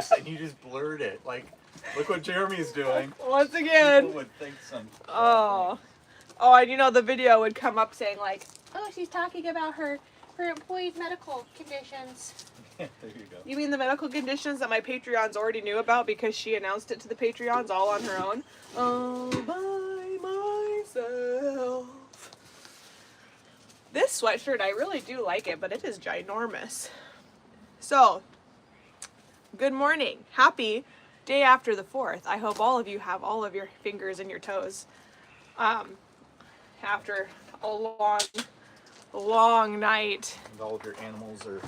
this and you just blurred it. Like, look what Jeremy's doing. Once again. People would think some. Oh, and you know the video would come up saying like, oh, she's talking about her employees' medical conditions. There you go. You mean the medical conditions that my Patreons already knew about because she announced it to the Patreons all on her own? All by myself. This sweatshirt, I really do like it, but it is ginormous. So, good morning. Happy day after the 4th. I hope all of you have all of your fingers and your toes. After a long night. And all of your animals are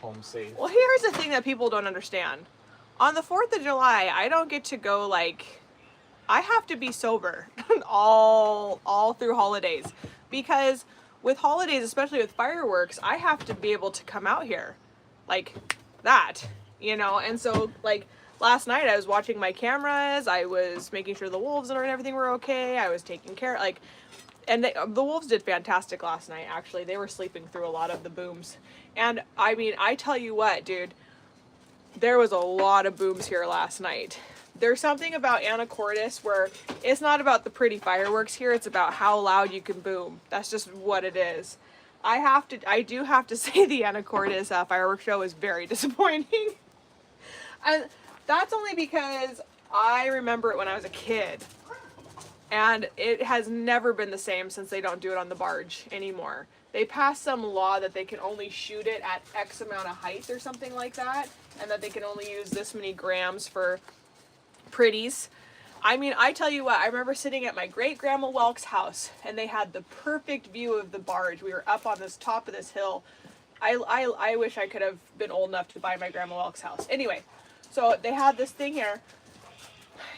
home safe. Well, here's the thing that people don't understand. On the 4th of July, I don't get to go like, I have to be sober all through holidays, because with holidays, especially with fireworks, I have to be able to come out here like that, you know? And so like last night I was watching my cameras, I was making sure the wolves and everything were okay, I was taking care, like, and the wolves did fantastic last night, actually. They were sleeping through a lot of the booms. And I mean, I tell you what, dude, there was a lot of booms here last night. There's something about anacortes where it's not about the pretty fireworks here, it's about how loud you can boom. That's just what it is. I do have to say the anacortes fireworks show is very disappointing. And that's only because I remember it when I was a kid. And it has never been the same since they don't do it on the barge anymore. They passed some law that they can only shoot it at X amount of height or something like that, and that they can only use this many grams for pretties. I mean, I tell you what, I remember sitting at my great-grandma Welk's house, and they had the perfect view of the barge. We were up on this top of this hill. I wish I could have been old enough to buy my grandma Welk's house. Anyway, so they had this thing here,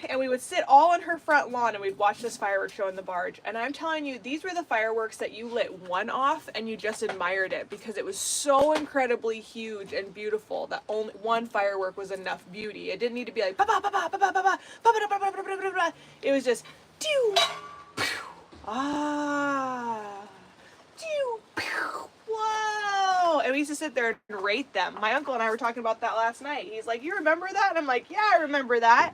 and we would sit all on her front lawn and we'd watch this fireworks show in the barge. And I'm telling you, these were the fireworks that you lit one off and you just admired it because it was so incredibly huge and beautiful that only one firework was enough beauty. It didn't need to be like ba ba ba ba ba ba ba ba ba ba ba ba ba ba. It was just pew, pew, whoa. And we used to sit there and rate them. My uncle and I were talking about that last night. He's like, you remember that? And I'm like, yeah, I remember that.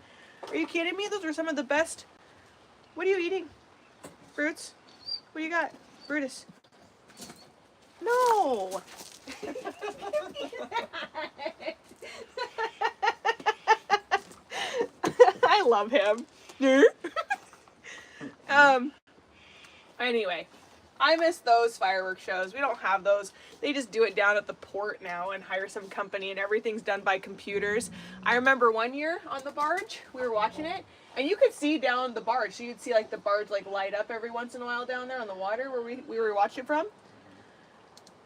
Are you kidding me? Those are some of the best. What are you eating? Fruits? What do you got? Brutus. No. I love him. Anyway, I miss those fireworks shows. We don't have those. They just do it down at the port now and hire some company, and everything's done by computers. I remember one year on the barge, we were watching it, and you could see down the barge. So you'd see like the barge like light up every once in a while down there on the water where we were watching it from.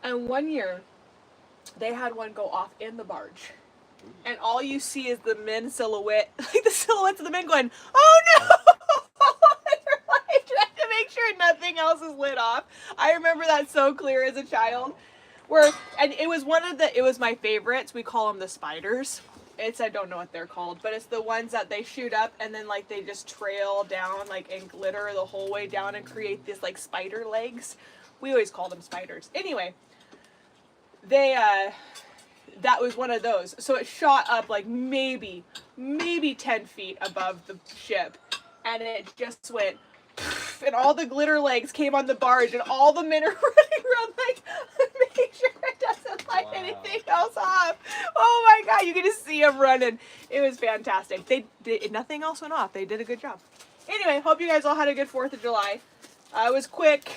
And one year, they had one go off in the barge. And all you see is the men silhouette, like the silhouettes of the men going, oh no! Trying to make sure nothing else is lit off. I remember that so clear as a child. And it was it was my favorites. We call them the spiders. I don't know what they're called, but it's the ones that they shoot up and then like they just trail down like and glitter the whole way down and create this like spider legs. We always call them spiders. Anyway, that was one of those. So it shot up like maybe 10 feet above the ship, and it just went, and all the glitter legs came on the barge, and all the men are running around like making sure it doesn't light anything else off. Oh my god, you can just see them running. It was fantastic. Nothing else went off. They did a good job. Anyway, hope you guys all had a good 4th of July. It was quick.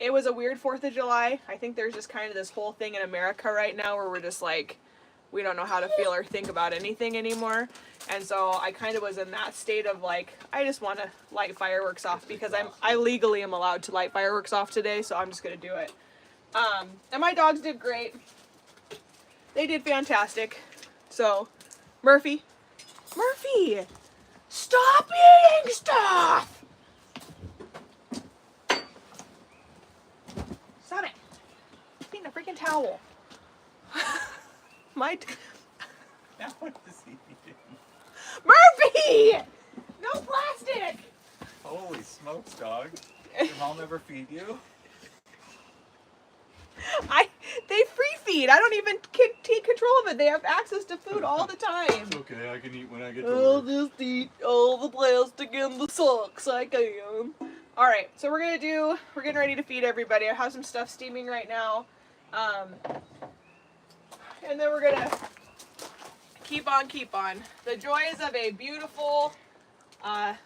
It was a weird 4th of July. I think there's just kind of this whole thing in America right now where we're just like, we don't know how to feel or think about anything anymore. And so I kind of was in that state of like, I just want to light fireworks off because I legally am allowed to light fireworks off today, so I'm just going to do it. And my dogs did great. They did fantastic. So, Murphy, stop eating stuff! Stop it. I'm eating a freaking towel. Now what is he eating? Murphy! No plastic! Holy smokes, dog. Your mom ever feed you? They free feed. I don't even take control of it. They have access to food all the time. It's okay, I can eat when I get to I'll work. just eat all the plastic and the socks I can. Alright, so we're getting ready to feed everybody. I have some stuff steaming right now. And then we're gonna keep on. The joys of a beautiful, Saturday.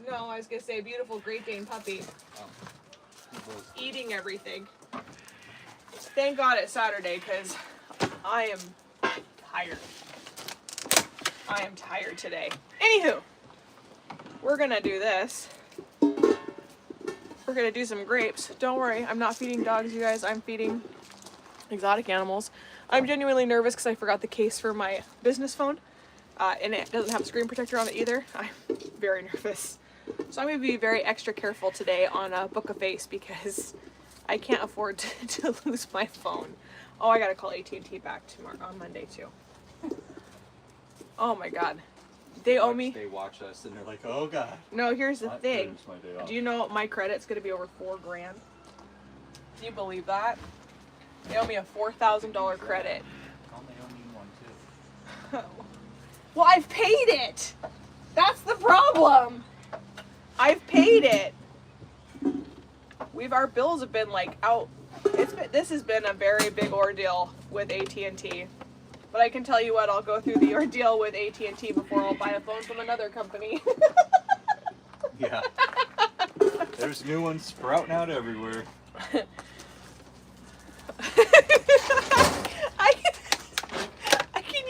no, I was gonna say beautiful Great Dane puppy. Eating everything. Thank God it's Saturday, because I am tired. I am tired today. Anywho, we're gonna do this. We're gonna do some grapes. Don't worry, I'm not feeding dogs, you guys. I'm feeding exotic animals. I'm genuinely nervous because I forgot the case for my business phone. And it doesn't have a screen protector on it either. I'm very nervous. So I'm going to be very extra careful today on Book a Face because I can't afford to lose my phone. Oh, I got to call AT&T back tomorrow on Monday too. Oh my God. They owe me. They watch us and they're like, oh God. No, here's the That thing. ruins my day off. Do you know my credit's going to be over $4,000? Do you believe that? They owe me a $4,000 credit. Don't they owe me one too? Well, I've paid it. That's the problem. I've paid it. Our bills have been like out. This has been a very big ordeal with AT&T. But I can tell you what, I'll go through the ordeal with AT&T before I'll buy a phone from another company. Yeah. There's new ones sprouting out everywhere. Can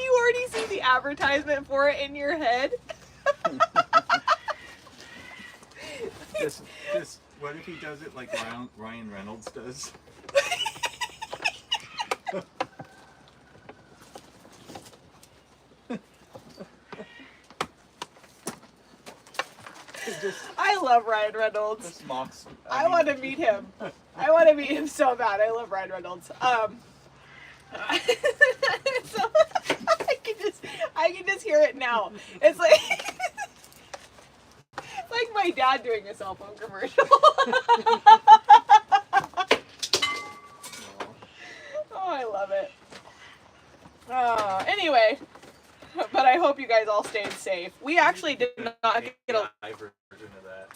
you already see the advertisement for it in your head? What if he does it like Ryan Reynolds does? I love Ryan Reynolds. Just mocks. I want to meet him. I want to meet him so bad. I love Ryan Reynolds. So, I can just hear it now. It's like it's like my dad doing a cell phone commercial. Oh, I love it. Anyway, but I hope you guys all stayed safe. We actually did not get a version of that.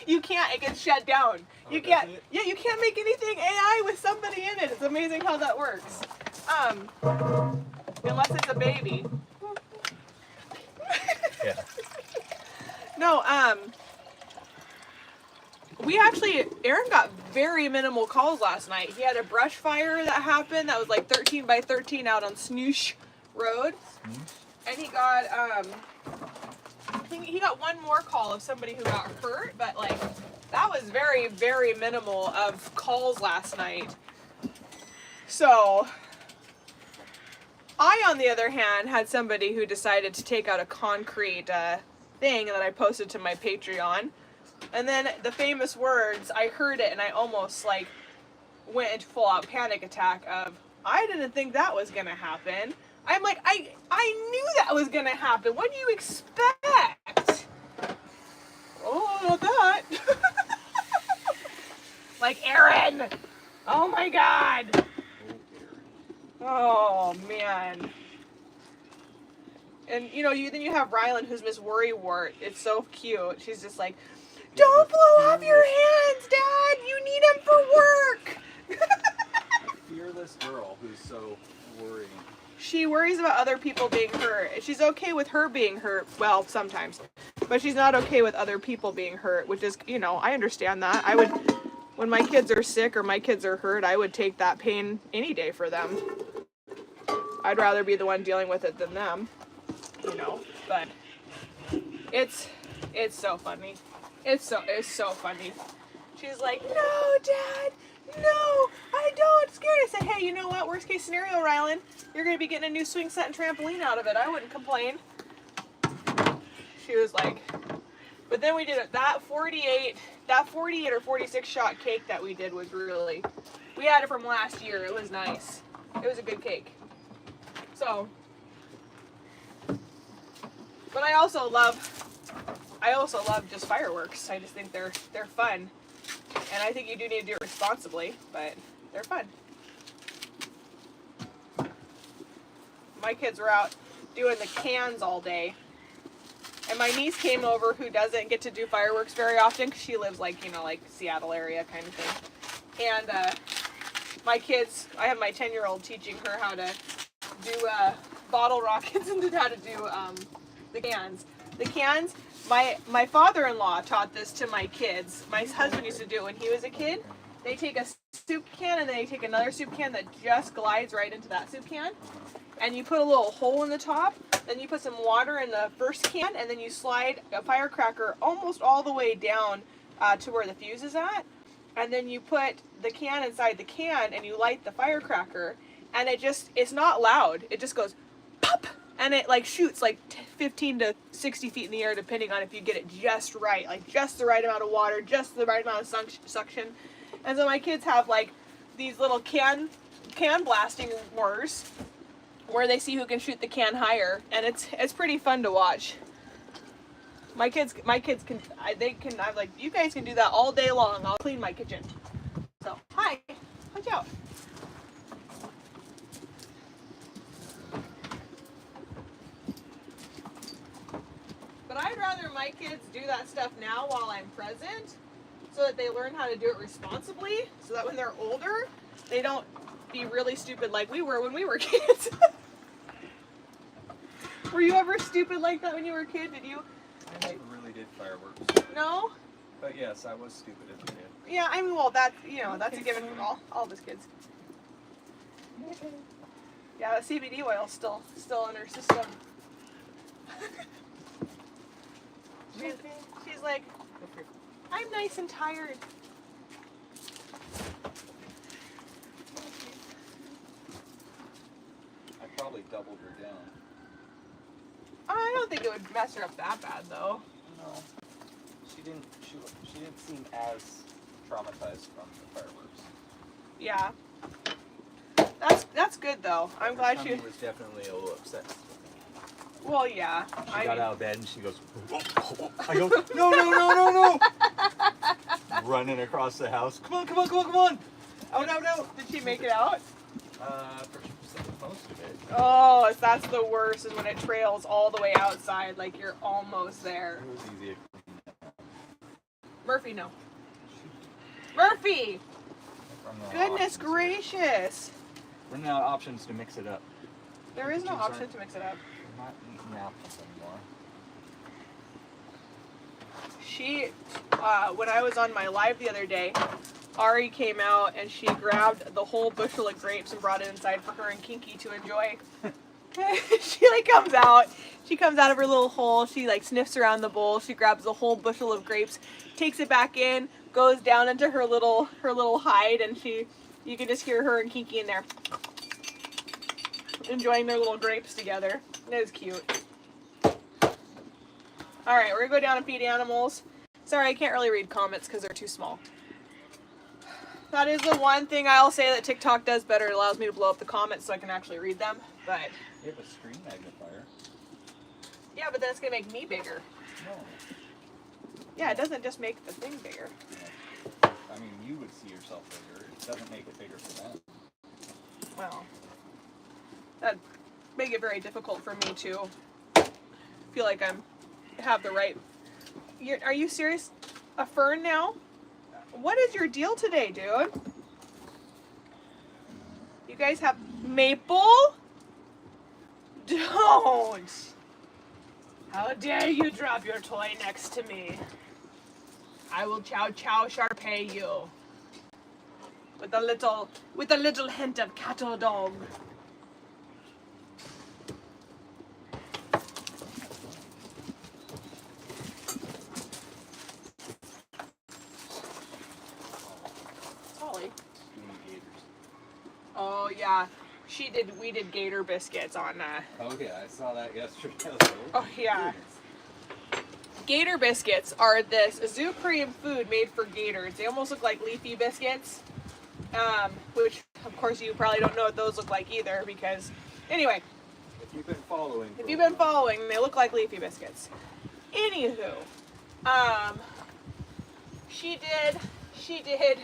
You can't. It gets shut down. Oh, You can't. does it? Yeah, you can't make anything AI with somebody in it. It's amazing how that works. Unless it's a baby. Yeah. No. Aaron got very minimal calls last night. He had a brush fire that happened that was like 13 by 13 out on Snoosh Road, and he got he got one more call of somebody who got hurt, but like that was very, very minimal of calls last night. So I, on the other hand, had somebody who decided to take out a concrete thing that I posted to my Patreon. And then the famous words, I heard it and I almost like went into full out panic attack of, I didn't think that was going to happen. I'm like, I knew that was going to happen. What do you expect? Oh, not that. Like, Aaron. Oh my God. Oh man. And you know, then you have Rylan, who's Miss Worrywart. It's so cute. She's just like, don't blow off your hands, Dad. You need them for work. Fearless girl who's so worrying. She worries about other people being hurt. She's okay with her being hurt. Well, sometimes. But she's not okay with other people being hurt, which is, you know, I understand that. I would, when my kids are sick or my kids are hurt, I would take that pain any day for them. I'd rather be the one dealing with it than them, you know, but it's so funny. It's so funny. She's like, no, Dad, no, I don't. It's scary. I said, hey, you know what? Worst case scenario, Rylan, you're going to be getting a new swing set and trampoline out of it. I wouldn't complain. She was like, but then we did it. That 48 or 46 shot cake that we did was really, we had it from last year. It was nice. It was a good cake. So, but I also love just fireworks. I just think they're fun. And I think you do need to do it responsibly, but They're fun. My kids were out doing the cans all day. And my niece came over who doesn't get to do fireworks very often because she lives like, you know, like Seattle area kind of thing. And my kids, I have my 10-year-old teaching her how to do bottle rockets and how to do the cans. The cans, my father-in-law taught this to my kids. My husband used to do it when he was a kid. They take a soup can and then they take another soup can that just glides right into that soup can. And you put a little hole in the top, then you put some water in the first can, and then you slide a firecracker almost all the way down to where the fuse is at. And then you put the can inside the can and you light the firecracker, and it's not loud. It just goes pop, and it like shoots like 15 to 60 feet in the air depending on if you get it just right, like just the right amount of water, just the right amount of suction. And so my kids have like these little can blasting wars where they see who can shoot the can higher, and it's pretty fun to watch. My kids can, I'm like, you guys can do that all day long. I'll clean my kitchen. So, hi, watch out. But I'd rather my kids do that stuff now while I'm present so that they learn how to do it responsibly, so that when they're older, they don't be really stupid like we were when we were kids. Were you ever stupid like that when you were a kid? Did you? I never really did fireworks. No? But yes, I was stupid as a kid. Yeah, I mean, well, that's a given for all of us kids. Yeah, the CBD oil's still in her system. She's like, I'm nice and tired. I probably doubled her down. I don't think it would mess her up that bad, though. No. She didn't seem as traumatized from the fireworks. Yeah. That's good, though. I'm glad she was definitely a little upset. Well, yeah. She got out of bed and she goes, I go, no. Running across the house. Come on. Oh, no. Did she make it out? For most of it. Oh, that's the worst, is when it trails all the way outside, like you're almost there. It was easy. Murphy, no. Murphy! Goodness options. gracious. Running out of options to mix it up. There is no option to mix it up. I'm not eating apples anymore. She, when I was on my live the other day, Ari came out and she grabbed the whole bushel of grapes and brought it inside for her and Kinky to enjoy. She like comes out of her little hole, she like sniffs around the bowl, she grabs the whole bushel of grapes, takes it back in, goes down into her little hide, and you can just hear her and Kinky in there enjoying their little grapes together. It was cute. Alright, we're gonna go down and feed animals. Sorry, I can't really read comments because they're too small. That is the one thing I'll say that TikTok does better. It allows me to blow up the comments so I can actually read them. But You have a screen magnifier. yeah, but then it's gonna make me bigger. No. Yeah, it doesn't just make the thing bigger. I mean, you would see yourself bigger. It doesn't make it bigger for them. Well, that'd make it very difficult for me to feel like have the right. Are you serious? A fern now? What is your deal today, dude? You guys have Maple? Don't! How dare you drop your toy next to me? I will chow Sharpay you. With a little hint of cattle dog. Oh yeah, we did gator biscuits on Oh yeah, I saw that yesterday. Oh yeah. Gator biscuits are this Supreme food made for gators. They almost look like leafy biscuits. Which of course you probably don't know what those look like either, because anyway. If you've been following. They look like leafy biscuits. Anywho, she did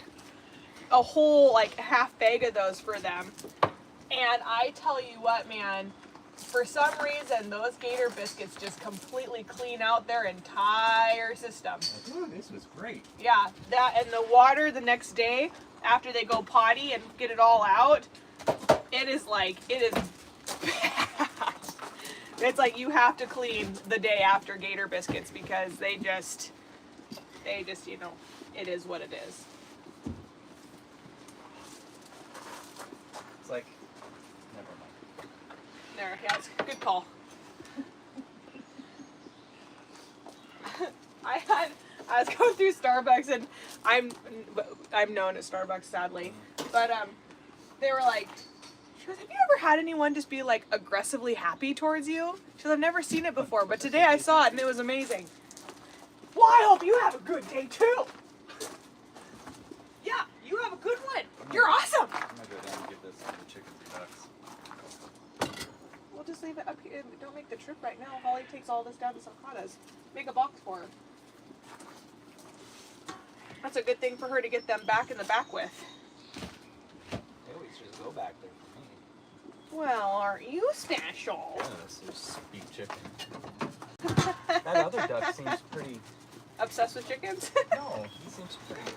a whole like half bag of those for them. And I tell you what, man, for some reason those gator biscuits just completely clean out their entire system. Ooh, this was great. Yeah, that and the water the next day after they go potty and get it all out, it is bad. It's like you have to clean the day after gator biscuits because they just, you know, it is what it is. It's like, never mind. There, yeah, it's a good call. I was going through Starbucks and I'm known at Starbucks sadly, but they were like, she goes, have you ever had anyone just be like aggressively happy towards you? She goes, I've never seen it before, but today I saw it and it was amazing. Well, I hope you have a good day too. Yeah, you have a good one. You're awesome. I'm gonna go down and give this to the chickens and ducks. We'll just leave it up here. Don't make the trip right now. Holly takes all this down to Sakata's. Make a box for her. That's a good thing for her to get them back in the back with. They always just go back there for me. Well, aren't you special? Yeah, this is beef chicken. That other duck seems pretty... Obsessed with chickens? No, he seems pretty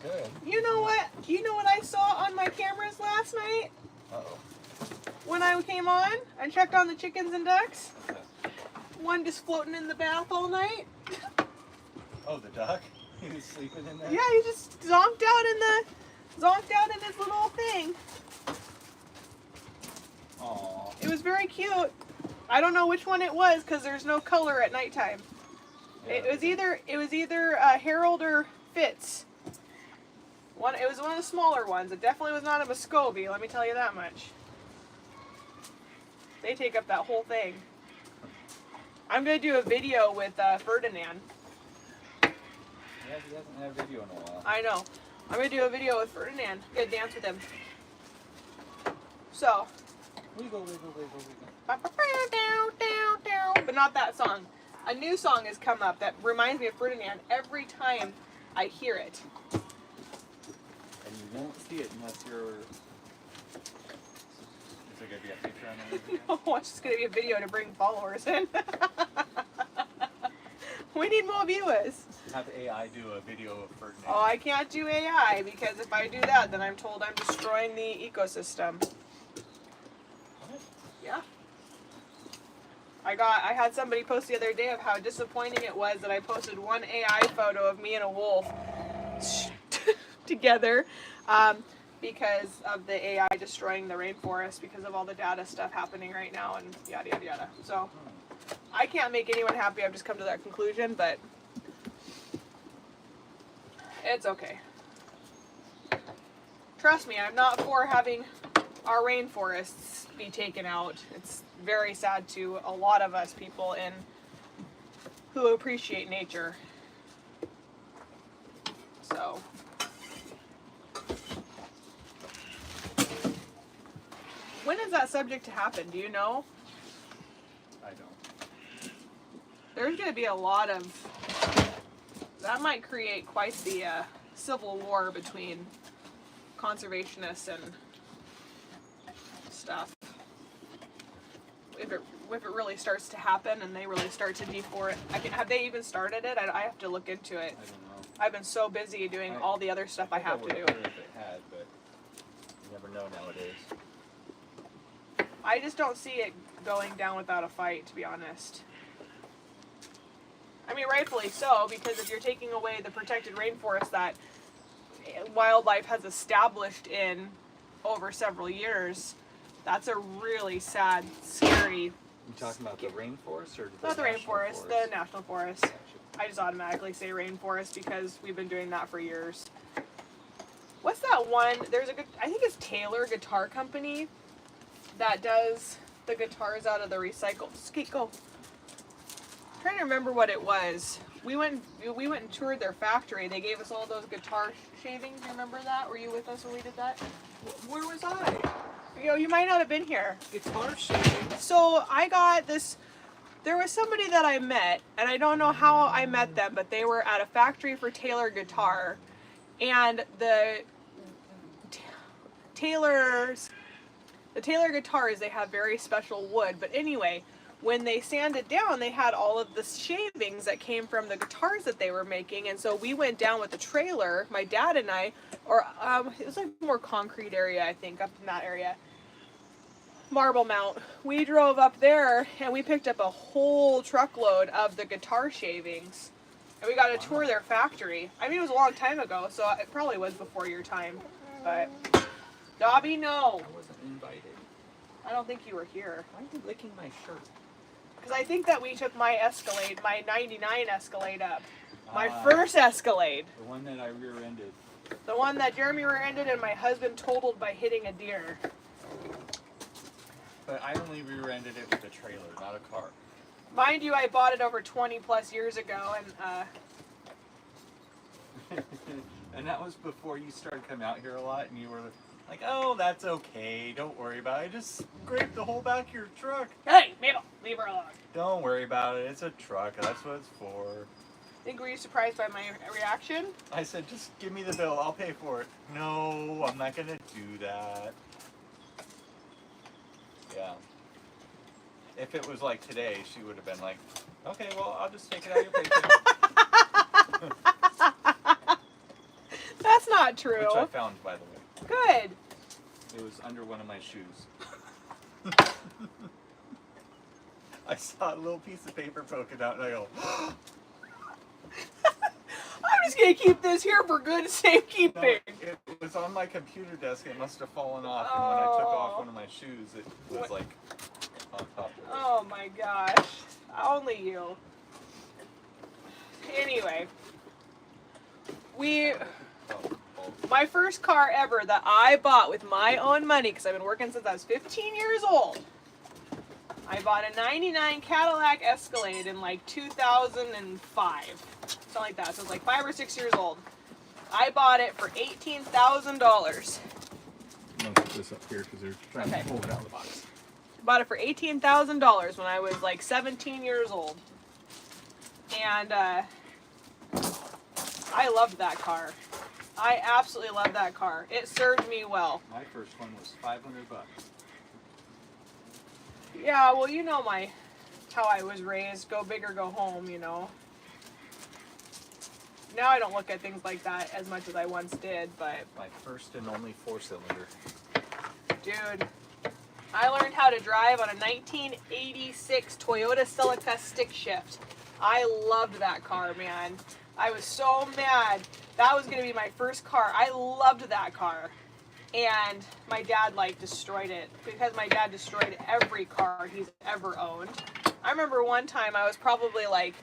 good. You know what? You know what I saw on my cameras last night? Uh-oh. When I came on, I checked on the chickens and ducks. Okay. One just floating in the bath all night. Oh, the duck? He was sleeping in there? Yeah, he just zonked out in his little thing. Aww. It was very cute. I don't know which one it was because there's no color at nighttime. Yeah, It was either Harold or Fitz. It was one of the smaller ones. It definitely was not a Muscovy, let me tell you that much. They take up that whole thing. I'm going to do a video with Ferdinand. Yeah, he hasn't had a video in a while. I know. I'm going to do a video with Ferdinand. I'm going to dance with him. So. Wiggle, wiggle, wiggle, wiggle. But not that song. A new song has come up that reminds me of Ferdinand every time I hear it. And you won't see it unless you're... Is there going to be a picture on it? No, it's just going to be a video to bring followers in. We need more viewers. Have AI do a video of Ferdinand. Oh, I can't do AI because if I do that, then I'm told I'm destroying the ecosystem. What? Yeah. I had somebody post the other day of how disappointing it was that I posted one AI photo of me and a wolf together because of the AI destroying the rainforest because of all the data stuff happening right now and yada yada yada. So I can't make anyone happy. I've just come to that conclusion, but it's okay. Trust me, I'm not for having our rainforests be taken out. It's very sad to a lot of us people who appreciate nature. So when is that subject to happen? Do you know? I don't. There's going to be a lot of... That might create quite the civil war between conservationists and stuff. If it really starts to happen and they really start to deforest... have they even started it? I have to look into it. I don't know. I've been so busy doing all the other stuff I have to do. I would have if it had, but you never know nowadays. I just don't see it going down without a fight, to be honest. I mean, rightfully so, because if you're taking away the protected rainforest that wildlife has established in over several years, that's a really sad, scary... You talking about the rainforest or Not the national rainforest, forest? the national forest. I just automatically say rainforest because we've been doing that for years. What's that one? There's I think it's Taylor Guitar Company that does the guitars out of the recycled. Skate, go. I'm trying to remember what it was. We went and toured their factory. They gave us all those guitar shavings. You remember that? Were you with us when we did that? Where was I? You might not have been here. Guitar shaving. So I got this. There was somebody that I met, and I don't know how I met them, but they were at a factory for Taylor Guitar, and Taylor's, the Taylor guitars, they have very special wood. But anyway, when they sanded down, they had all of the shavings that came from the guitars that they were making. And so we went down with the trailer, my dad and I, or it was like more concrete area, I think, up in that area. Marble Mount. We drove up there and we picked up a whole truckload of the guitar shavings. And we got to tour their factory. I mean, it was a long time ago, so it probably was before your time. But, Dobby, no. I wasn't invited. I don't think you were here. Why are you licking my shirt? Because I think that we took my Escalade, my 99 Escalade up. My first Escalade. The one that I rear-ended. The one that Jeremy rear-ended and my husband totaled by hitting a deer. But I only rear-ended it with a trailer, not a car. Mind you, I bought it over 20 plus years ago, and and that was before you started coming out here a lot, and you were like, oh, that's okay, don't worry about it. I just scraped the whole back of your truck. Hey, Mabel, leave her alone. Don't worry about it, it's a truck, that's what it's for. Think, were you surprised by my reaction? I said, just give me the bill, I'll pay for it. No, I'm not gonna do that. Yeah. If it was like today, she would have been like, okay, well, I'll just take it out of your paycheck. That's not true. Which I found, by the way. Good. It was under one of my shoes. I saw a little piece of paper poking out and I go, I'm just going to keep this here for good safekeeping. no, it was on my computer desk. It must have fallen off. And when I took off one of my shoes, it was like on top of it. Oh my gosh. Only you. Anyway. My first car ever that I bought with my own money, because I've been working since I was 15 years old. I bought a 99 Cadillac Escalade in like 2005. Something like that. So I was like 5 or 6 years old. I bought it for $18,000. I'm going to put this up here because they're trying to pull it out of the box. Bought it for $18,000 when I was like 17 years old. And I loved that car. I absolutely loved that car. It served me well. My first one was $500. Yeah, well, you know how I was raised. Go big or go home, you know. Now I don't look at things like that as much as I once did, but... My first and only 4-cylinder. Dude, I learned how to drive on a 1986 Toyota Celica stick shift. I loved that car, man. I was so mad. That was going to be my first car. I loved that car. And my dad, like, destroyed it. Because my dad destroyed every car he's ever owned. I remember one time I was probably, like,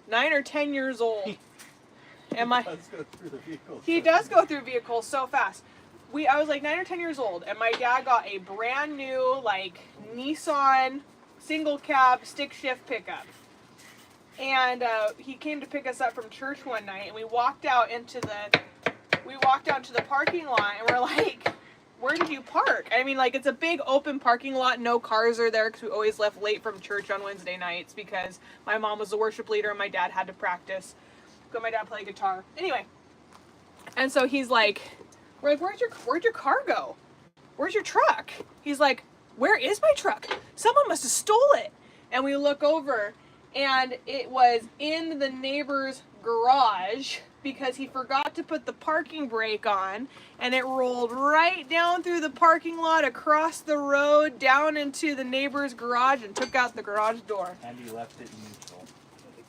9 or 10 years old. And He does go through the vehicles. He does go through vehicles so fast. I was, like, 9 or 10 years old. And my dad got a brand new, like, Nissan single cab stick shift pickup. And he came to pick us up from church one night, and we walked out into the parking lot, and we're like, where did you park? I mean, like, it's a big open parking lot, no cars are there, because we always left late from church on Wednesday nights, because my mom was the worship leader, and my dad had to practice, because my dad played guitar. Anyway, and so he's like, we're like, where'd your car go? Where's your truck? He's like, where is my truck? Someone must have stole it. And we look over, and it was in the neighbor's garage because he forgot to put the parking brake on, and it rolled right down through the parking lot, across the road, down into the neighbor's garage, and took out the garage door. And he left it in neutral.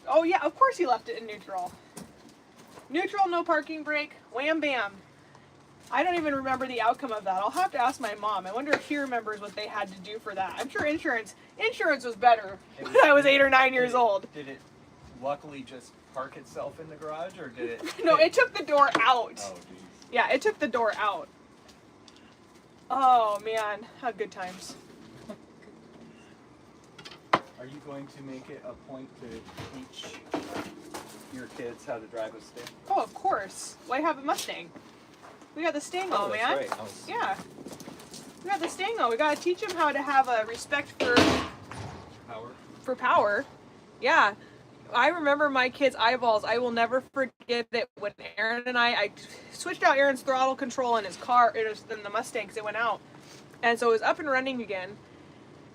Oh yeah, of course he left it in neutral. Neutral, no parking brake, wham bam. I don't even remember the outcome of that. I'll have to ask my mom. I wonder if she remembers what they had to do for that. I'm sure insurance was better when I was 8 or 9 years old. Did it luckily just park itself in the garage, or did it? No, it took the door out. Oh, geez. Yeah, it took the door out. Oh, man. How good times. Are you going to make it a point to teach your kids how to drive a stick? Oh, of course. Why have a Mustang? We got the Stango, that's man. right. Yeah. We got the Stango. We got to teach them how to have a respect for Power. for power. Yeah. I remember my kids' eyeballs. I will never forget it when Aaron and I switched out Aaron's throttle control in his car, in the Mustang, because it went out. And so it was up and running again,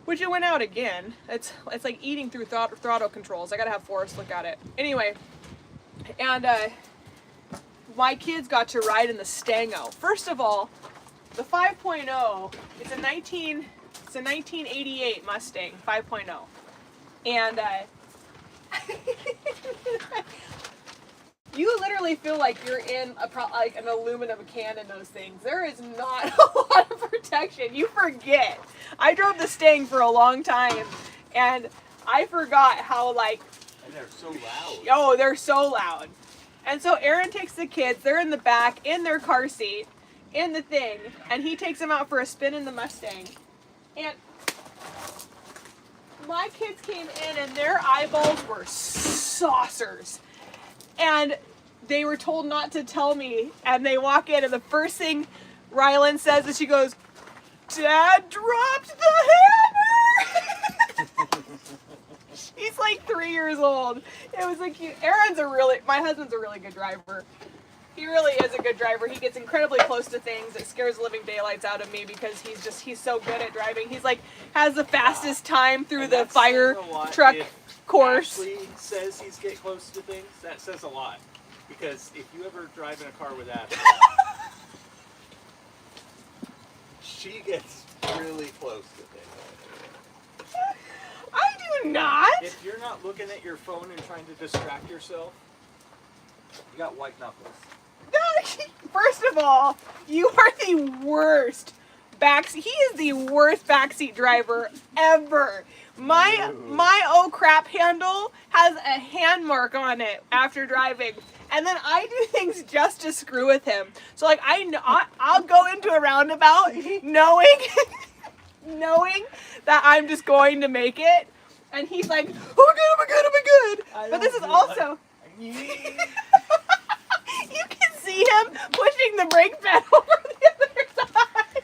which it went out again. It's like eating through throttle controls. I gotta have Forrest look at it. Anyway, and my kids got to ride in the Stango. First of all, the 5.0, it's a 1988 Mustang 5.0. And you literally feel like you're in like an aluminum can in those things. There is not a lot of protection. You forget. I drove the Stang for a long time, and I forgot how like. And they're so loud. Oh, they're so loud. And so Aaron takes the kids. They're in the back in their car seat, in the thing, and he takes them out for a spin in the Mustang. And my kids came in, and their eyeballs were saucers. And they were told not to tell me, and they walk in, and the first thing Rylan says is she goes, "Dad dropped the hammer!" He's like 3 years old. It was like, my husband's a really good driver. He really is a good driver. He gets incredibly close to things. It scares the living daylights out of me because he's so good at driving. He's like, has the fastest time through the fire truck course. Ashley says he's get close to things. That says a lot. Because if you ever drive in a car with Ashley, she gets really close to things. I do not. If you're not looking at your phone and trying to distract yourself, you got white knuckles. First of all, you are the worst he is the worst backseat driver ever. My oh crap handle has a hand mark on it after driving, and then I do things just to screw with him. So like I'll go into a roundabout knowing that I'm just going to make it, and he's like, "Oh my god, But this is also. You can see him pushing the brake pedal over the other side.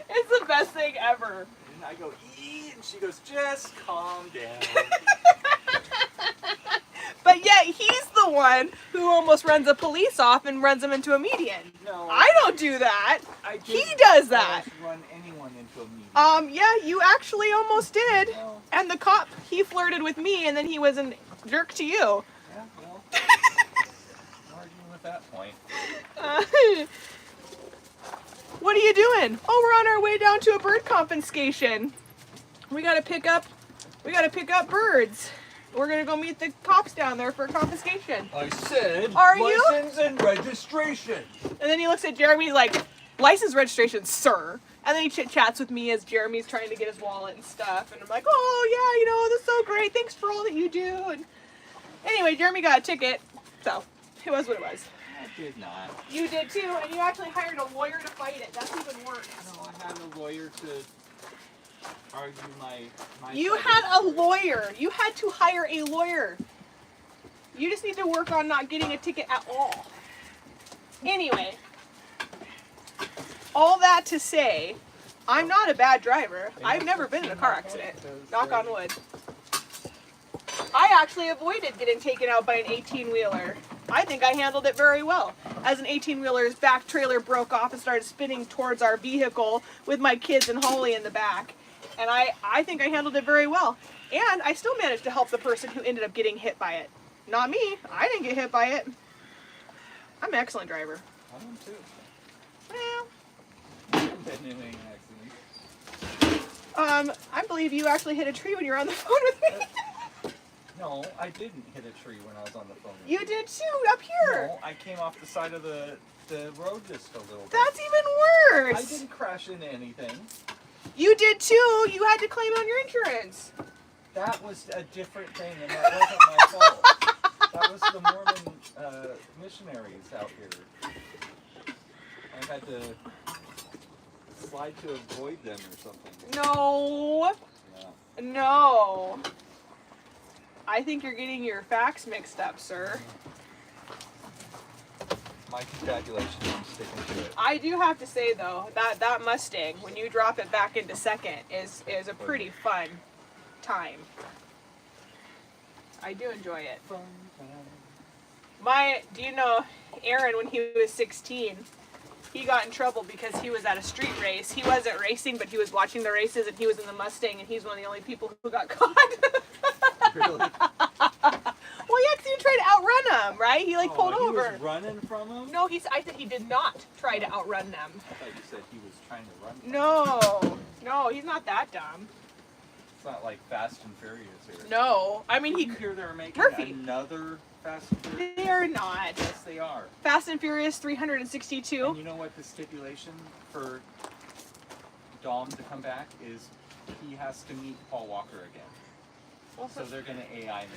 It's the best thing ever. And I go, "Ee," and she goes, "Just calm down." But yet he's the one who almost runs a police off and runs him into a median. No. I don't do that. He does that. Run anyone into a median. Yeah, you actually almost did. No. And the cop, he flirted with me, and then he was a jerk to you. Yeah, well, I'm arguing with that point. What are you doing? Oh, we're on our way down to a bird confiscation. We gotta pick up birds. We're gonna go meet the cops down there for confiscation. I said license and registration. And then he looks at Jeremy like, license registration, sir. And then he chit-chats with me as Jeremy's trying to get his wallet and stuff. And I'm like, oh, yeah, that's so great. Thanks for all that you do. And anyway, Jeremy got a ticket. So, it was what it was. I did not. You did too, and you actually hired a lawyer to fight it. That's even worse. No, I had a lawyer to argue my You had a lawyer. You had to hire a lawyer. You just need to work on not getting a ticket at all. Anyway. All that to say, I'm not a bad driver. I've never been in a car accident. Knock on wood. I actually avoided getting taken out by an 18-wheeler. I think I handled it very well. As an 18-wheeler's back trailer broke off and started spinning towards our vehicle with my kids and Holly in the back. And I think I handled it very well. And I still managed to help the person who ended up getting hit by it. Not me. I didn't get hit by it. I'm an excellent driver. I am too. Well. I believe you actually hit a tree when you were on the phone with me. No, I didn't hit a tree when I was on the phone with you. You did too, up here. No, I came off the side of the road just a little bit. That's even worse. I didn't crash into anything. You did too. You had to claim on your insurance. That was a different thing, and that wasn't my fault. That was the Mormon missionaries out here. I had to slide to avoid them or something. No. Yeah. No. I think you're getting your facts mixed up, sir. My congratulations, I'm sticking to it. I do have to say though that Mustang, when you drop it back into second, is a pretty fun time. I do enjoy it. Do you know, Aaron, when he was 16, he got in trouble because he was at a street race. He wasn't racing, but he was watching the races, and he was in the Mustang, and he's one of the only people who got caught. Really? Well, yeah, because he tried to outrun him, right? He pulled over. He was running from him? No, I said he did not try to outrun them. I thought you said he was trying to run from No, he's not that dumb. It's not like Fast and Furious here. No, I mean Did you hear they're making another Fast and Furious? They're not. Yes, they are. Fast and Furious 362. And you know what the stipulation for Dom to come back is? He has to meet Paul Walker again. So they're going to AI him.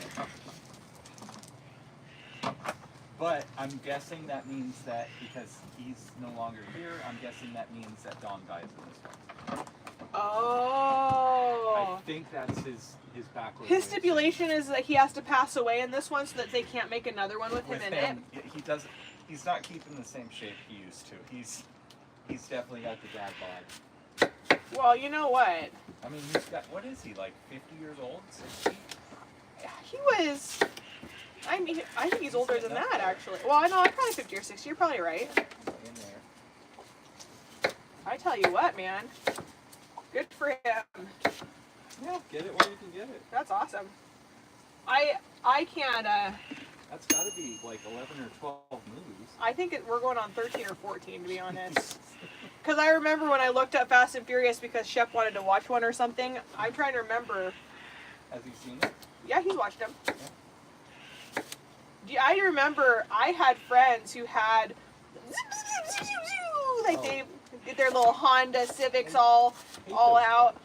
But I'm guessing that means that because he's no longer here, I'm guessing that means that Dom dies in this one. Oh. I think that's his backward. His stipulation is that he has to pass away in this one so that they can't make another one with him in it. He's not keeping the same shape he used to. He's definitely got the dad bod. Well, you know what? I mean, he's got, what is he, like 50 years old? 60? He was, I think he's older than that, actually. Well, I know, I'm probably 50 or 60. You're probably right. In there. I tell you what, man. Good for him. Yeah, get it where you can get it. That's awesome. I can't, That's got to be like 11 or 12 movies. I think we're going on 13 or 14, to be honest. Because I remember when I looked up Fast and Furious because Shep wanted to watch one or something. I'm trying to remember. Has he seen it? Yeah, he's watched them. Yeah. I remember I had friends who had they get their little Honda Civics all out.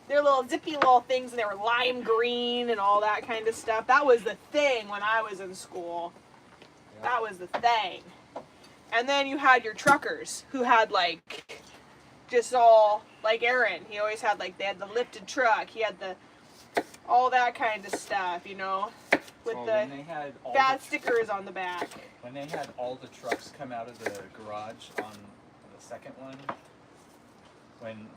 Their little zippy little things, and they were lime green and all that kind of stuff. That was the thing when I was in school. Yeah. That was the thing. And then you had your truckers who had just all, like Aaron. He always had they had the lifted truck. He had all that kind of stuff, with the bad stickers on the back. When they had all the trucks come out of the garage on the second one, when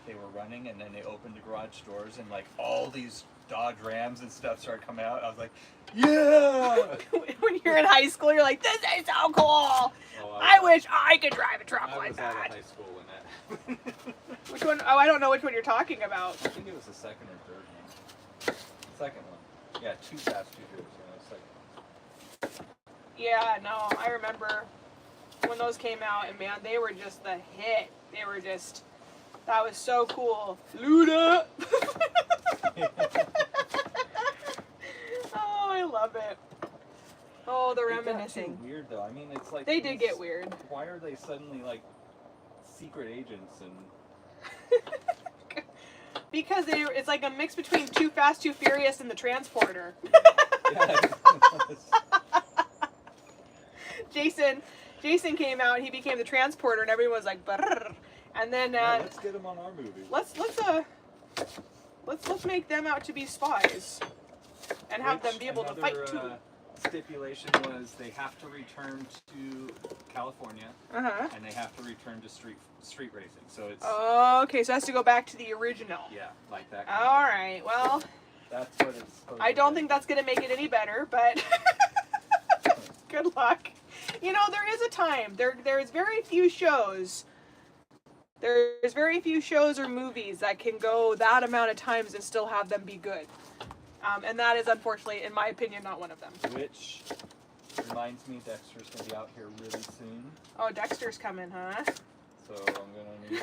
they were running, and then they opened the garage doors and all these Dodge Rams and stuff started coming out, I was like, yeah! When you're in high school, you're like, this is so cool! Oh, I wish I could drive a truck like that. I was out of high school when that happened. Which one? Oh, I don't know which one you're talking about. I think it was the second or third one. Second one. Yeah, Too Fast, Too Furious. Yeah, no, I remember when those came out, and man, they were just the hit. They were just, that was so cool. Luda! Oh, I love it. Oh, the reminiscing. It got too weird though. I mean, it's like they did get weird. Why are they suddenly secret agents and? Because it's like a mix between Too Fast, Too Furious and the Transporter. Yeah. Jason came out. He became the Transporter, and everyone was like, brrr. And then let's get him on our movie. Let's make them out to be spies, and have them be able to fight too. Stipulation was they have to return to California, and they have to return to street racing. So it's okay. So it has to go back to the original. Yeah, like that. All right. Well, that's what it's supposed I don't think that's gonna make it any better, but good luck. There is a time. There's very few shows. There's very few shows or movies that can go that amount of times and still have them be good. And that is, unfortunately, in my opinion, not one of them. Which reminds me, Dexter's going to be out here really soon. Oh, Dexter's coming, huh? So I'm going to need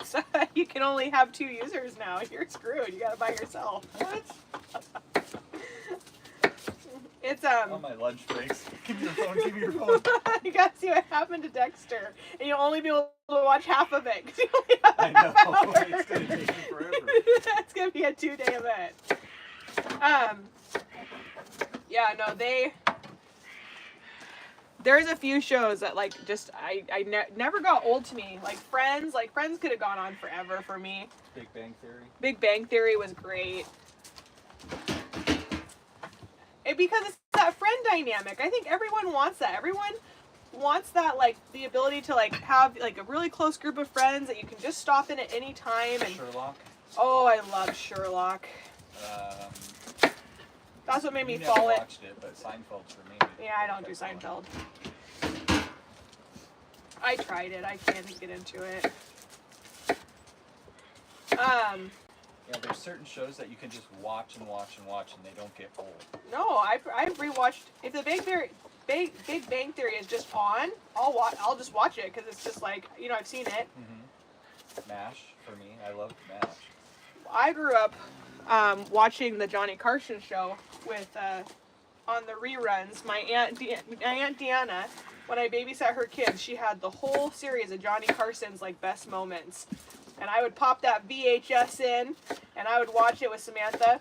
So you can only have 2 users now. You're screwed. You gotta buy yourself. What? It's on my lunch breaks. Give me your phone. You gotta see what happened to Dexter, and you'll only be able to watch half of it. I know. It's gonna take me forever. It's gonna be a 2-day event. Yeah, no, there's a few shows that never got old to me. Friends could have gone on forever for me. Big Bang Theory. Big Bang Theory was great. because it's that friend dynamic. I think everyone wants that. Everyone wants that, like, the ability to, like, have, like, a really close group of friends that you can just stop in at any time. And Sherlock. oh, I love Sherlock. That's what made me fall in. I watched it, but Seinfeld's for me. Yeah, I don't do Seinfeld. I tried it. I can't get into it. Yeah, there's certain shows that you can just watch and watch and watch, and they don't get old. No, I've rewatched. If the Big Bang Theory is just on, I'll just watch it because it's just like, you know, I've seen it. MASH for me. I love MASH. I grew up watching the Johnny Carson show with on the reruns. My aunt Deanna, when I babysat her kids, she had the whole series of Johnny Carson's like best moments. And I would pop that VHS in, and I would watch it with Samantha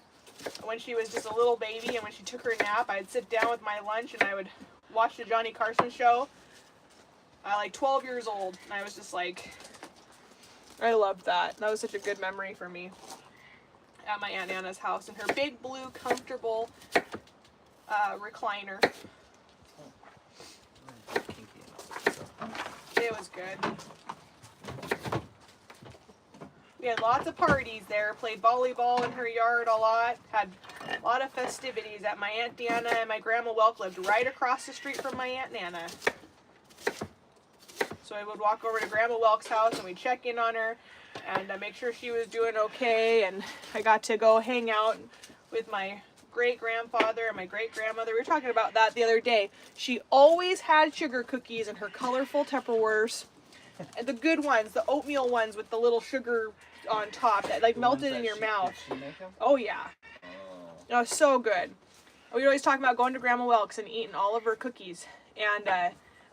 when she was just a little baby, and when she took her nap, I'd sit down with my lunch, and I would watch the Johnny Carson show. Like 12 years old, and I was just like, I loved that. That was such a good memory for me at my Aunt Anna's house, in her big blue, comfortable recliner. It was good. We had lots of parties there, played volleyball in her yard a lot, had a lot of festivities at my Aunt Deanna, and my Grandma Welk lived right across the street from my Aunt Nana. So I would walk over to Grandma Welk's house and we'd check in on her and make sure she was doing okay, and I got to go hang out with my great-grandfather and my great-grandmother. We were talking about that the other day. She always had sugar cookies in her colorful Tupperwares. The good ones, the oatmeal ones with the little sugar on top that like melted in your mouth. Did she make them? Oh yeah. Oh, was so good. We'd always talk about going to Grandma Welk's and eating all of her cookies. And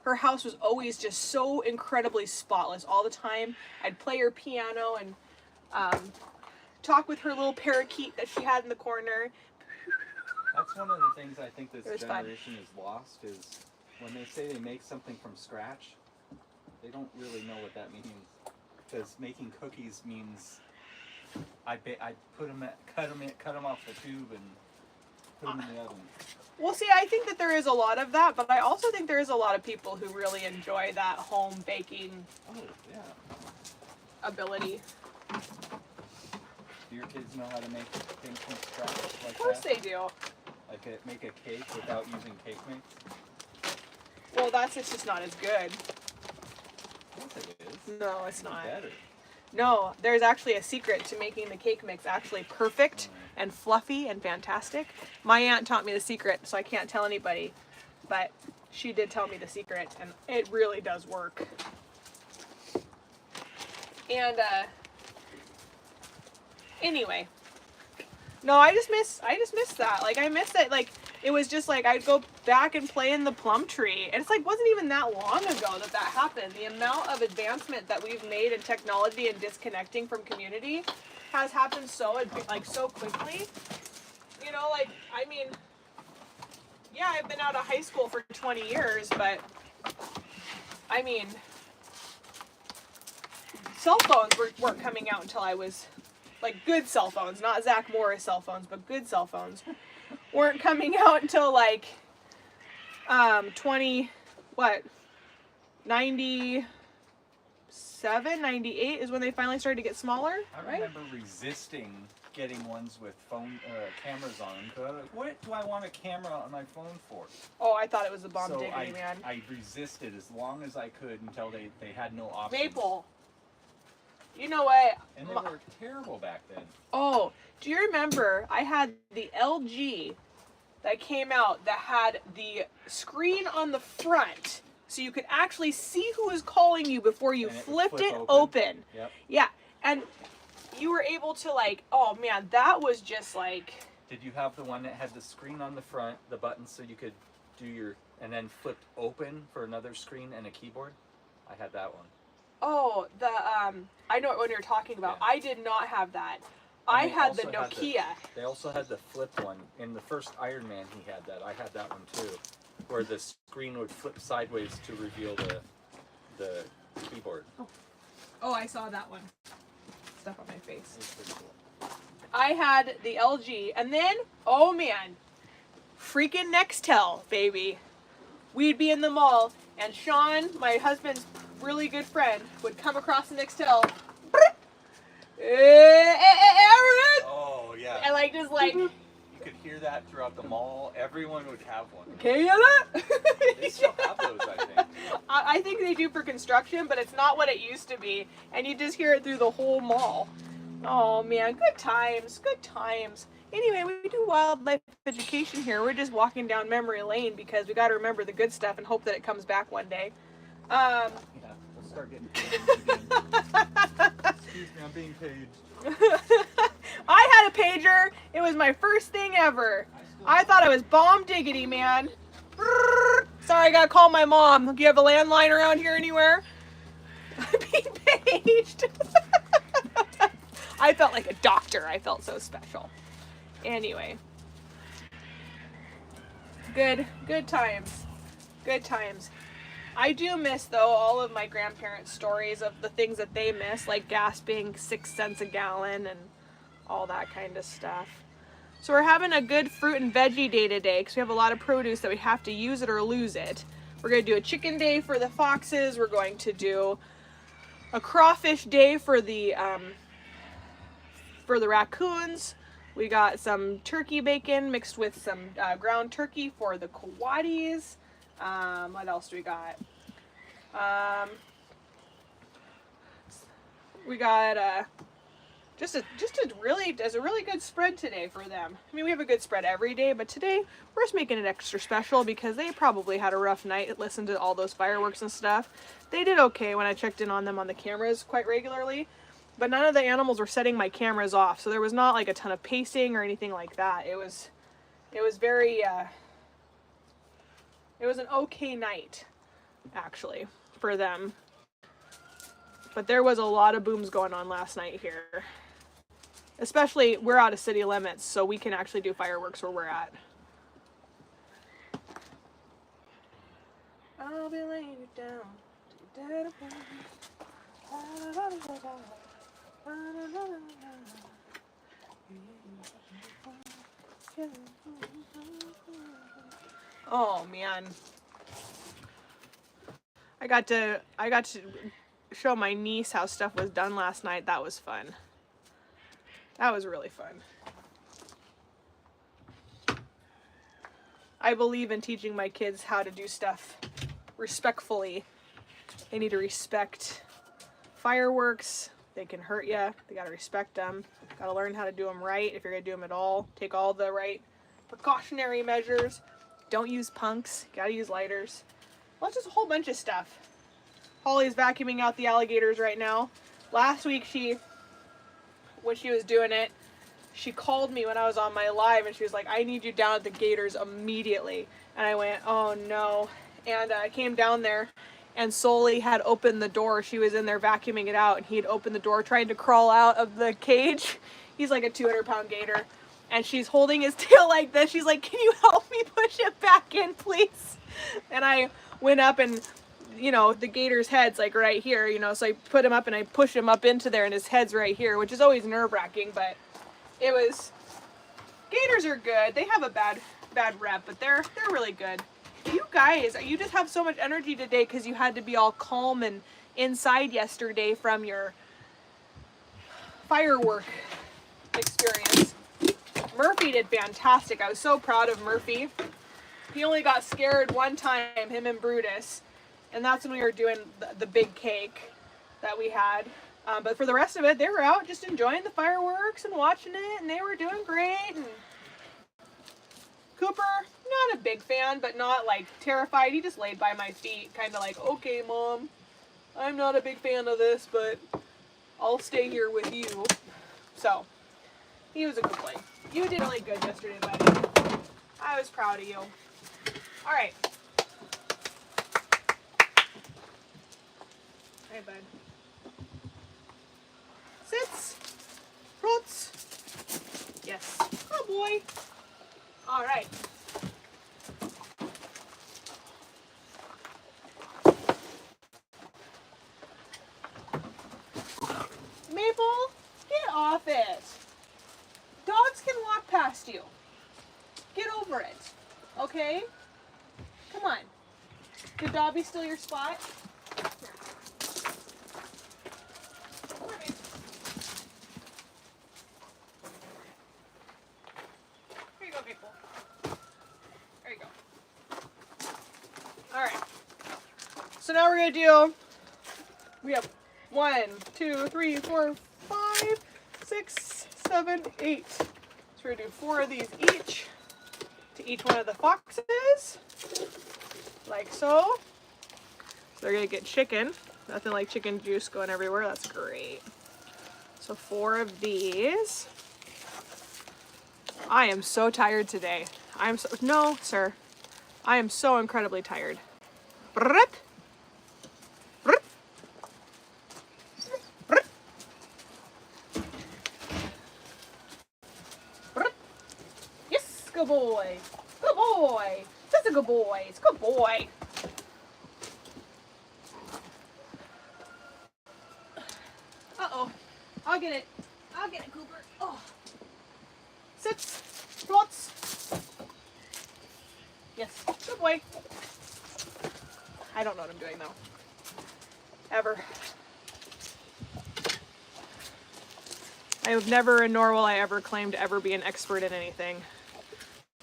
her house was always just so incredibly spotless all the time. I'd play her piano and talk with her little parakeet that she had in the corner. That's one of the things I think this generation fun. is lost, is when they say they make something from scratch, they don't really know what that means. Because making cookies means I put them cut them off the tube and put them in the oven. Well, see, I think that there is a lot of that, but I also think there is a lot of people who really enjoy that home baking ability. Do your kids know how to make things from scratch like that? Of course they do. Like make a cake without using cake mix? Well, it's just not as good. Yes, it is. No, it's not. Better. No, there's actually a secret to making the cake mix actually perfect and fluffy and fantastic. My aunt taught me the secret, so I can't tell anybody, but she did tell me the secret, and it really does work. And anyway, no, I just miss that. Like, I miss that. Like, it was just like I'd go back and play in the plum tree, and it's like wasn't even that long ago that happened. The amount of advancement that we've made in technology and disconnecting from community has happened so quickly. You know, like, I mean, yeah, I've been out of high school for 20 years, but I mean, cell phones weren't coming out until I was, like, good cell phones, not Zach Morris cell phones, but good cell phones weren't coming out until like 97, 98 is when they finally started to get smaller. I remember resisting getting ones with phone cameras on them. Like, what do I want a camera on my phone for? Oh, I thought it was the bomb diggity, man. I resisted as long as I could until they had no options. Maple. You know what? And they were terrible back then. Oh, do you remember I had the LG that came out that had the screen on the front so you could actually see who was calling you before you flipped it open. Yep. Yeah, and you were able to, like, oh man, that was just like... Did you have the one that had the screen on the front, the buttons so you could do your, and then flipped open for another screen and a keyboard? I had that one. Oh, I know what one you're talking about. Yeah. I did not have that. I had the Nokia. They also had the flip one. In the first Iron Man, he had that. I had that one too, where the screen would flip sideways to reveal the keyboard. Oh, I saw that one. Stuff on my face. It was pretty cool. I had the LG, and then, oh man, freaking Nextel, baby. We'd be in the mall, and Sean, my husband's really good friend, would come across the Nextel. Oh, yeah. And like, just like... You could hear that throughout the mall. Everyone would have one. Can you hear that? They still have those, I think. I think they do for construction, but it's not what it used to be. And you just hear it through the whole mall. Oh man, good times, good times. Anyway, we do wildlife education here. We're just walking down memory lane because we got to remember the good stuff and hope that it comes back one day. Yeah, we'll start getting paid again. Excuse me, I'm being paged. I had a pager. It was my first thing ever. I thought I was bomb diggity, man. Sorry, I gotta call my mom. Do you have a landline around here anywhere? I'm being paged. I felt like a doctor. I felt so special. Anyway. Good times. Good times. I do miss, though, all of my grandparents' stories of the things that they miss, like gas being 6 cents a gallon and all that kind of stuff. So we're having a good fruit and veggie day today because we have a lot of produce that we have to use it or lose it. We're going to do a chicken day for the foxes. We're going to do a crawfish day for the raccoons. We got some turkey bacon mixed with some ground turkey for the Kowattis. What else do we got? We got just a really good spread today for them. I mean, we have a good spread every day, but today we're just making it extra special because they probably had a rough night. Listened to all those fireworks and stuff. They did okay when I checked in on them on the cameras quite regularly, but none of the animals were setting my cameras off, so there was not like a ton of pacing or anything like that. It was very it was an okay night, actually, for them. But there was a lot of booms going on last night here. Especially, we're out of city limits, so we can actually do fireworks where we're at. I'll be laying you down. Oh man, I got to show my niece how stuff was done last night. That was fun. That was really fun. I believe in teaching my kids how to do stuff respectfully. They need to respect fireworks. They can hurt you. They gotta respect them. Gotta learn how to do them right if you're gonna do them at all. Take all the right precautionary measures. Don't use punks. Gotta use lighters. Well, just a whole bunch of stuff. Holly's vacuuming out the alligators right now. Last week, when she was doing it, she called me when I was on my live and she was like, I need you down at the gators immediately. And I went, oh no. And I came down there and Sully had opened the door. She was in there vacuuming it out and he had opened the door trying to crawl out of the cage. He's like a 200-pound gator. And she's holding his tail like this. She's like, can you help me push it back in, please? And I went up and, you know, the gator's head's like right here, you know, so I put him up and I push him up into there and his head's right here, which is always nerve-wracking, but it was, gators are good. They have a bad rep, but they're really good. You guys, you just have so much energy today because you had to be all calm and inside yesterday from your firework experience. Murphy did fantastic. I was so proud of Murphy. He only got scared one time, him and Brutus, and that's when we were doing the big cake that we had. But for the rest of it, they were out just enjoying the fireworks and watching it, and they were doing great. And Cooper, not a big fan, but not like terrified. He just laid by my feet, kind of like, okay, Mom, I'm not a big fan of this, but I'll stay here with you. So, he was a good boy. You did really good yesterday, buddy. I was proud of you. All right. Hey, bud. Sits. Rots. Yes. Oh, boy. All right. Maple, get off it. Dogs can walk past you. Get over it. Okay? Come on. Did Dobby steal your spot? Here. Come on, babe. Here you go, Maple. There you go. Alright. So now we're going to do, we have 1, 2, 3, 4, 5, 6, 7, 8. So we're going to do 4 of these each to each one of the foxes. Like so. So they're going to get chicken. Nothing like chicken juice going everywhere. That's great. So 4 of these. I am so tired today. No, sir. I am so incredibly tired. Rip. Rip. Rip. Rip. Yes, good boy. Good boy. That's a good boy. It's a good boy. Uh-oh. I'll get it. I'll get it, Cooper. Oh. Sits. Floats. Yes. Good boy. I don't know what I'm doing though. Ever. I have never, nor will I ever claim to ever be an expert in anything.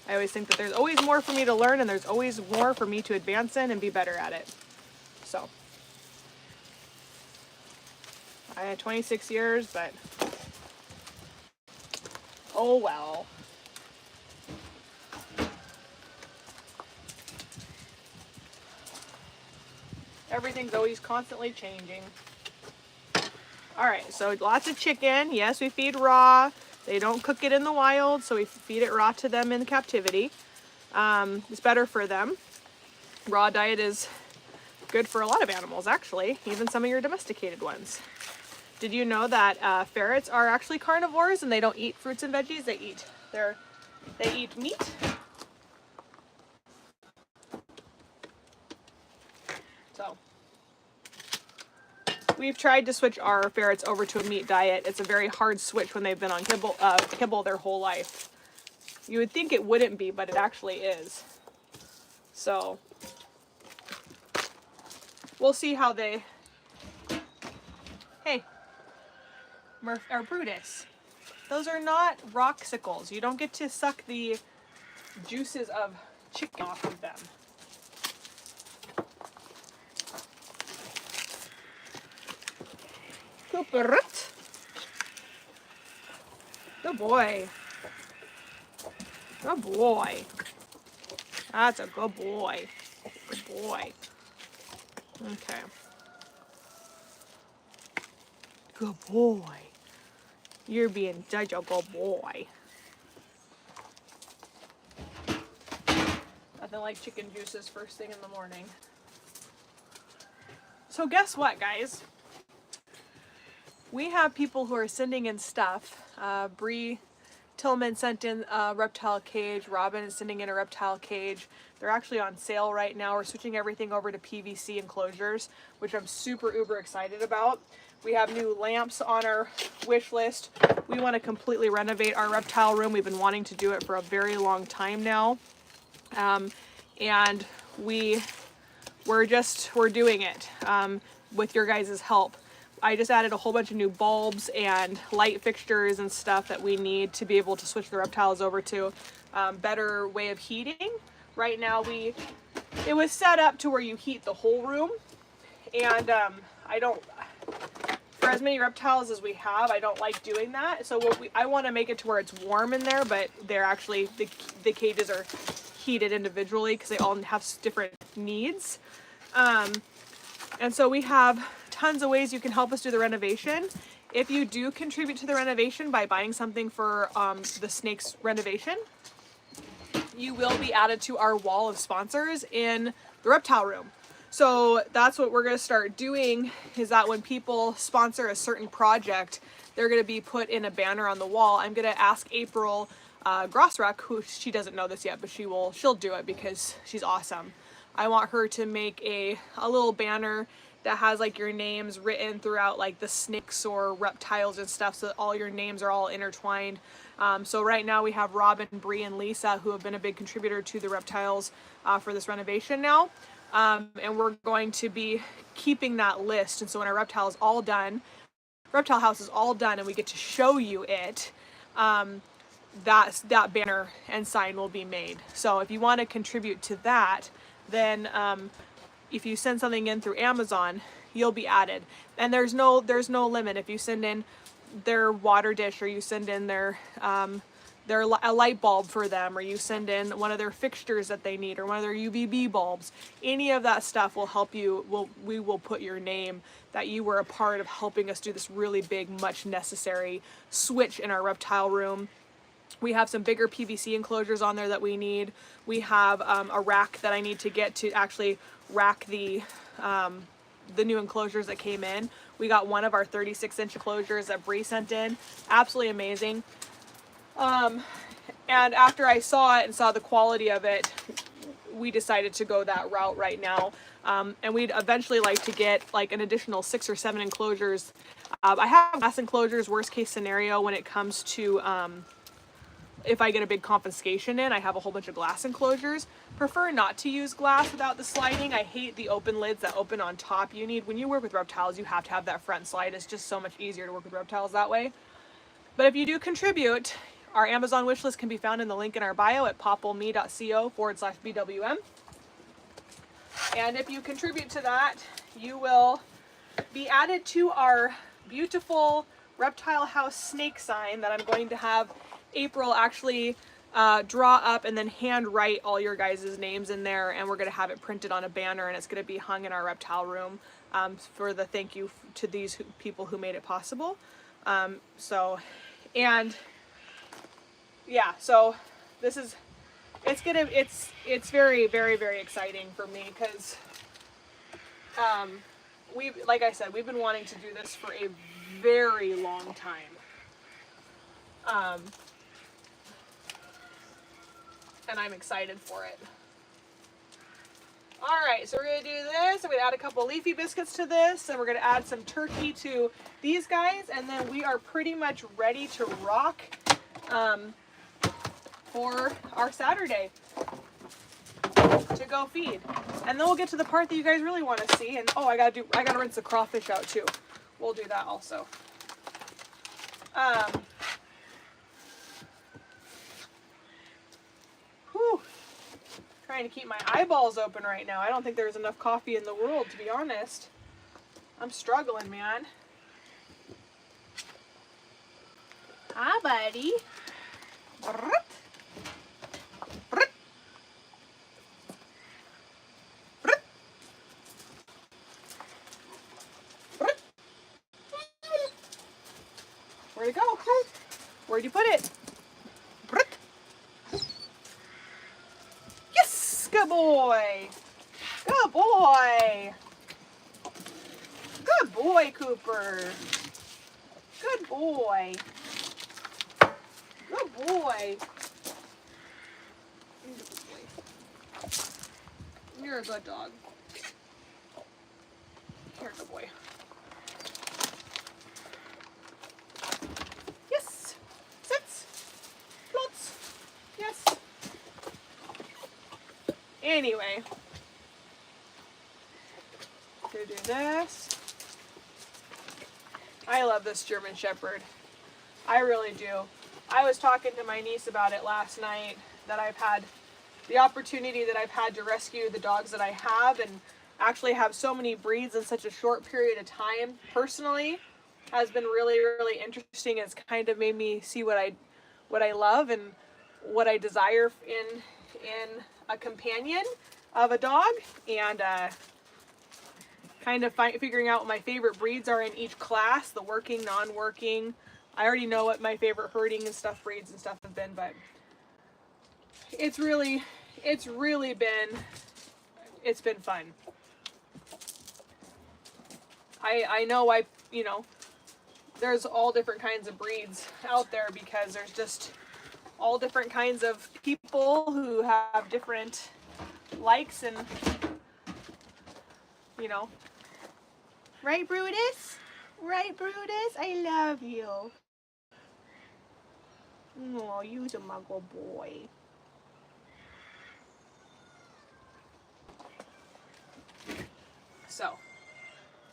I always think that there's always more for me to learn and there's always more for me to advance in and be better at it. So. I had 26 years, but oh well. Everything's always constantly changing. Alright, so lots of chicken. Yes, we feed raw. They don't cook it in the wild, so we feed it raw to them in captivity. It's better for them. Raw diet is good for a lot of animals, actually, even some of your domesticated ones. Did you know that ferrets are actually carnivores and they don't eat fruits and veggies? They eat meat. So we've tried to switch our ferrets over to a meat diet. It's a very hard switch when they've been on kibble their whole life. You would think it wouldn't be, but it actually is. So we'll see how they. Hey. Or Brutus. Those are not roxicles. You don't get to suck the juices of chicken off of them. Cooper. Good boy. Good boy. That's a good boy. Good boy. Okay. Good boy. You're being such a good boy. Nothing like chicken juices first thing in the morning. So guess what, guys? We have people who are sending in stuff. Bree Tillman sent in a reptile cage. Robin is sending in a reptile cage. They're actually on sale right now. We're switching everything over to PVC enclosures, which I'm super uber excited about. We have new lamps on our wish list. We want to completely renovate our reptile room. We've been wanting to do it for a very long time now. And we're doing it with your guys' help. I just added a whole bunch of new bulbs and light fixtures and stuff that we need to be able to switch the reptiles over to better way of heating. Right now it was set up to where you heat the whole room, and for as many reptiles as we have, I don't like doing that. So I want to make it to where it's warm in there, but they're actually, the cages are heated individually because they all have different needs. And so we have tons of ways you can help us do the renovation. If you do contribute to the renovation by buying something for the Snakes renovation, you will be added to our wall of sponsors in the reptile room. So that's what we're going to start doing, is that when people sponsor a certain project, they're going to be put in a banner on the wall. I'm going to ask April Grossruck, who, she doesn't know this yet, but she'll do it because she's awesome. I want her to make a little banner that has like your names written throughout like the snakes or reptiles and stuff, so that all your names are all intertwined. So right now we have Robin, Bree, and Lisa, who have been a big contributor to the reptiles for this renovation now. And we're going to be keeping that list. And so when our reptile is all done, reptile house is all done, and we get to show you it, that banner and sign will be made. So if you want to contribute to that, then if you send something in through Amazon, you'll be added. And there's no limit. If you send in their water dish, or you send in their a light bulb for them, or you send in one of their fixtures that they need, or one of their UVB bulbs, any of that stuff will help you. We will put your name, that you were a part of helping us do this really big, much necessary switch in our reptile room. We have some bigger PVC enclosures on there that we need. We have a rack that I need to get to actually rack the new enclosures that came in. We got one of our 36-inch enclosures that Bree sent in. Absolutely amazing. And after I saw it and saw the quality of it, we decided to go that route right now. And we'd eventually like to get like an additional 6 or 7 enclosures. I have glass enclosures, worst case scenario, when it comes to if I get a big confiscation in, I have a whole bunch of glass enclosures. Prefer not to use glass without the sliding. I hate the open lids that open on top. When you work with reptiles, you have to have that front slide. It's just so much easier to work with reptiles that way. But if you do contribute, our Amazon wish list can be found in the link in our bio at poppleme.co/BWM. And if you contribute to that, you will be added to our beautiful reptile house snake sign that I'm going to have April actually draw up and then hand write all your guys' names in there, and we're going to have it printed on a banner, and it's going to be hung in our reptile room for the thank you to these people who made it possible. So this is, it's very, very, very exciting for me, because like I said, we've been wanting to do this for a very long time. And I'm excited for it. All right, so we're gonna do this. I'm gonna add a couple of leafy biscuits to this, and we're gonna add some turkey to these guys, and then we are pretty much ready to rock for our Saturday to go feed. And then we'll get to the part that you guys really want to see. And oh, I gotta rinse the crawfish out too. We'll do that also. Trying to keep my eyeballs open right now. I don't think there's enough coffee in the world, to be honest. I'm struggling, man. Hi, buddy. Where'd it go? Where'd you put it? Good boy. Good boy. Good boy, Cooper. Good boy. Good boy. You're a good dog. Here, good boy. Yes. Sits. Floats. Yes. Anyway, gonna do this. I love this German Shepherd. I really do. I was talking to my niece about it last night, that I've had the opportunity that I've had to rescue the dogs that I have, and actually have so many breeds in such a short period of time personally has been really, really interesting. It's kind of made me see what I love and what I desire in a companion of a dog, and kind of figuring out what my favorite breeds are in each class, the working, non-working. I already know what my favorite herding and stuff breeds and stuff have been, but it's been fun. I know there's all different kinds of breeds out there, because there's just all different kinds of people who have different likes, and Right, Brutus? Right, Brutus? I love you. Oh, you's a muggle boy. So,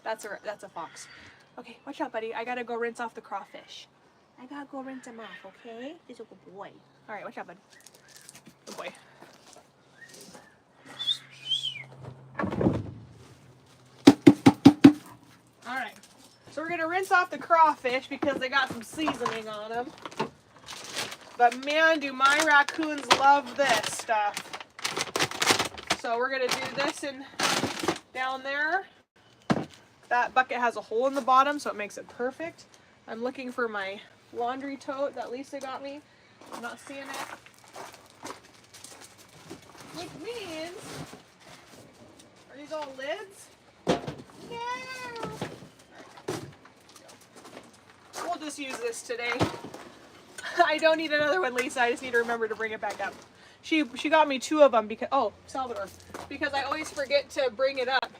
that's a fox. Okay, watch out, buddy. I gotta go rinse off the crawfish. I gotta go rinse him off, okay? He's a good boy. All right, watch out, bud. Good boy. All right. So we're gonna rinse off the crawfish because they got some seasoning on them. But man, do my raccoons love this stuff. So we're gonna do this in down there. That bucket has a hole in the bottom, so it makes it perfect. I'm looking for my laundry tote that Lisa got me. I'm not seeing it. Which means, are these all lids? No. We'll just use this today. I don't need another one, Lisa. I just need to remember to bring it back up. She got me 2 of them because, oh, Salvador, because I always forget to bring it up.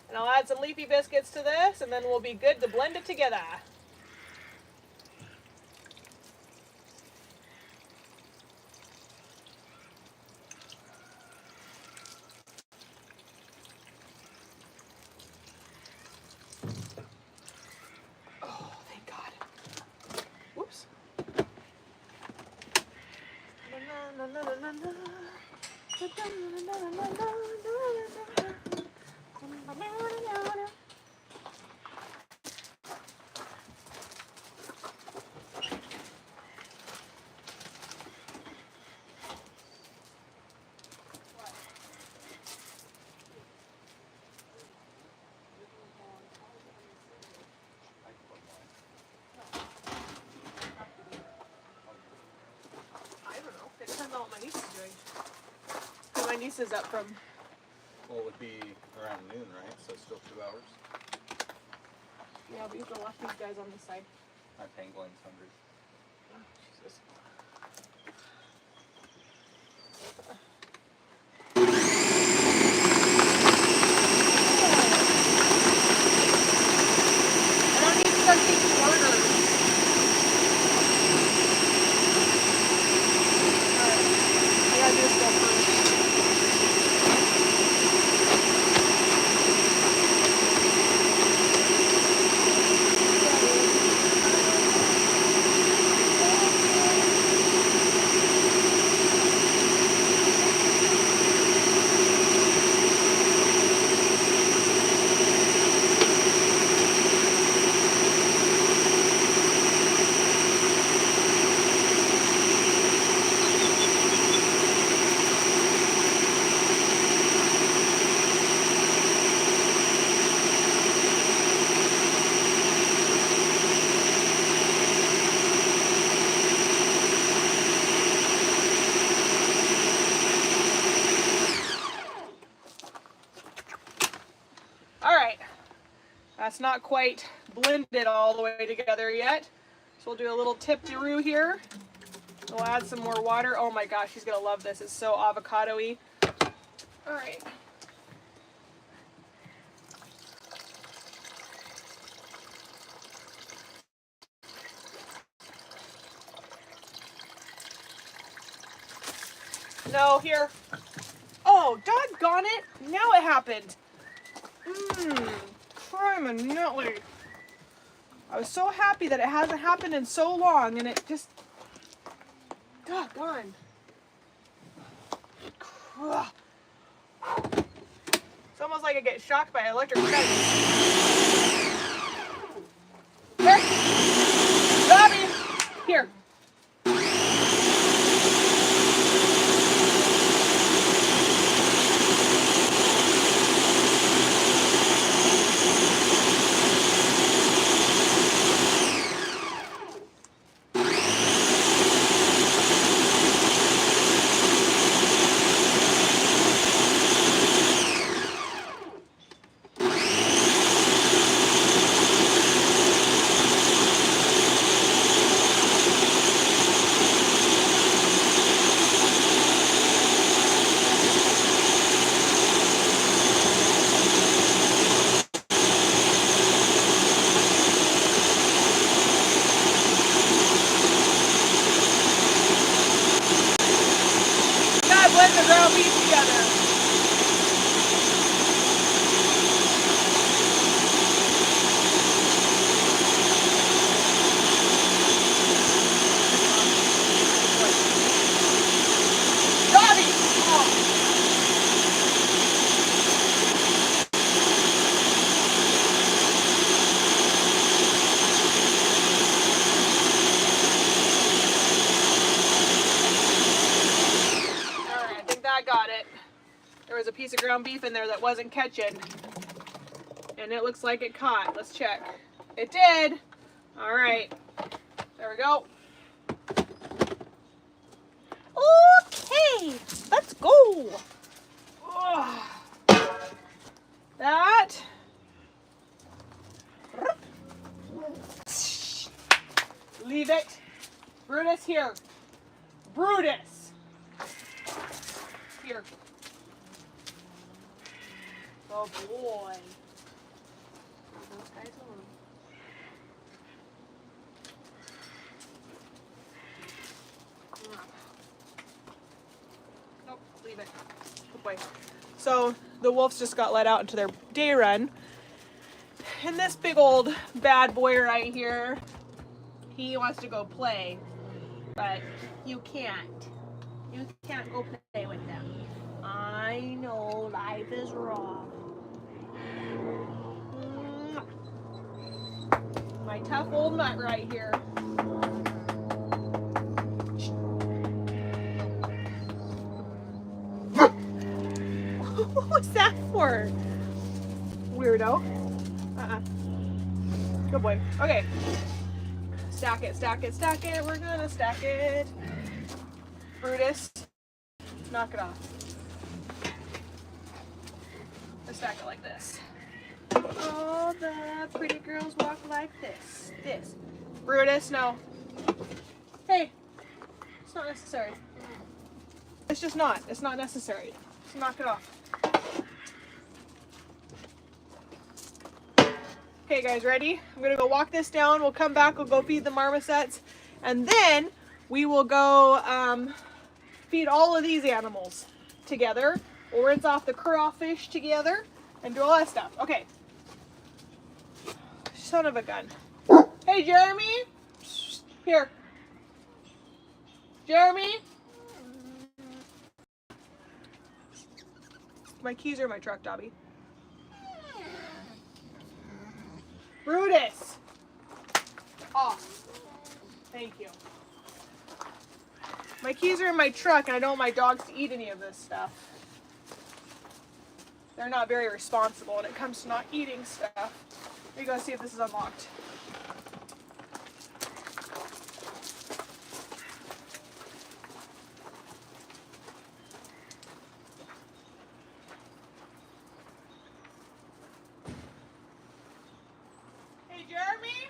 And I'll add some leafy biscuits to this, and then we'll be good to blend it together. Oh, thank God. Whoops. It depends on what my niece is doing. So my niece is up from... Well, it would be around noon, right? So still 2 hours. Yeah, we have to watch these guys on the side. My penguin's hungry. Oh, Jesus. I don't need to start taking orders. Alright, I gotta do this stuff first. That's not quite blended all the way together yet. So we'll do a little tip-de-roo here. We'll add some more water. Oh my gosh, she's gonna love this. It's so avocado-y. All right. No, here. Oh, doggone it. Now it happened. Criminally. I was so happy that it hasn't happened in so long, and it just... Doggone. It's almost like I get shocked by electric fence. Here. Bobby. Here. ground beef together. Got it. There was a piece of ground beef in there that wasn't catching, and it looks like it caught. Let's check. It did. All right, there we go. Okay, let's go. That. Leave it. Brutus, here. Brutus. Here. Oh boy. Those guys alone. Nope, leave it. Good boy. So the wolves just got let out into their day run. And this big old bad boy right here, he wants to go play, but you can't. You can't go play with them. I know life is raw. My tough old nut right here. What was that for? Weirdo. Good boy. Okay. Stack it, stack it, stack it. We're gonna stack it. Brutus, knock it off. Let's stack it like this. All the pretty girls walk like this. This. Brutus, no. Hey, it's not necessary. It's just not. It's not necessary. Just knock it off. Okay guys, ready? I'm gonna go walk this down. We'll come back, we'll go feed the marmosets, and then we will go feed all of these animals together. We'll rinse off the crawfish together and do all that stuff. Okay. Son of a gun. Hey Jeremy! Here. Jeremy! My keys are in my truck, Dobby. Brutus! Off. Thank you. My keys are in my truck and I don't want my dogs to eat any of this stuff. They're not very responsible when it comes to not eating stuff. Let me go see if this is unlocked. Hey Jeremy?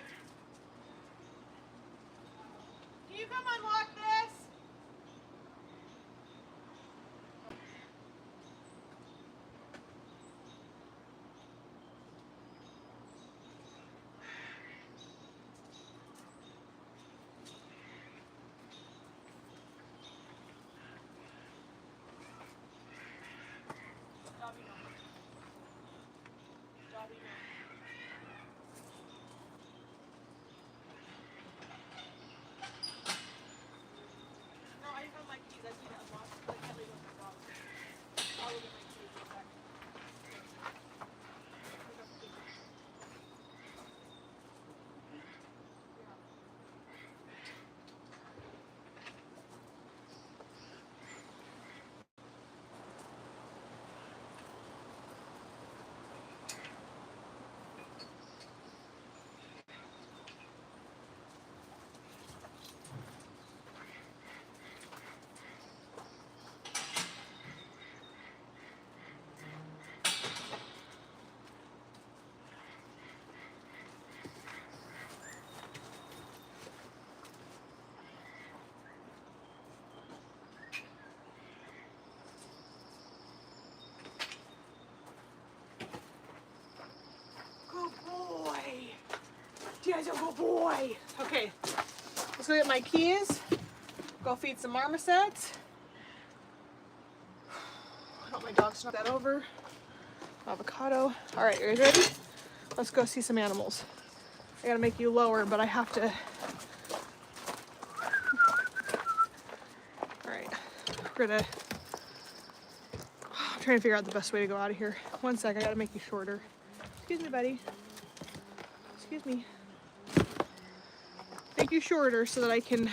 Can you come unlock this? Dobby, no. Dobby, no. No, I found my keys. I need to unlock it, but I can't leave them with my dog. I'll look at my keys in a sec. Dad's a good boy. Okay, let's go get my keys. Go feed some marmosets. Oh, my dog's knocked that over. Avocado. All right, you guys ready? Let's go see some animals. I gotta make you lower, but I have to. All right, we're gonna. I'm trying to figure out the best way to go out of here. One sec, I gotta make you shorter. Excuse me, buddy. Excuse me. Make you shorter so that I can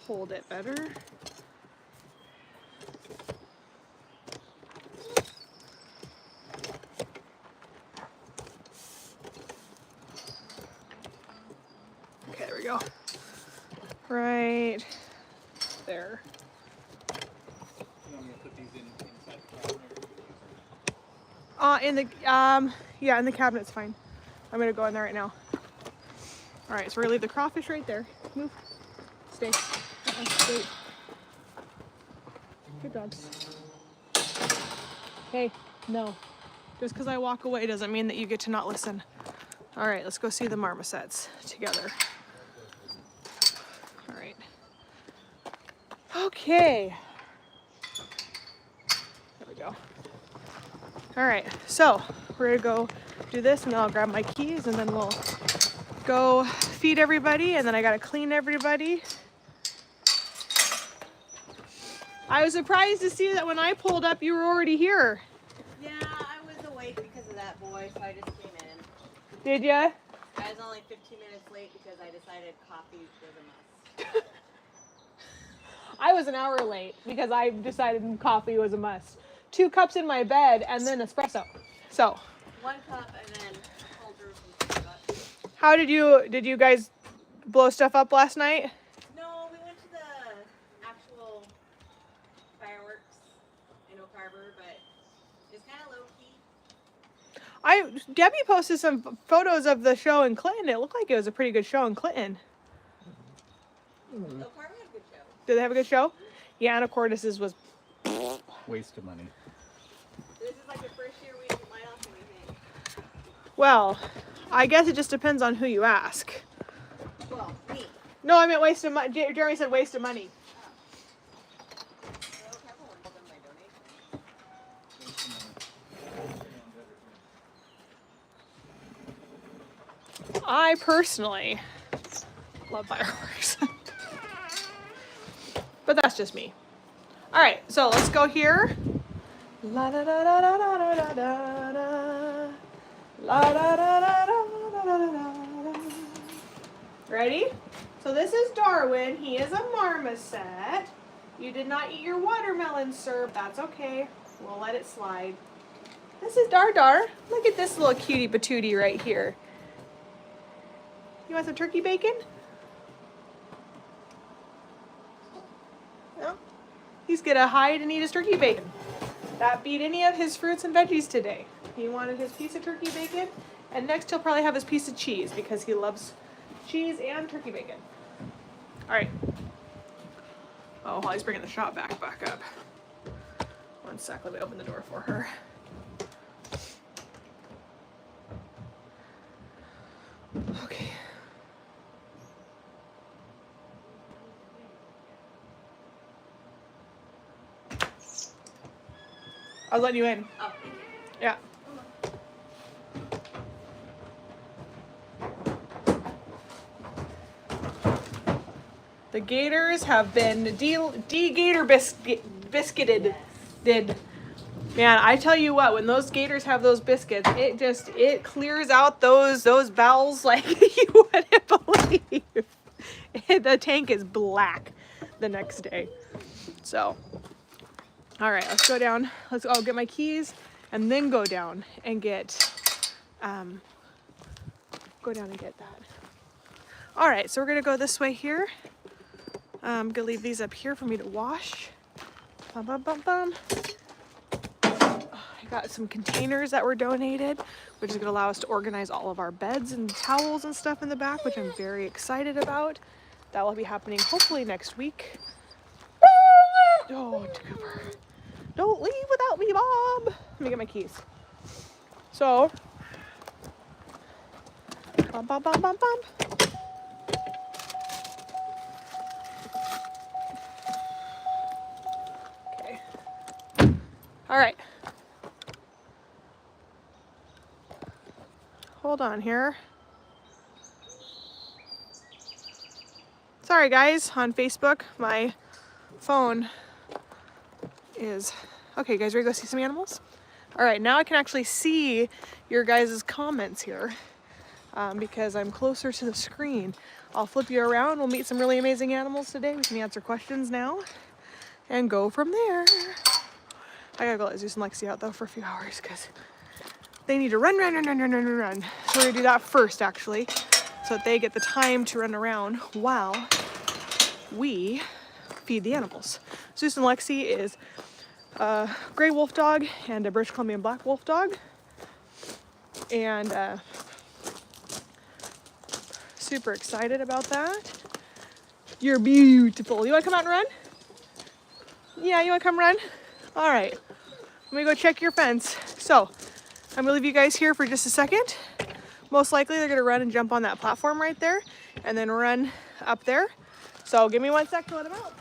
hold it better. Okay, there we go. Right there. You want me to put these inside the cabinet? In the yeah, in the cabinet's fine. I'm gonna go in there right now. All right, so we're gonna leave the crawfish right there. Move. Stay. Stay. Good dogs. Hey, no. Just because I walk away doesn't mean that you get to not listen. All right, let's go see the marmosets together. All right. Okay. There we go. All right, so we're gonna go do this and then I'll grab my keys and then we'll go feed everybody and then I gotta clean everybody. I was surprised to see that when I pulled up, you were already here. Yeah, I was awake because of that boy, so I just came in. Did ya? I was only 15 minutes late because I decided coffee was a must. I was an hour late because I decided coffee was a must. 2 cups in my bed and then espresso. So. 1 cup and then cold brew from Starbucks. How did you guys blow stuff up last night? No, we went to the actual fireworks in Oak Harbor, but it's kind of low key. Debbie posted some photos of the show in Clinton. It looked like it was a pretty good show in Clinton. Oak Harbor had a good show. Did they have a good show? Yeah, Anna Cortis's was Waste of money. This is like the first year we didn't light off anything. well, I guess it just depends on who you ask. Well, me. No, I meant waste of money. Jeremy said waste of money. So Oak Harbor was done by donation. I personally love fireworks. But that's just me. All right, so let's go here. La da da da da da da da da. La da da da da da da da. Ready? So this is Darwin. He is a marmoset. You did not eat your watermelon, sir. That's okay. We'll let it slide. This is Dar Dar. Look at this little cutie patootie right here. You want some turkey bacon? No? He's gonna hide and eat his turkey bacon. That beat any of his fruits and veggies today. He wanted his piece of turkey bacon, and next he'll probably have his piece of cheese because he loves cheese and turkey bacon. All right. Oh, Holly's bringing the shop back up. One sec, let me open the door for her. Okay. I was letting you in. Oh, Yeah. The gators have been de-gator biscuited. yes. Did. Man, I tell you what, when those gators have those biscuits, it clears out those bowels like you wouldn't believe. The tank is black the next day. So, all right, let's go down. I'll get my keys and then go down and get that. All right, so we're gonna go this way here. I'm gonna leave these up here for me to wash. Bum, bum, bum, bum. I got some containers that were donated, which is gonna allow us to organize all of our beds and towels and stuff in the back, which I'm very excited about. That will be happening hopefully next week. Oh, Cooper. Don't leave without me, Bob. Let me get my keys. So, bum, bum, bum, bum, bum. All right. Hold on here. Sorry guys, on Facebook, my phone is... Okay, guys, ready to go see some animals? All right, now I can actually see your guys' comments here because I'm closer to the screen. I'll flip you around. We'll meet some really amazing animals today. We can answer questions now and go from there. I gotta go let Zeus and Lexi out though for a few hours because they need to run. So we're gonna do that first actually, so that they get the time to run around while we feed the animals. Zeus and Lexi is a gray wolf dog and a British Columbian black wolf dog. And super excited about that. You're beautiful. You wanna come out and run? Yeah, you wanna come run? All right, let me go check your fence. So I'm gonna leave you guys here for just a second. Most likely they're gonna run and jump on that platform right there and then run up there. So give me 1 sec to let them out.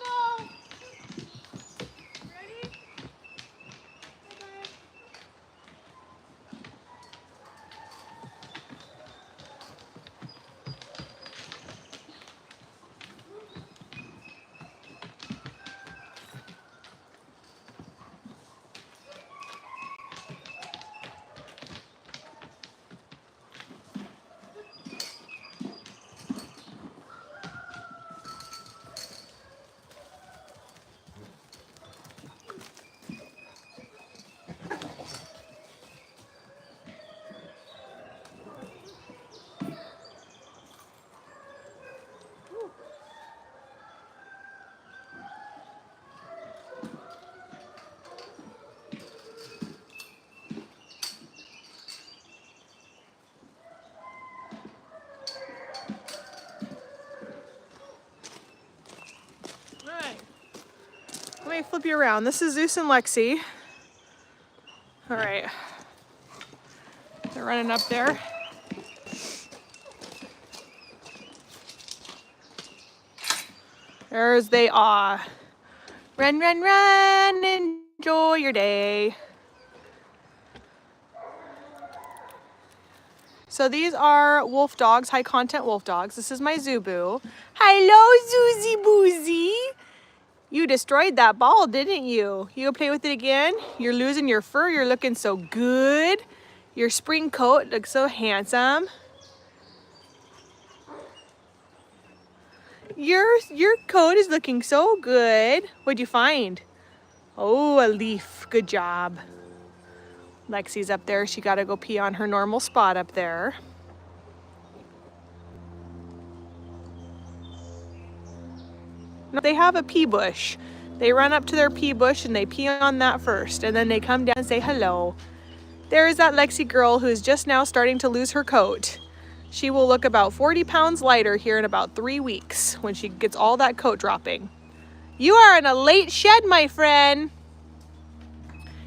No. Ready? Okay. Let me flip you around. This is Zeus and Lexi. All right. They're running up there. There's they are. Run, run, run. Enjoy your day. So these are wolf dogs, high content wolf dogs. This is my Zubu. Hello, Zuzi Boozy. You destroyed that ball, didn't you? You gonna play with it again? You're losing your fur. You're looking so good. Your spring coat looks so handsome. Your coat is looking so good. What'd you find? Oh, a leaf. Good job. Lexi's up there. She gotta go pee on her normal spot up there. They have a pee bush. They run up to their pee bush and they pee on that first, and then they come down and say hello. There is that Lexi girl who is just now starting to lose her coat. She will look about 40 pounds lighter here in about 3 weeks when she gets all that coat dropping. You are in a late shed, my friend.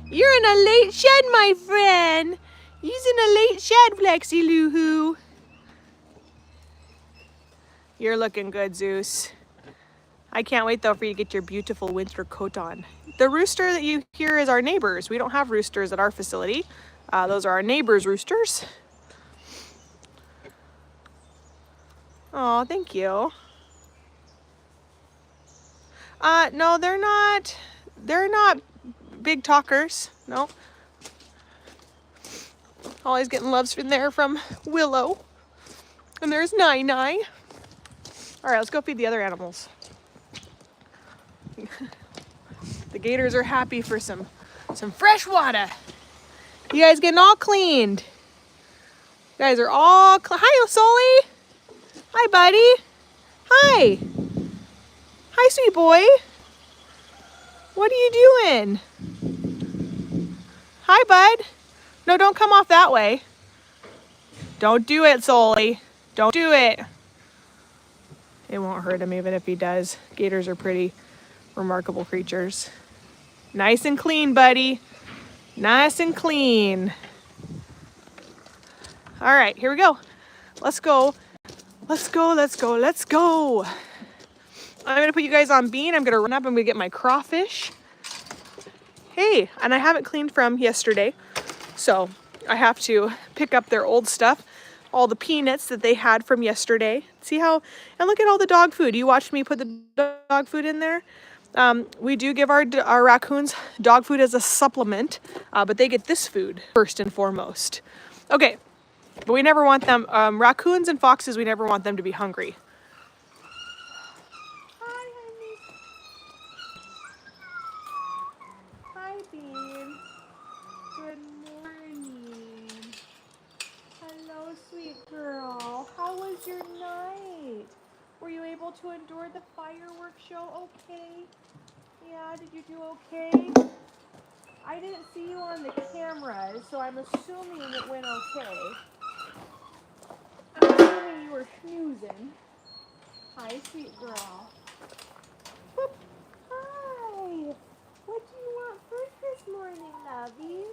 You're in a late shed, my friend. He's in a late shed, Lexi Loo-hoo. You're looking good, Zeus. I can't wait though for you to get your beautiful winter coat on. The rooster that you hear is our neighbors. We don't have roosters at our facility. Those are our neighbors' roosters. Oh, thank you. No, they're not big talkers. No. Always getting loves from there from Willow. And there's Nai. All right, let's go feed the other animals. The gators are happy for some fresh water. You guys getting all cleaned. You guys are all hi, Sully. Hi, buddy. Hi. Hi, sweet boy. What are you doing? Hi, bud. No, don't come off that way. Don't do it, Sully. Don't do it. It won't hurt him even if he does. Gators are pretty remarkable creatures. Nice and clean, buddy. Nice and clean. All right, here we go. Let's go. Let's go, let's go, let's go. I'm gonna put you guys on bean. I'm gonna run up, I'm gonna get my crawfish. Hey, and I haven't cleaned from yesterday, so I have to pick up their old stuff, all the peanuts that they had from yesterday. See how, and look at all the dog food. You watched me put the dog food in there. We do give our raccoons dog food as a supplement, but they get this food first and foremost. Okay, but we never want them, raccoons and foxes, we never want them to be hungry. Hi, honey. Hi, Bean. Good morning. Hello, sweet girl. How was your night? Were you able to endure the fireworks show okay? Yeah, did you do okay? I didn't see you on the cameras, so I'm assuming it went okay. I'm assuming you were snoozing. Hi, sweet girl. Whoop. Hi. What do you want first this morning, lovey?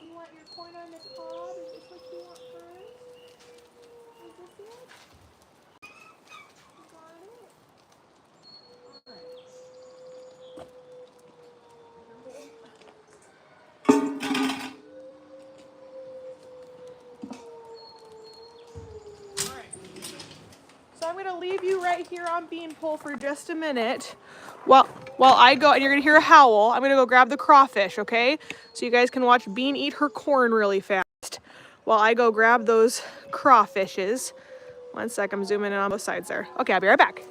You want your corn on the cob? Is this what you want first? Is this it? You got it? Alright. So I'm going to leave you right here on Beanpole for just a minute. While I go, and you're going to hear a howl, I'm going to go grab the crawfish, okay? So you guys can watch Bean eat her corn really fast while I go grab those crawfishes. One sec, I'm zooming in on both sides there. Okay, I'll be right back.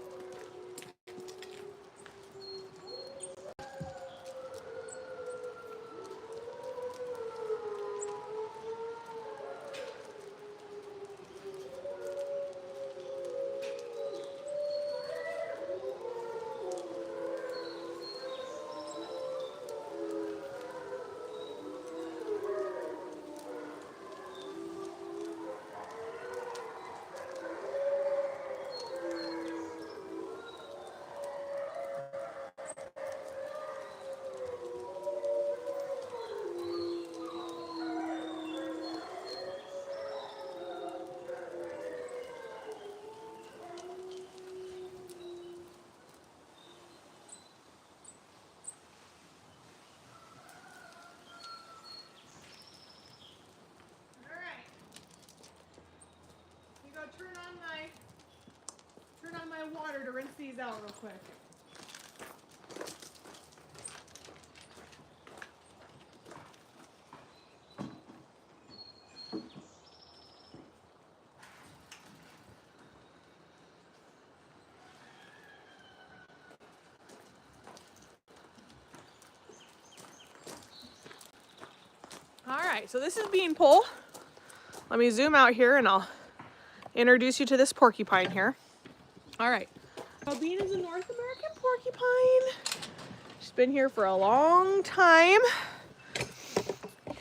Turn on my water to rinse these out real quick. All right, so this is Beanpole. Let me zoom out here and I'll introduce you to this porcupine here. All right, so Bean is a North American porcupine. She's been here for a long time.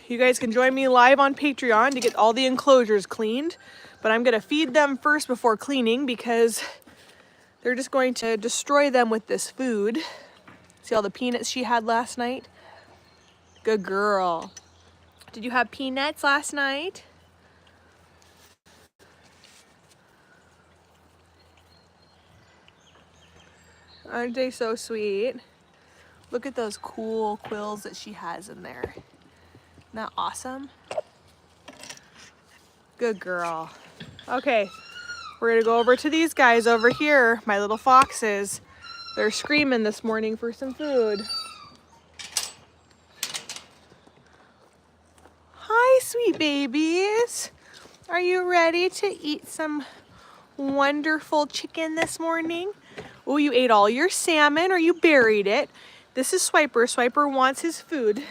You guys can join me live on Patreon to get all the enclosures cleaned, but I'm gonna feed them first before cleaning because they're just going to destroy them with this food. See all the peanuts she had last night? Good girl. Did you have peanuts last night? Aren't they so sweet? Look at those cool quills that she has in there. Isn't that awesome? Good girl. Okay, we're gonna go over to these guys over here, my little foxes. They're screaming this morning for some food. Hi, sweet babies. Are you ready to eat some wonderful chicken this morning. Oh, you ate all your salmon or you buried it. This is Swiper. Swiper wants his food.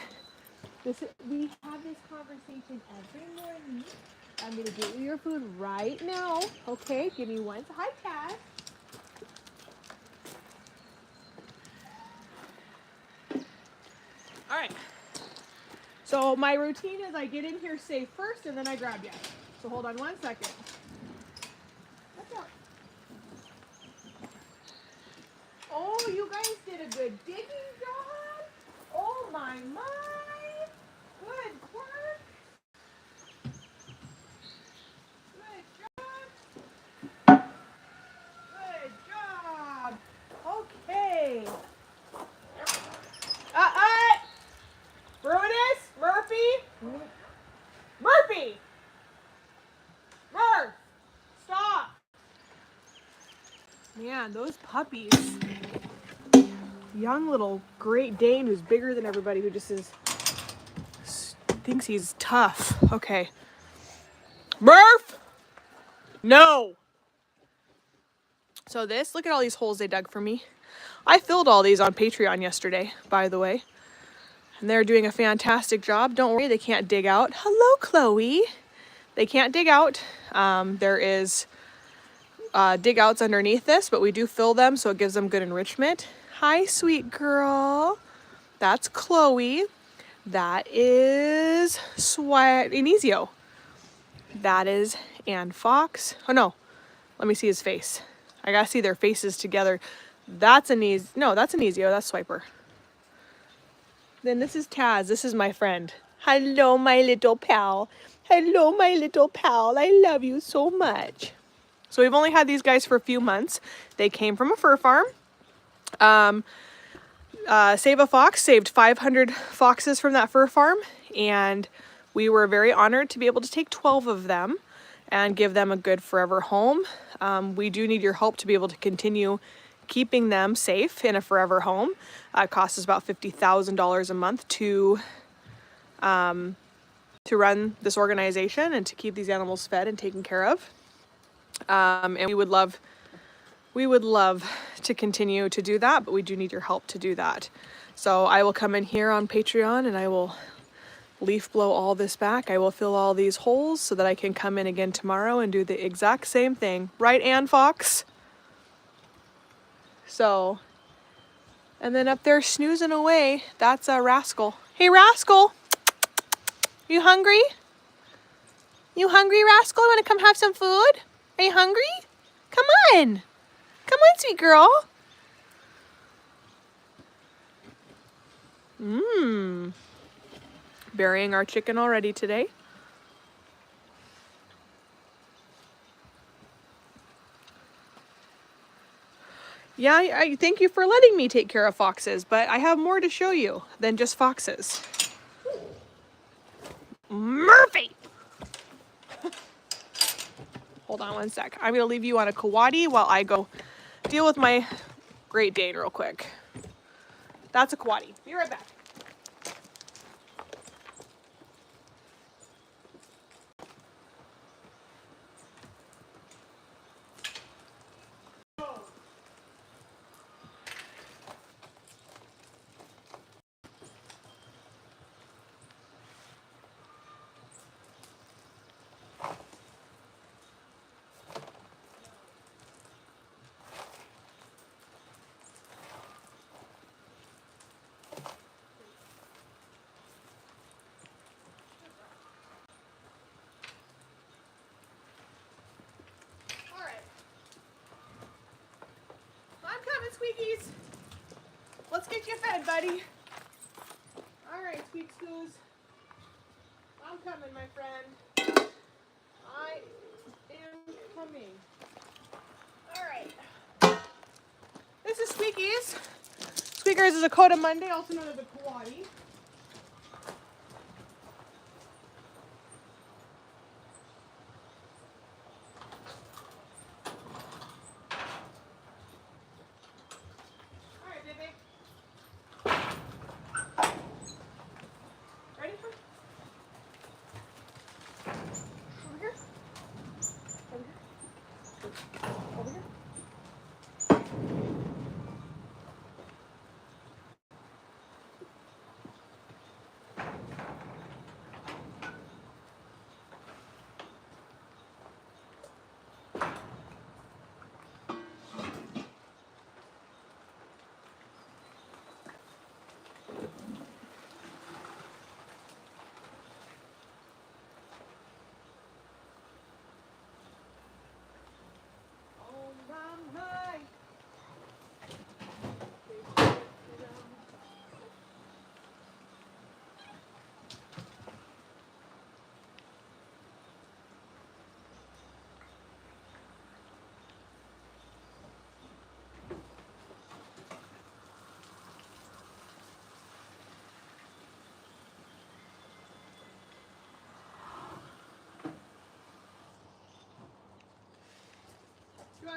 We have this conversation every morning. I'm going to get you your food right now. Okay, give me one. Hi, Cat. All right. So my routine is I get in here safe first and then I grab you. So hold on 1 second. What's up? Oh, you guys did a good digging job. Oh my. Good work. Good job. Good job. Okay. Brutus, Murphy. Murphy. Murph. Stop. Man, those puppies. Young little Great Dane who's bigger than everybody, who just thinks he's tough. Okay. Murph! No! So look at all these holes they dug for me. I filled all these on Patreon yesterday, by the way. And they're doing a fantastic job. Don't worry, they can't dig out. Hello, Chloe. They can't dig out. There is dig outs underneath this, but we do fill them so it gives them good enrichment. Hi, sweet girl. That's Chloe. That is Inesio. That is Ann Fox. Oh no, let me see his face. I gotta see their faces together. That's Inesio. No, that's Inesio. That's Swiper. Then this is Taz. This is my friend. Hello, my little pal. Hello, my little pal. I love you so much. So we've only had these guys for a few months. They came from a fur farm. Save a Fox saved 500 foxes from that fur farm, and we were very honored to be able to take 12 of them and give them a good forever home. We do need your help to be able to continue keeping them safe in a forever home. It costs us about $50,000 a month to run this organization and to keep these animals fed and taken care of. And we would love to continue to do that, but we do need your help to do that. So I will come in here on Patreon and I will leaf blow all this back. I will fill all these holes so that I can come in again tomorrow and do the exact same thing. Right, Ann Fox? So, and then up there snoozing away, that's a Rascal. Hey, Rascal! You hungry? You hungry, Rascal? You want to come have some food? Are you hungry? Come on! Come on, sweet girl. Burying our chicken already today. Yeah, I thank you for letting me take care of foxes, but I have more to show you than just foxes. Murphy! Hold on 1 sec. I'm gonna leave you on a Kowatti while I go deal with my Great Dane real quick. That's a Kowatti. Be right back. Squeakies, let's get you fed, buddy. All right, Squeak Scoos. I'm coming, my friend. I am coming. All right. This is Squeakies. Squeakers is a Coda Monday, also known as a Kowatti.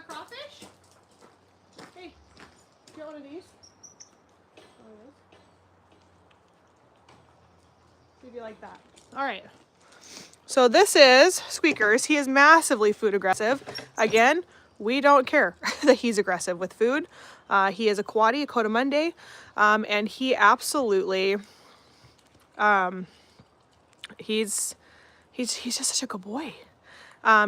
crawfish? Hey, you want one of these? See if you like that. All right. So this is Squeakers. He is massively food aggressive. Again, we don't care that he's aggressive with food. He is a Kowatti, a Cotamundi, and he absolutely, he's just such a good boy.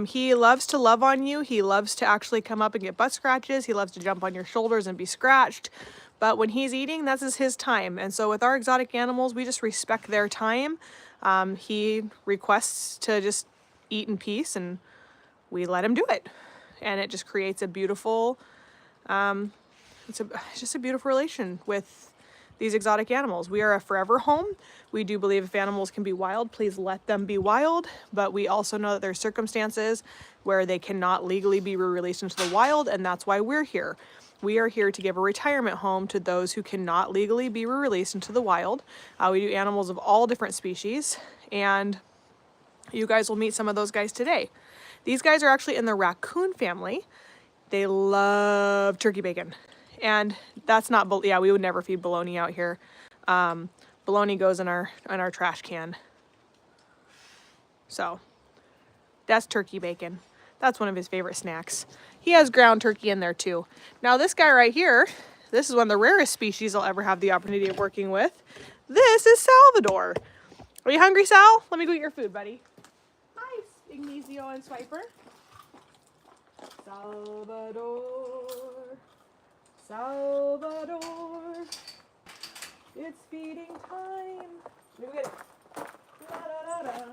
He loves to love on you. He loves to actually come up and get butt scratches. He loves to jump on your shoulders and be scratched. But when he's eating, that's his time. And so with our exotic animals, we just respect their time. He requests to just eat in peace, and we let him do it. And it just creates a beautiful, it's just a beautiful relation with these exotic animals. We are a forever home. We do believe if animals can be wild, please let them be wild. But we also know that there are circumstances where they cannot legally be released into the wild, and that's why we're here. We are here to give a retirement home to those who cannot legally be released into the wild. We do animals of all different species, and you guys will meet some of those guys today. These guys are actually in the raccoon family. They love turkey bacon. And that's not, yeah, we would never feed bologna out here. Bologna goes in our trash can. So that's turkey bacon. That's one of his favorite snacks. He has ground turkey in there too. Now this guy right here, this is one of the rarest species I'll ever have the opportunity of working with. This is Salvador. Are you hungry, Sal? Let me go get your food, buddy. Hi, Ignacio and Swiper. Salvador, Salvador, it's feeding time. Let me go get it. Da, da, da, da.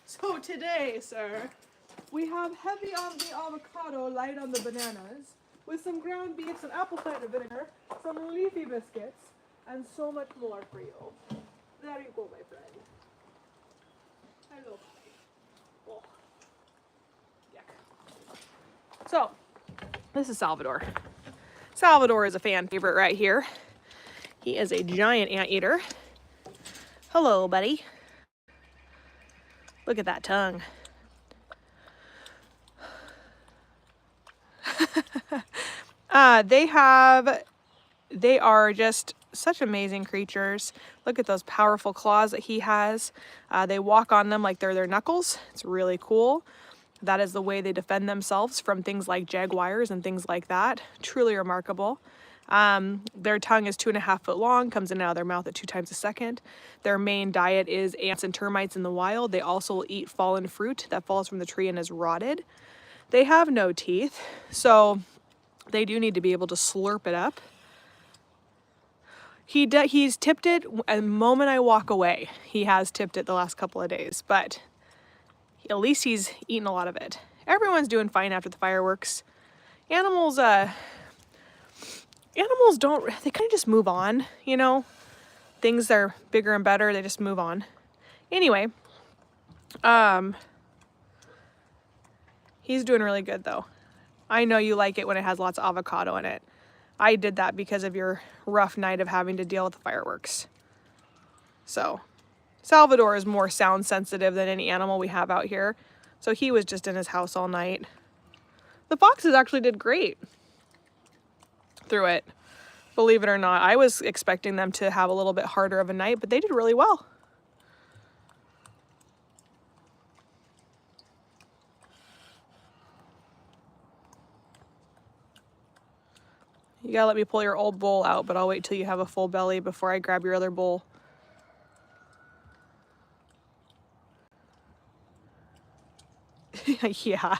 So today, sir, we have heavy on the avocado, light on the bananas, with some ground beef, some apple cider vinegar, some leafy biscuits, and so much more for you. There you go, my friend. Hello, buddy. Oh. Yuck. So, this is Salvador. Salvador is a fan favorite right here. He is a giant anteater. Hello, buddy. Look at that tongue. They are just such amazing creatures. Look at those powerful claws that he has. They walk on them like they're their knuckles. It's really cool. That is the way they defend themselves from things like jaguars and things like that. Truly remarkable. Their tongue is 2.5 foot long, comes in and out of their mouth at 2 times a second. Their main diet is ants and termites in the wild. They also eat fallen fruit that falls from the tree and is rotted. They have no teeth, so they do need to be able to slurp it up. He's tipped it the moment I walk away. He has tipped it the last couple of days, but at least he's eaten a lot of it. Everyone's doing fine after the fireworks. Animals don't, they kind of just move on, you know? Things are bigger and better, they just move on. Anyway, he's doing really good though. I know you like it when it has lots of avocado in it. I did that because of your rough night of having to deal with the fireworks. So, Salvador is more sound sensitive than any animal we have out here. So he was just in his house all night. The foxes actually did great through it. Believe it or not, I was expecting them to have a little bit harder of a night, but they did really well. You gotta let me pull your old bowl out, but I'll wait till you have a full belly before I grab your other bowl. Yeah.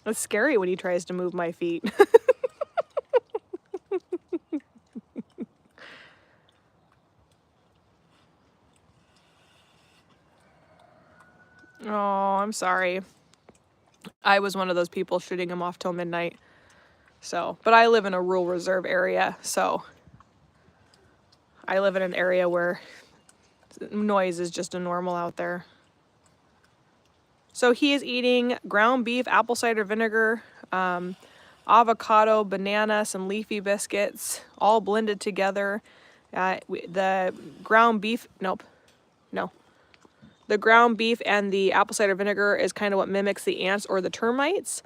It's scary when he tries to move my feet. Oh, I'm sorry. I was one of those people shooting him off till midnight. So, but I live in a rural reserve area, so I live in an area where noise is just a normal out there. So he is eating ground beef, apple cider vinegar, avocado, banana, some leafy biscuits, all blended together. The ground beef, nope, no. The ground beef and the apple cider vinegar is kind of what mimics the ants or the termites.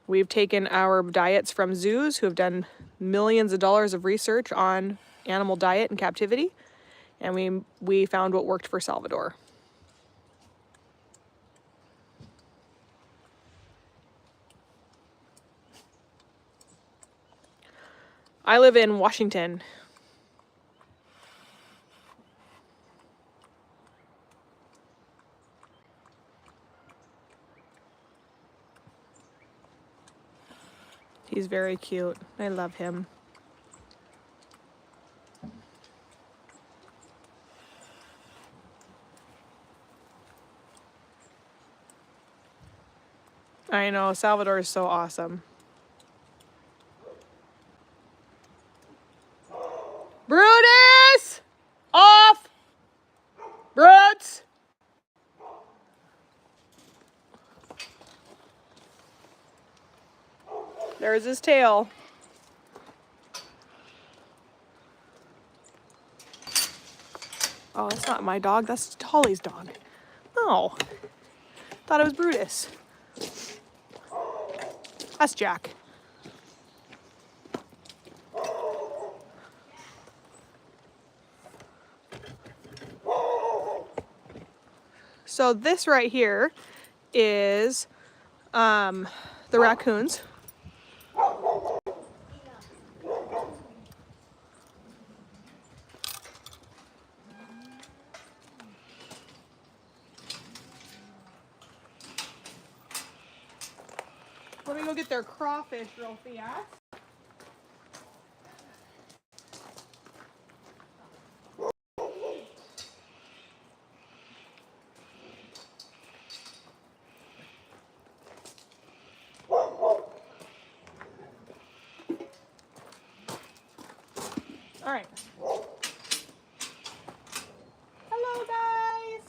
We've taken our diets from zoos who have done millions of dollars of research on animal diet and captivity, and we found what worked for Salvador. I live in Washington. He's very cute. I love him. I know, Salvador is so awesome. Brutus! Off! Brutes! There's his tail. Oh, that's not my dog. That's Holly's dog. Oh, thought it was Brutus. That's Jack. So this right here is the raccoons. Let me go get their crawfish real fast. All right. Hello, guys.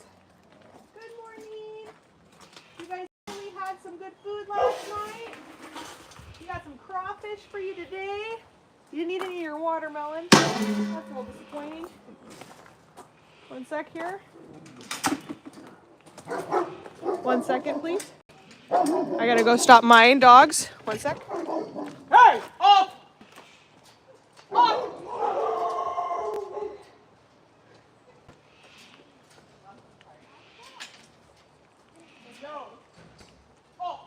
Good morning. You guys really had some good food last night. We got some crawfish for you today. You didn't eat any of your watermelon. That's a little disappointing. One sec here. 1 second, please. I gotta go stop my dogs. 1 sec. Hey! Off! Off! No. Oh.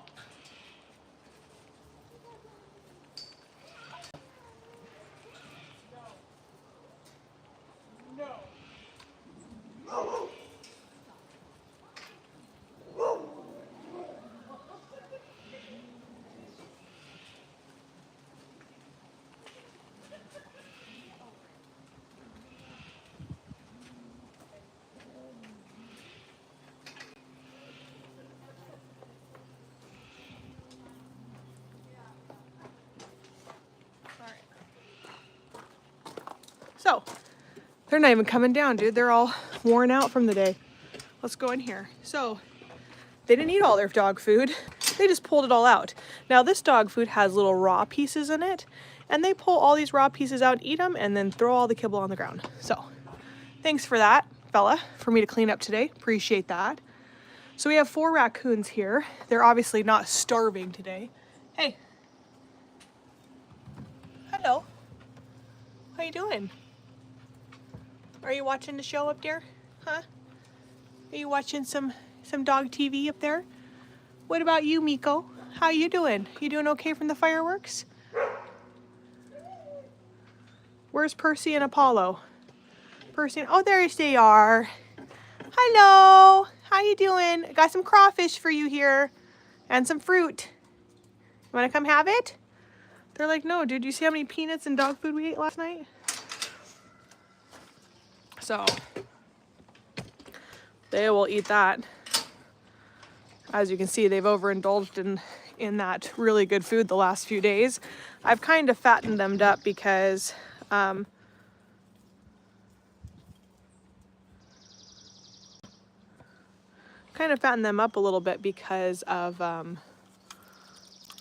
No. So, they're not even coming down, dude. They're all worn out from the day. Let's go in here. So, they didn't eat all their dog food. They just pulled it all out. Now, this dog food has little raw pieces in it, and they pull all these raw pieces out, eat them, and then throw all the kibble on the ground. So, thanks for that, fella, for me to clean up today. Appreciate that. So, we have 4 raccoons here. They're obviously not starving today. Hey. Hello. How you doing? Are you watching the show up there? Huh? Are you watching some dog TV up there? What about you, Miko? How you doing? You doing okay from the fireworks? Where's Percy and Apollo? Percy, oh, there they are. Hello. How you doing? I got some crawfish for you here and some fruit. You want to come have it? They're like, no, dude, you see how many peanuts and dog food we ate last night? So, they will eat that. As you can see, they've overindulged in that really good food the last few days. I've kind of fattened them up because kind of fattened them up a little bit because of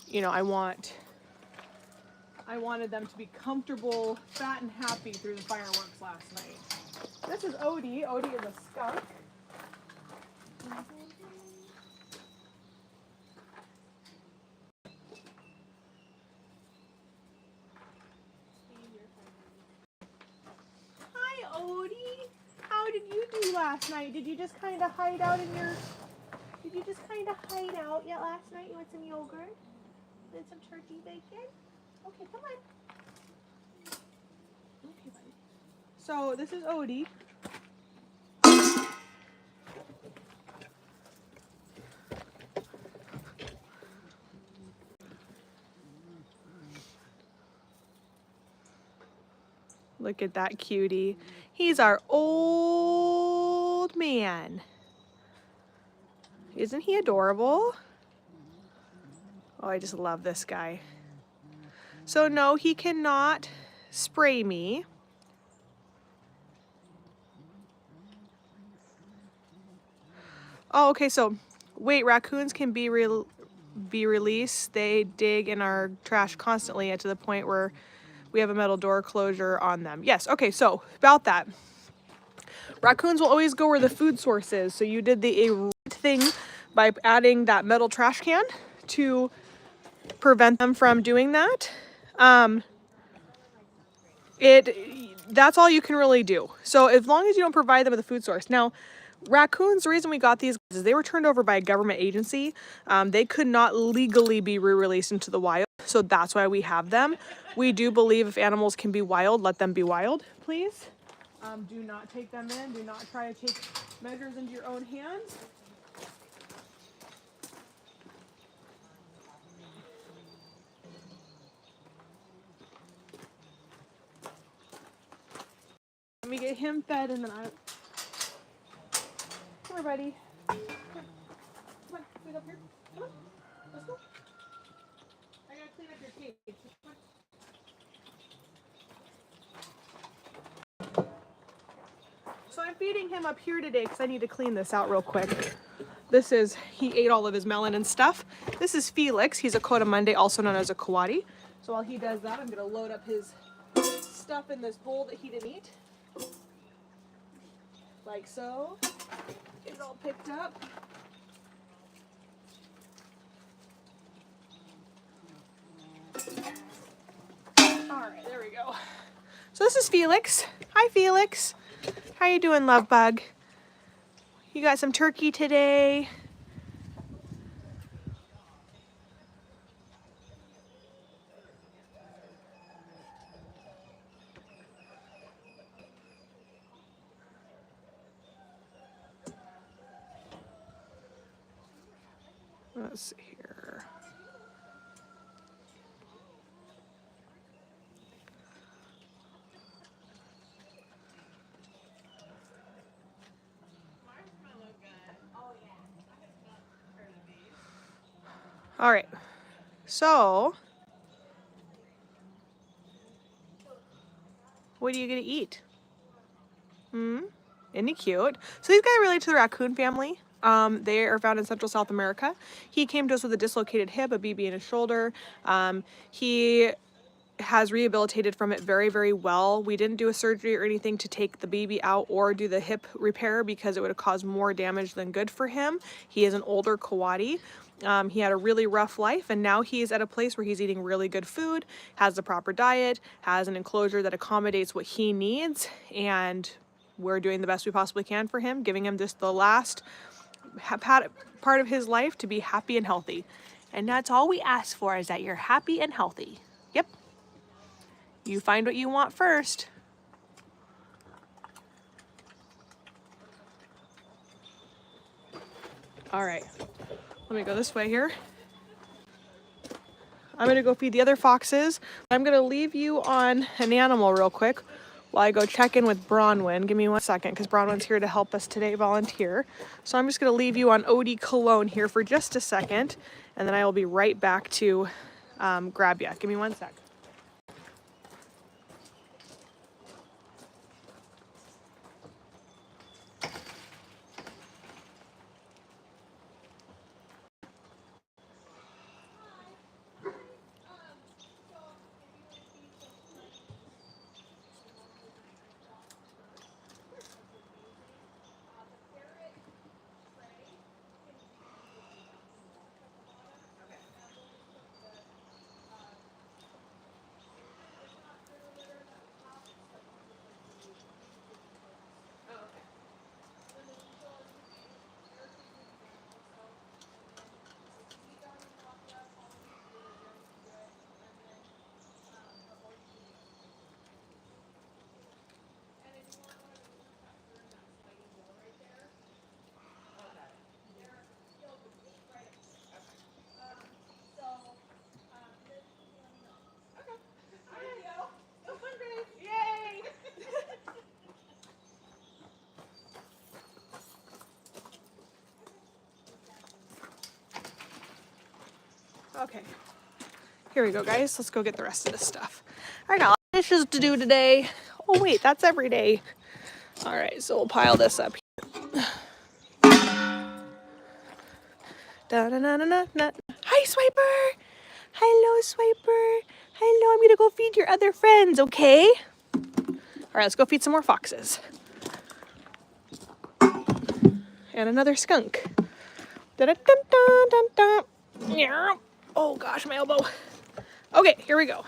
you know, I want I wanted them to be comfortable, fat, and happy through the fireworks last night. This is Odie. Odie is a skunk. Hi, Odie. How did you do last night? Did you just kind of hide out in your... Did you just kind of hide out yet last night? You want some yogurt? And some turkey bacon? Okay, come on. Okay, buddy. So this is Odie. Look at that cutie. He's our old man. Isn't he adorable? Oh, I just love this guy. So no, he cannot spray me. Oh, okay, so wait, raccoons can be released. They dig in our trash constantly to the point where we have a metal door closure on them. Yes, okay, so about that. Raccoons will always go where the food source is. So you did the right thing by adding that metal trash can to prevent them from doing that. That's all you can really do. So as long as you don't provide them with a food source. Now, raccoons, the reason we got these is they were turned over by a government agency. They could not legally be re-released into the wild. So that's why we have them. We do believe if animals can be wild, let them be wild, please. Do not take them in. Do not try to take measures into your own hands. Let me get him fed and then Come here, buddy. Come on, wait up here. Come on, let's go. I gotta clean up your cage. Come on. So I'm feeding him up here today because I need to clean this out real quick. He ate all of his melon and stuff. This is Felix. He's a Monday, also known as a Kowatti. So while he does that, I'm gonna load up his stuff in this bowl that he didn't eat. Like so. It's all picked up. Alright, there we go. So this is Felix. Hi, Felix. How you doing, love bug? You got some turkey today. Let's see here. All right. So, what are you gonna eat? Isn't he cute? So these guys relate to the raccoon family. They are found in Central South America. He came to us with a dislocated hip, a BB in his shoulder. He has rehabilitated from it very, very well. We didn't do a surgery or anything to take the BB out or do the hip repair because it would have caused more damage than good for him. He is an older Kowatti. He had a really rough life, and now he's at a place where he's eating really good food, has the proper diet, has an enclosure that accommodates what he needs, and we're doing the best we possibly can for him, giving him just the last part of his life to be happy and healthy. And that's all we ask for, is that you're happy and healthy. Yep. You find what you want first. All right, let me go this way here. I'm gonna go feed the other foxes. I'm gonna leave you on an animal real quick while I go check in with Bronwyn. Give me 1 second, because Bronwyn's here to help us today, volunteer. So I'm just gonna leave you on Odie Cologne here for just a second, and then I will be right back to grab you. Give me 1 sec. Okay. Here we go, guys. Let's go get the rest of this stuff. I got dishes to do today. Oh, wait, that's every day. All right, so we'll pile this up here. Da-da-na-na-na-na. Hi, Swiper. Hello, Swiper. Hello, I'm going to go feed your other friends, okay? All right, let's go feed some more foxes. And another skunk. Da-da-dun-dun-dun-dun. Yeah. Oh, gosh, my elbow. Okay, here we go.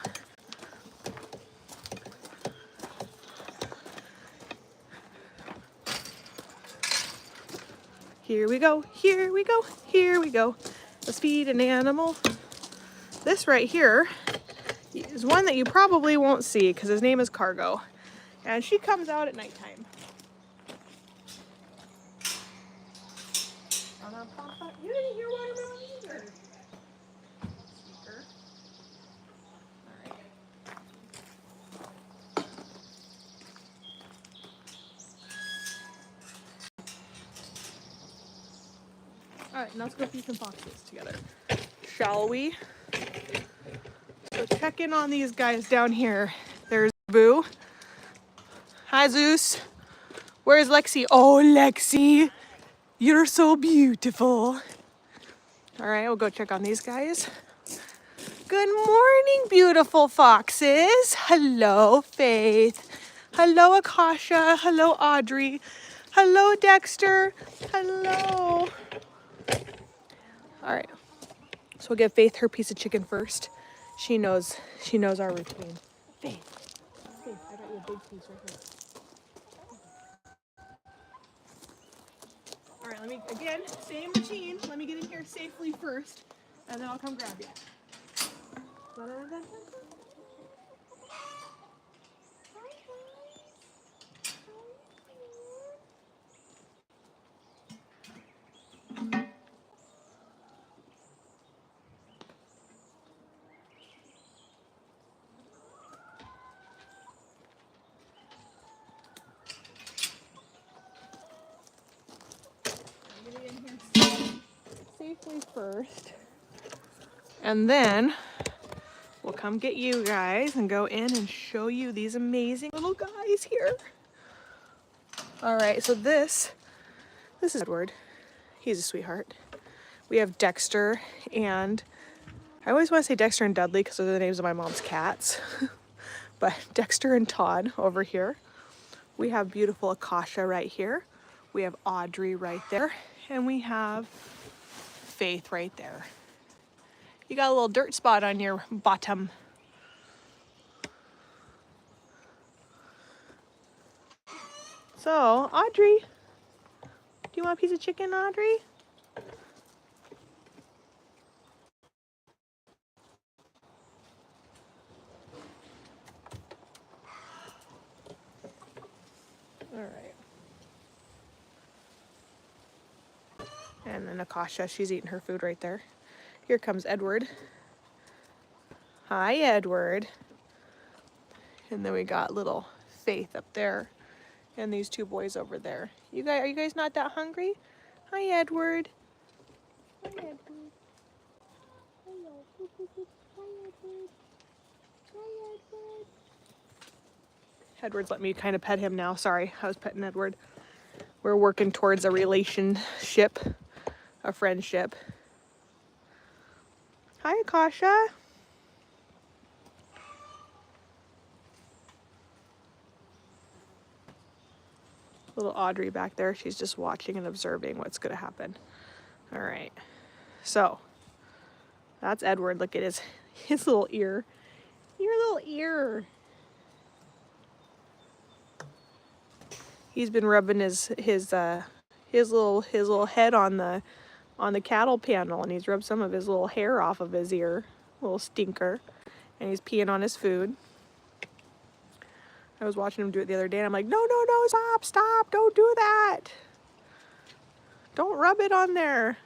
Here we go, here we go, here we go. Let's feed an animal. This right here is one that you probably won't see because his name is Cargo. And she comes out at nighttime. You didn't hear watermelon either. Sneaker. All right. All right, now let's go feed some foxes together. Shall we? So check in on these guys down here. There's Boo. Hi, Zeus. Where's Lexi? Oh, Lexi, you're so beautiful. All right, we'll go check on these guys. Good morning, beautiful foxes. Hello, Faith. Hello, Akasha. Hello, Audrey. Hello, Dexter. Hello. All right, so we'll give Faith her piece of chicken first. She knows our routine. Faith, I got you a big piece right here. All right, let me, again, same routine. Let me get in here safely first, and then I'll come grab you. Safely first, and then we'll come get you guys and go in and show you these amazing little guys here. All right, so this is Edward. He's a sweetheart. We have Dexter, and I always want to say Dexter and Dudley because those are the names of my mom's cats. But Dexter and Todd over here. We have beautiful Akasha right here. We have Audrey right there, and we have Faith right there. You got a little dirt spot on your bottom. So, Audrey, do you want a piece of chicken, Audrey? All right. And then Akasha, she's eating her food right there. Here comes Edward. Hi, Edward. And then we got little Faith up there. And these two boys over there. Are you guys not that hungry? Hi, Edward. Hi, Edward. Hello. Hi, Edward. Hi, Edward. Edward's let me kind of pet him now. Sorry, I was petting Edward. We're working towards a relationship, a friendship. Hi, Akasha. Little Audrey back there, she's just watching and observing what's going to happen. All right, so that's Edward. Look at his little ear. Your little ear. He's been rubbing his little head on the cattle panel, and he's rubbed some of his little hair off of his ear, little stinker, and he's peeing on his food. I was watching him do it the other day, and I'm like, no, stop, don't do that. Don't rub it on there.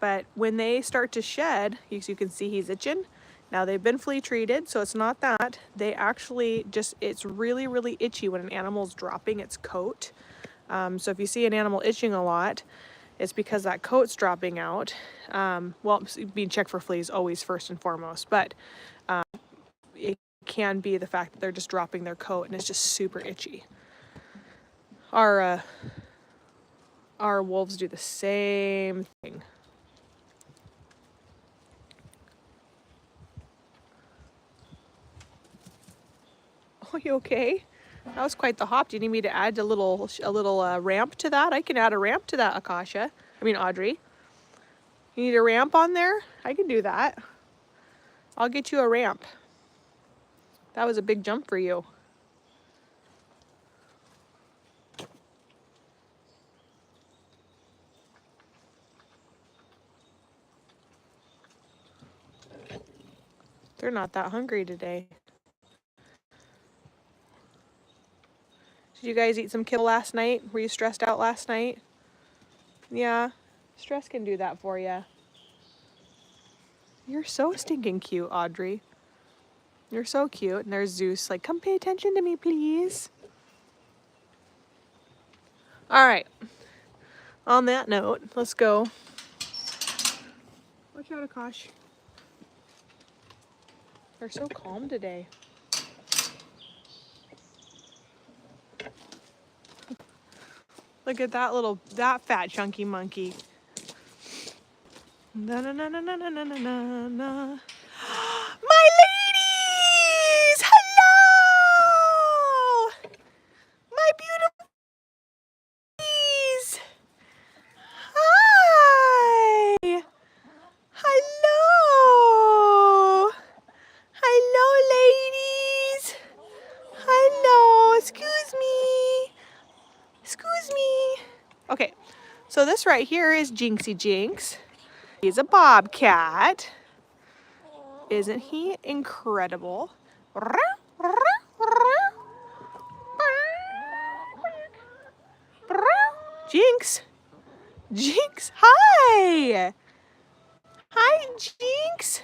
But when they start to shed, you can see he's itching. Now they've been flea treated, so it's not that. They actually it's really, really itchy when an animal's dropping its coat. So if you see an animal itching a lot, It's because that coat's dropping out. Well, being checked for fleas always first and foremost, but it can be the fact that they're just dropping their coat and it's just super itchy. Our wolves do the same thing. Oh, you okay? That was quite the hop. Do you need me to add a little ramp to that? I can add a ramp to that, Audrey. You need a ramp on there? I can do that. I'll get you a ramp. That was a big jump for you. They're not that hungry today. Did you guys eat some kibble last night? Were you stressed out last night? Yeah, stress can do that for you. You're so stinking cute, Audrey. You're so cute. And there's Zeus, like, come pay attention to me, please. All right. On that note, let's go. Watch out, Akash. They're so calm today. Look at that fat chunky monkey. Na na na na na na na na na. My ladies! Hello! My beautiful ladies! Hi! Hello! Hello, ladies! Hello! Excuse me! Excuse me! Okay, so this right here is Jinxie Jinx. He's a bobcat. Isn't he incredible? Jinx! Jinx, hi! Hi, Jinx!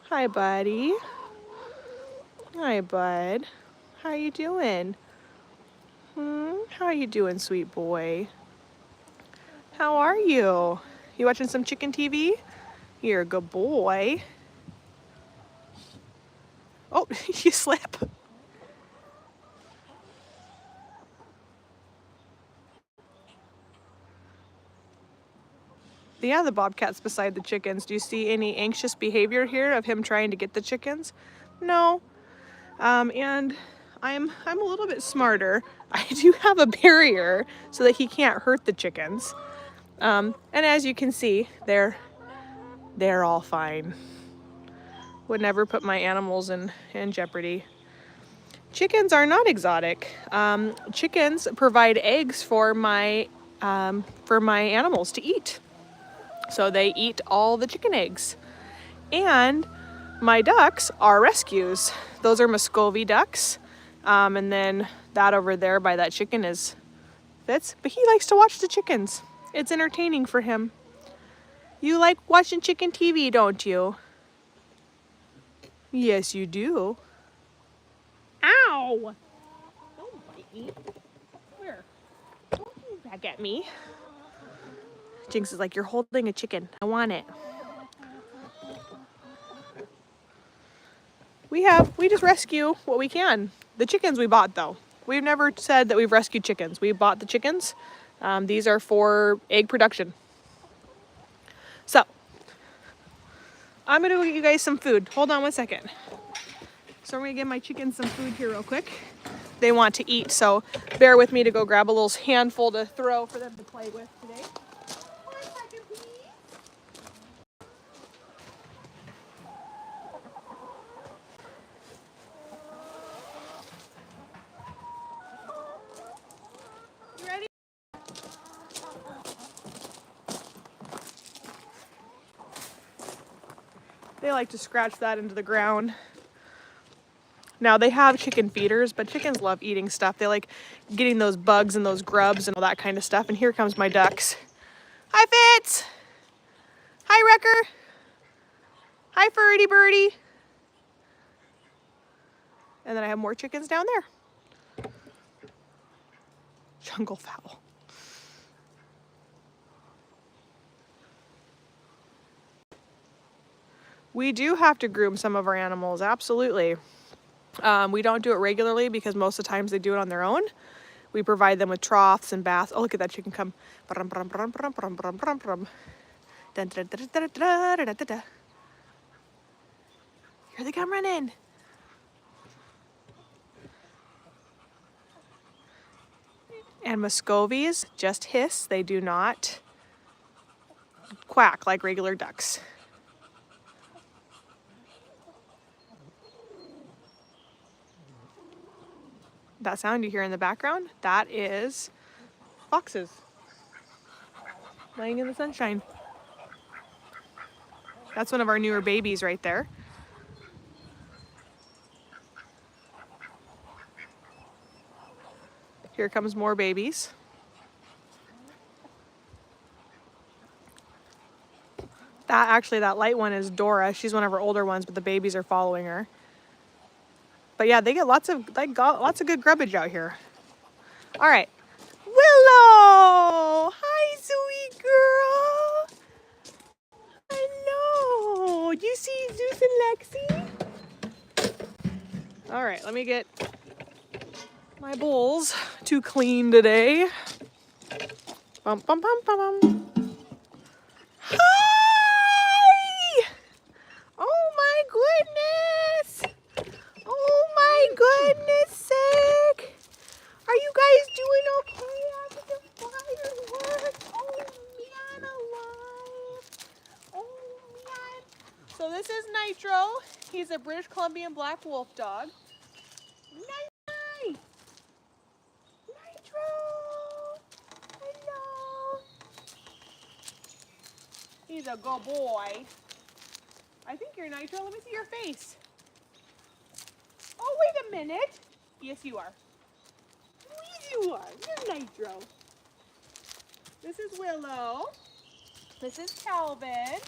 Hi, buddy. Hi, bud. How you doing? How you doing, sweet boy? How are you? You watching some chicken TV? You're a good boy. Oh, you slip. Yeah, the bobcat's beside the chickens. Do you see any anxious behavior here of him trying to get the chickens? No. And I'm a little bit smarter. I do have a barrier so that he can't hurt the chickens. And as you can see, they're all fine. Would never put my animals in jeopardy. Chickens are not exotic. Chickens provide eggs for my animals to eat. So they eat all the chicken eggs. And my ducks are rescues. Those are Muscovy ducks. And then that over there by that chicken is Fitz. But he likes to watch the chickens. It's entertaining for him. You like watching chicken TV, don't you? Yes, you do. Ow! Don't bite me. Where? Don't move back at me. Jinx is like, you're holding a chicken. I want it. We just rescue what we can. The chickens we bought though. We've never said that we've rescued chickens. We bought the chickens. These are for egg production. So, I'm gonna go get you guys some food. Hold on one second. So I'm gonna give my chickens some food here real quick. They want to eat, so bear with me to go grab a little handful to throw for them to play with today. They like to scratch that into the ground. Now they have chicken feeders, but chickens love eating stuff. They like getting those bugs and those grubs and all that kind of stuff. And here comes my ducks. Hi, Fitz. Hi, Wrecker. Hi, Furdy Birdie. And then I have more chickens down there. Jungle fowl. We do have to groom some of our animals, absolutely. We don't do it regularly because most of the times they do it on their own. We provide them with troughs and baths. Oh, look at that chicken come. Here they come running. And Muscovies just hiss. They do not quack like regular ducks. That sound you hear in the background, that is foxes laying in the sunshine. That's one of our newer babies right there. Here comes more babies. That light one is Dora. She's one of our older ones, but the babies are following her. But yeah, they got lots of good grubbage out here. All right. Willow! Hi, sweet girl. Hello. Do you see Zeus and Lexi? All right, let me get my bowls to clean today. Bum, bum, bum, bum, bum. Hi! Oh my goodness! Oh my goodness sake! Are you guys doing okay after the fireworks? Oh man alive! Oh man! So this is Nitro. He's a British Columbian black wolf dog. Nice! Nitro! Hello! He's a good boy. I think you're Nitro. Let me see your face. Oh, wait a minute. Yes, you are. Yes, you are. You're Nitro. This is Willow. This is Calvin.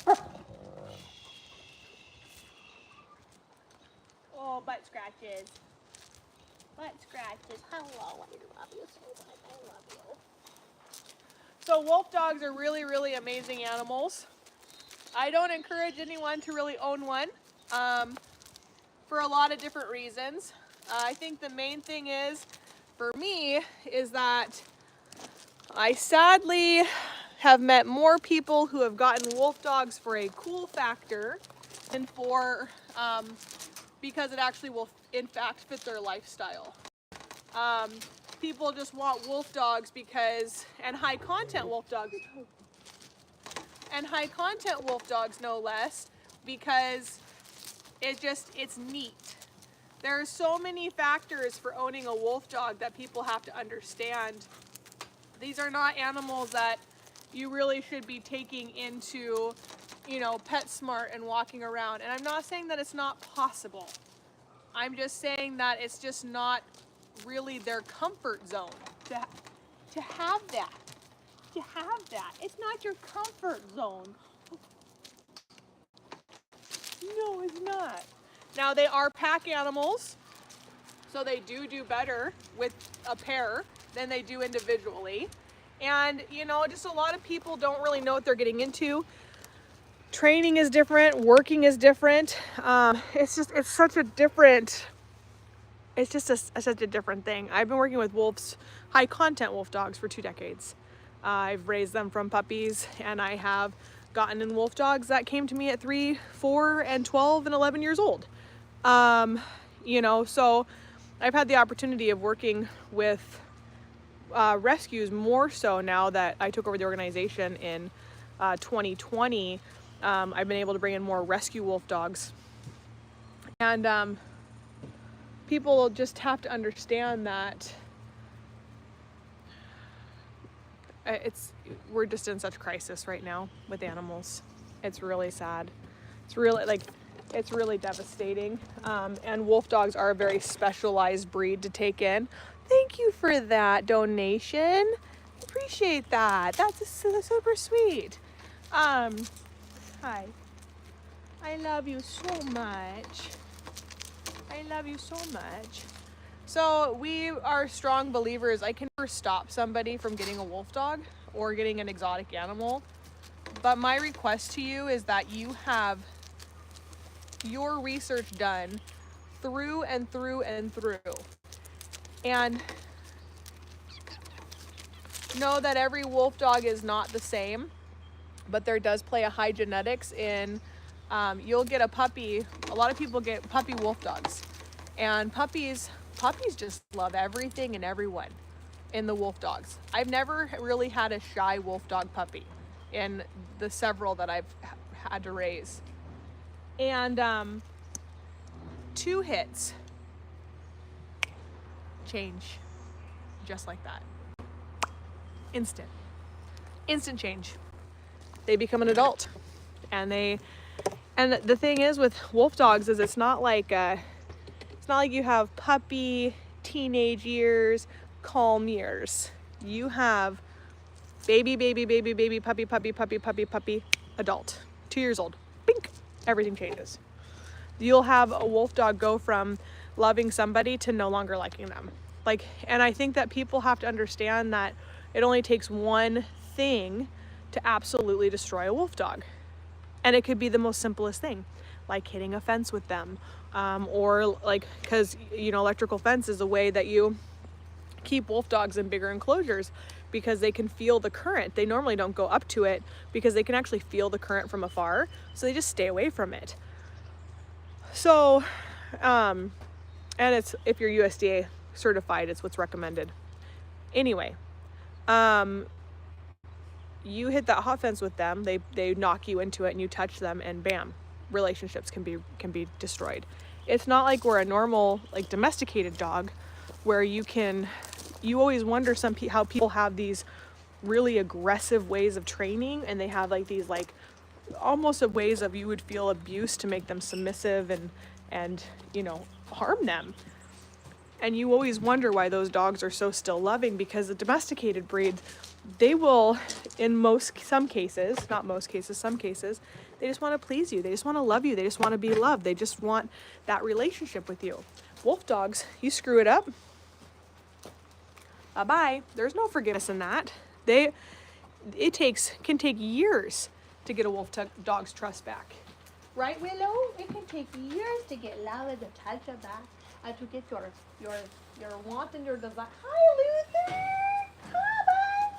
Oh, butt scratches. Butt scratches. Hello. I love you so much. I love you. So wolf dogs are really, really amazing animals. I don't encourage anyone to really own one for a lot of different reasons. I think the main thing is, for me, is that I sadly have met more people who have gotten wolf dogs for a cool factor than for because it actually will in fact fit their lifestyle. People just want wolf dogs because, and high content wolf dogs, no less, because it's neat. There are so many factors for owning a wolf dog that people have to understand. These are not animals that you really should be taking into, PetSmart and walking around. And I'm not saying that it's not possible. I'm just saying that it's just not really their comfort zone to have that. To have that. It's not your comfort zone. No, it's not. Now, they are pack animals, so they do better with a pair than they do individually. And, just a lot of people don't really know what they're getting into. Training is different, working is different. It's such a different thing. I've been working with high content wolf dogs for 2 decades. I've raised them from puppies, and I have gotten in wolf dogs that came to me at 3, 4, and 12 and 11 years old. So I've had the opportunity of working with rescues more so now that I took over the organization in 2020. I've been able to bring in more rescue wolf dogs. And people just have to understand that we're just in such crisis right now with animals. It's really sad. It's really devastating. And wolf dogs are a very specialized breed to take in. Thank you for that donation. Appreciate that. That's super sweet. Hi. I love you so much. I love you so much. So we are strong believers. I can never stop somebody from getting a wolf dog or getting an exotic animal. But my request to you is that you have your research done through and through and through. And know that every wolf dog is not the same, but there does play a high genetics in, you'll get a puppy. A lot of people get puppy wolf dogs, and puppies just love everything and everyone in the wolf dogs. I've never really had a shy wolf dog puppy in the several that I've had to raise. And 2 hits change just like that. Instant change. They become an adult, and the thing is with wolf dogs is it's not like you have puppy, teenage years, calm years. You have baby, puppy, adult, 2 years old. Bink, everything changes. You'll have a wolf dog go from loving somebody to no longer liking them. And I think that people have to understand that it only takes one thing to absolutely destroy a wolf dog. And it could be the most simplest thing, like hitting a fence with them, or because electrical fence is a way that you keep wolf dogs in bigger enclosures, because they can feel the current. They normally don't go up to it because they can actually feel the current from afar, so they just stay away from it. So and it's, if you're USDA certified, it's what's recommended. Anyway, you hit that hot fence with them, they knock you into it, and you touch them, and bam, relationships can be destroyed. It's not like we're a normal domesticated dog where you always wonder how people have these really aggressive ways of training, and they have these almost ways of, you would feel abuse to make them submissive and harm them. And you always wonder why those dogs are so still loving, because the domesticated breeds, they will, some cases, they just want to please you. They just want to love you. They just want to be loved. They just want that relationship with you. Wolf dogs, you screw it up, bye-bye. There's no forgiveness in that. It can take years to get a wolf dog's trust back. Right, Willow? It can take years to get Lala to touch her back, to get your want and your desire. Hi, Luther! Hi, buddy!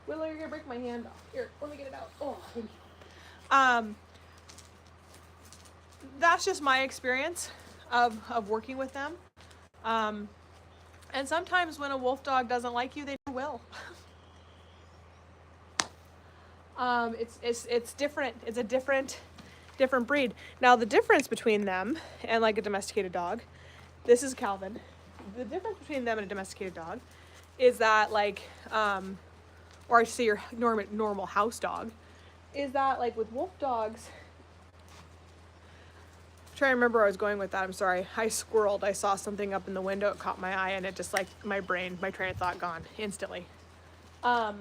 Willow, you're gonna break my hand off. Here, let me get it out. Oh, thank you. That's just my experience of working with them. And sometimes when a wolf dog doesn't like you, they never will. It's different. It's a different breed. Now the difference between them and a domesticated dog, this is Calvin. The difference between them and a domesticated dog is that or I should say your normal house dog, is that with wolf dogs, I'm trying to remember where I was going with that. I'm sorry. I squirreled. I saw something up in the window. It caught my eye, and it just my train of thought gone instantly. What are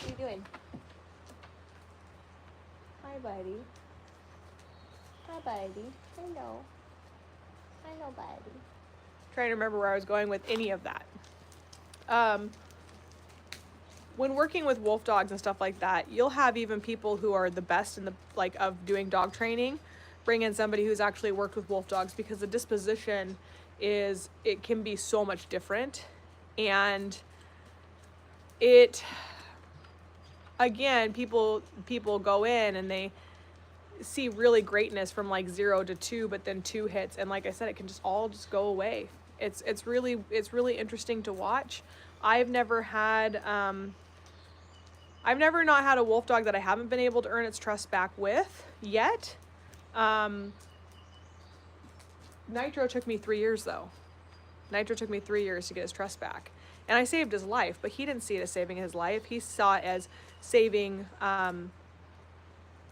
you doing? Hi, buddy. Hi, buddy. I know, buddy. Trying to remember where I was going with any of that. When working with wolf dogs and stuff like that, you'll have even people who are the best in the of doing dog training bring in somebody who's actually worked with wolf dogs, because the disposition it can be so much different. And again, people go in and they see really greatness from 0 to 2, but then 2 hits, and like I said, it can just all go away. It's really interesting to watch. I've never not had a wolf dog that I haven't been able to earn its trust back with yet. Nitro took me 3 years though. Nitro took me 3 years to get his trust back. And I saved his life, but he didn't see it as saving his life. He saw it as saving,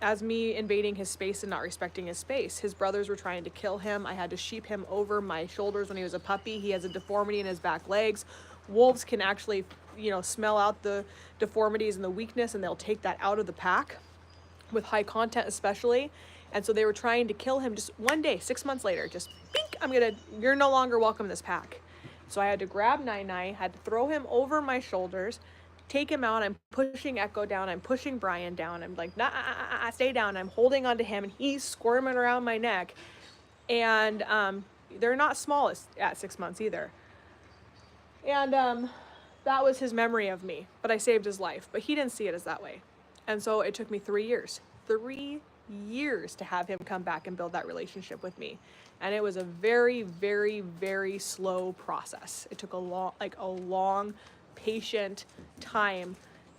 as me invading his space and not respecting his space. His brothers were trying to kill him. I had to sheep him over my shoulders when he was a puppy. He has a deformity in his back legs. Wolves can actually, smell out the deformities and the weakness, and they'll take that out of the pack. with high content especially. And so they were trying to kill him just one day, 6 months later, just bink, you're no longer welcome in this pack. So I had to grab Nine, had to throw him over my shoulders, take him out. I'm pushing Echo down. I'm pushing Brian down. I'm like, nah, stay down. I'm holding onto him and he's squirming around my neck. And they're not small at 6 months either. And that was his memory of me, but I saved his life. But he didn't see it as that way. And so it took me 3 years. 3 years to have him come back and build that relationship with me. And it was a very, very, very slow process. It took a long, patient time,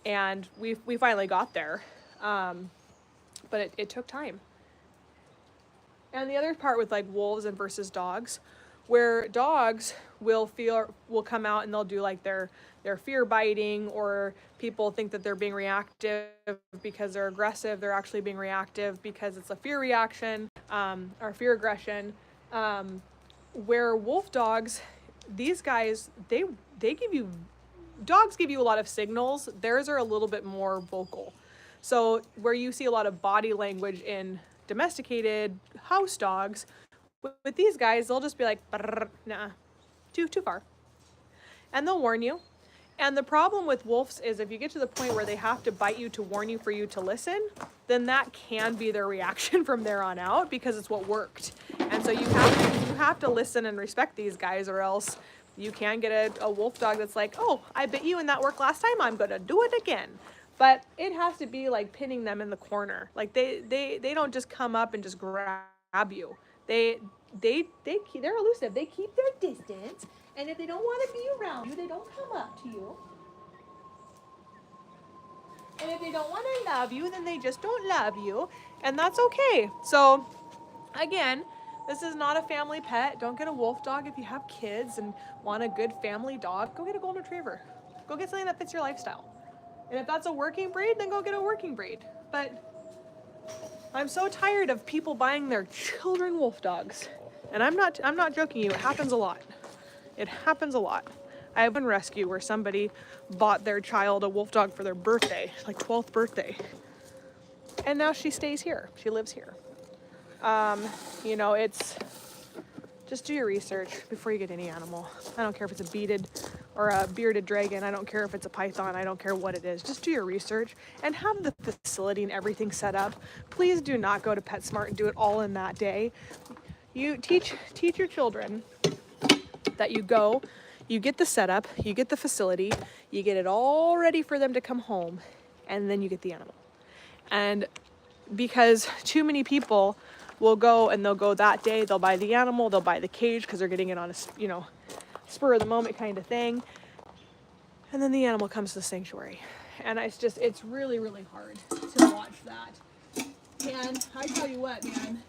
and we finally got there. But it took time. And the other part with like wolves and versus dogs, where dogs will come out and they'll do like their fear biting, or people think that they're being reactive because they're aggressive. They're actually being reactive because it's a fear reaction, or fear aggression. Where wolf dogs, these guys, dogs give you a lot of signals. Theirs are a little bit more vocal. So where you see a lot of body language in domesticated house dogs, with these guys, they'll just be like, nah, too far. And they'll warn you. And the problem with wolves is if you get to the point where they have to bite you to warn you for you to listen, then that can be their reaction from there on out, because it's what worked. And so you have to listen and respect these guys, or else you can get a wolf dog that's like, oh, I bit you and that worked last time, I'm gonna do it again. But it has to be like pinning them in the corner. Like they don't just come up and just grab you. They're elusive. They keep their distance, and if they don't want to be around you, they don't come up to you. And if they don't want to love you, then they just don't love you, and that's okay. So again, this is not a family pet. Don't get a wolf dog if you have kids and want a good family dog. Go get a golden retriever. Go get something that fits your lifestyle. And if that's a working breed, then go get a working breed. But I'm so tired of people buying their children wolf dogs. And I'm not joking you, it happens a lot. It happens a lot. I have been rescue where somebody bought their child a wolf dog for their birthday, like 12th birthday. And now she stays here. She lives here. You know, it's just do your research before you get any animal. I don't care if it's a beaded or a bearded dragon. I don't care if it's a python. I don't care what it is. Just do your research and have the facility and everything set up. Please do not go to PetSmart and do it all in that day. You teach your children that you go, you get the setup, you get the facility, you get it all ready for them to come home, and then you get the animal. And because too many people will go and they'll go that day, they'll buy the animal, they'll buy the cage because they're getting it on a, spur of the moment kind of thing. And then the animal comes to the sanctuary. And it's really, really hard to watch that. And I tell you what, man,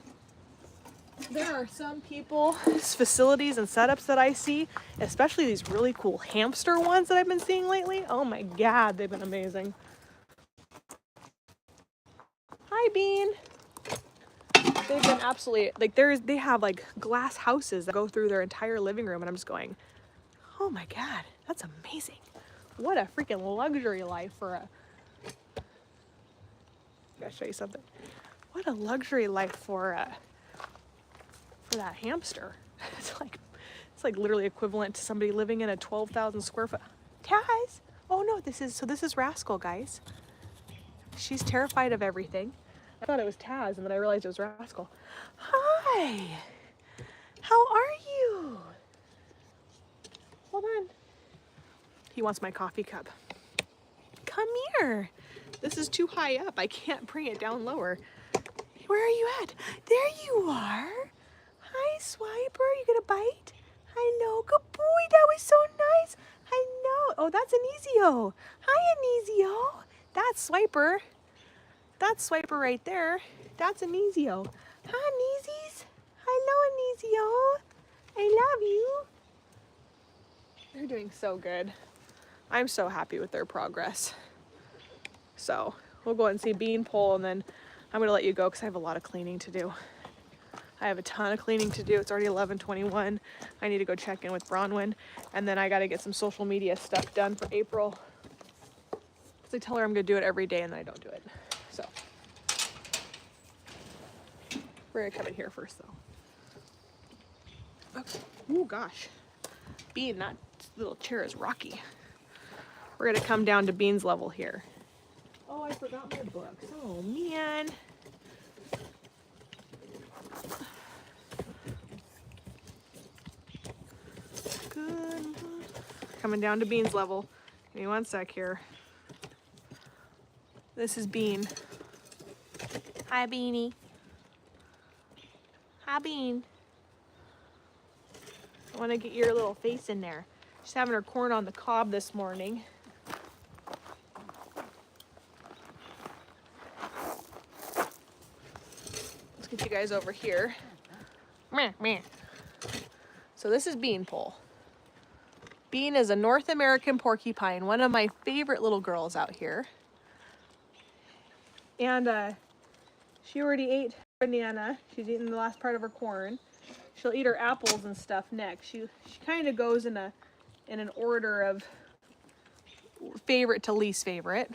there are some people's facilities and setups that I see, especially these really cool hamster ones that I've been seeing lately. Oh my God, they've been amazing. Hi, Bean. They've been absolutely, like, they have like glass houses that go through their entire living room, and I'm just going, oh my God, that's amazing. What a freaking luxury life for gotta show you something. What a luxury life for that hamster. It's like literally equivalent to somebody living in a 12,000 square foot. Taz! Oh no, this is Rascal, guys. She's terrified of everything. I thought it was Taz, and then I realized it was Rascal. Hi! How are you? Hold on. He wants my coffee cup. Come here. This is too high up. I can't bring it down lower. Where are you at? There you are. Hi, Swiper. You gonna bite? Hello. Good boy. That was so nice. Hello. Oh, that's Anisio. Hi, Anisio. That's Swiper. That's Swiper right there. That's Anisio. Hi, Aneesies. Hello, Anisio. I love you. They're doing so good. I'm so happy with their progress. So we'll go and see Beanpole, and then I'm gonna let you go because I have a lot of cleaning to do. I have a ton of cleaning to do. It's already 11:21. I need to go check in with Bronwyn, and then I gotta get some social media stuff done for April. Because I tell her I'm gonna do it every day, and then I don't do it. So We're gonna come in here first though. Okay. Oh gosh. Bean, that little chair is rocky. We're gonna come down to Bean's level here. Oh, I forgot my books. Oh man. Good. Coming down to Bean's level. Give me one sec here. This is Bean. Hi, Beanie. Hi, Bean. I want to get your little face in there. She's having her corn on the cob this morning. Let's get you guys over here. Meh, meh. So this is Beanpole. Bean is a North American porcupine, one of my favorite little girls out here. And she already ate banana. She's eaten the last part of her corn. She'll eat her apples and stuff next. She kind of goes in an order of favorite to least favorite.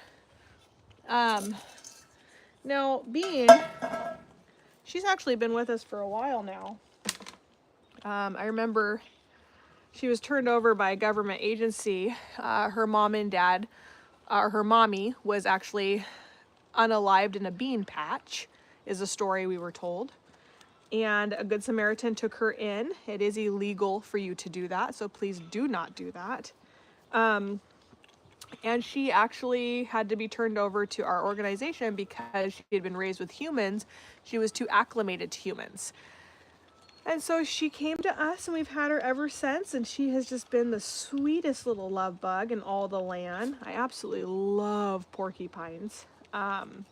Now Bean, she's actually been with us for a while now. I remember she was turned over by a government agency. Her mom and dad, her mommy was actually unalived in a bean patch, is a story we were told. And a Good Samaritan took her in. It is illegal for you to do that, so please do not do that. And she actually had to be turned over to our organization because she had been raised with humans. She was too acclimated to humans. And so she came to us, and we've had her ever since, and she has just been the sweetest little love bug in all the land. I absolutely love porcupines. And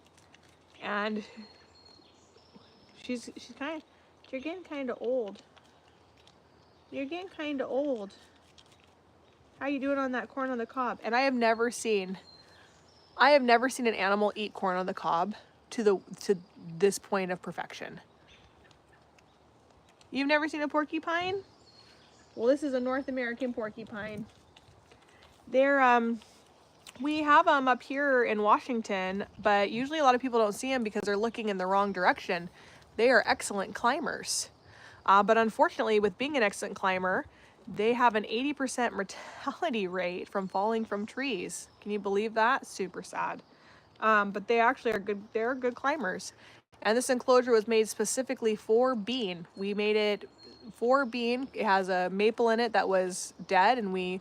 she's kind of, you're getting kind of old. You're getting kind of old. How you doing on that corn on the cob? And I have never seen an animal eat corn on the cob to this point of perfection. You've never seen a porcupine? Well, this is a North American porcupine. They're we have them up here in Washington, but usually a lot of people don't see them because they're looking in the wrong direction. They are excellent climbers. But unfortunately, with being an excellent climber, they have an 80% mortality rate from falling from trees. Can you believe that? Super sad. But they actually are good. They're good climbers. And this enclosure was made specifically for Bean. We made it for Bean. It has a maple in it that was dead, and we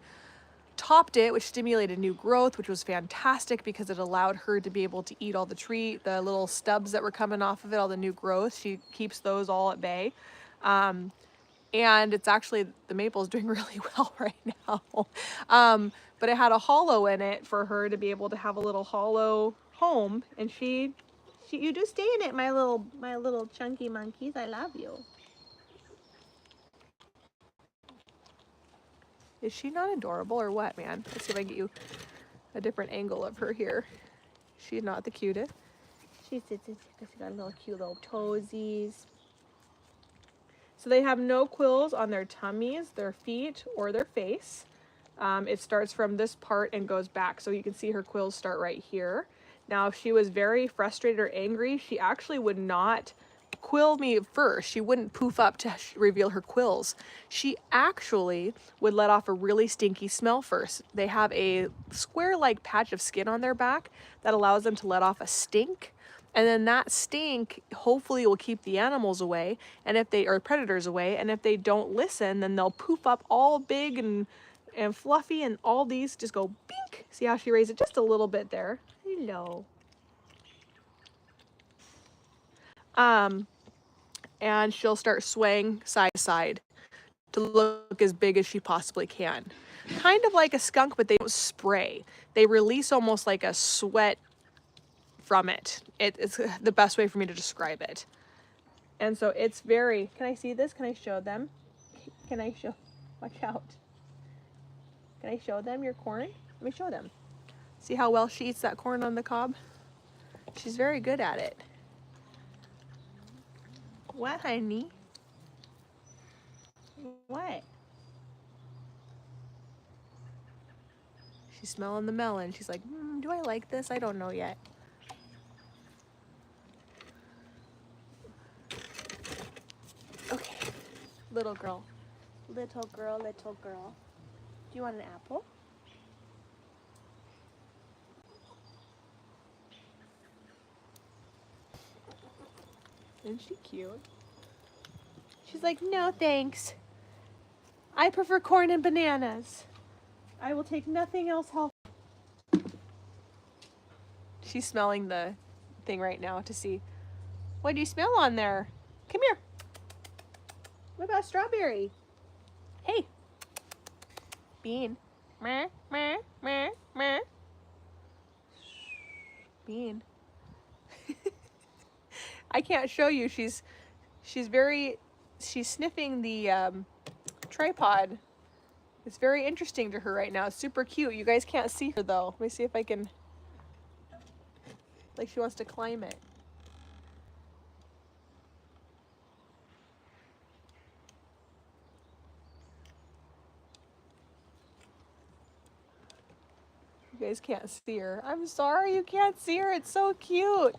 topped it, which stimulated new growth, which was fantastic because it allowed her to be able to eat all the little stubs that were coming off of it, all the new growth. She keeps those all at bay. And it's actually, the maple is doing really well right now. But it had a hollow in it for her to be able to have a little hollow home, and you do stay in it, my little chunky monkeys. I love you. Is she not adorable or what, man? Let's see if I can get you a different angle of her here. She's not the cutest. She got little cute little toesies. So they have no quills on their tummies, their feet, or their face. It starts from this part and goes back. So you can see her quills start right here. Now, if she was very frustrated or angry, she actually would not quill me first. She wouldn't poof up to reveal her quills. She actually would let off a really stinky smell first. They have a square-like patch of skin on their back that allows them to let off a stink. And then that stink hopefully will keep the animals away, and if they are predators away, and if they don't listen, then they'll poof up all big and fluffy, and all these just go bink. See how she raised it just a little bit there? Hello. And she'll start swaying side to side to look as big as she possibly can. Kind of like a skunk, but they don't spray. They release almost like a sweat from it. It's the best way for me to describe it. And so it's very, can I see this? Can I show them? Can I show, watch out. Can I show them your corn? Let me show them. See how well she eats that corn on the cob? She's very good at it. What, honey? What? She's smelling the melon. She's like, do I like this? I don't know yet. Little girl. Little girl, little girl. Do you want an apple? Isn't she cute? She's like, no thanks. I prefer corn and bananas. I will take nothing else healthy. She's smelling the thing right now to see, what do you smell on there? Come here. What about strawberry? Hey. Bean. Meh, meh, meh, meh. Bean. I can't show you. She's sniffing the tripod. It's very interesting to her right now. It's super cute. You guys can't see her though. Let me see if I can, like she wants to climb it. You guys can't see her. I'm sorry you can't see her. It's so cute.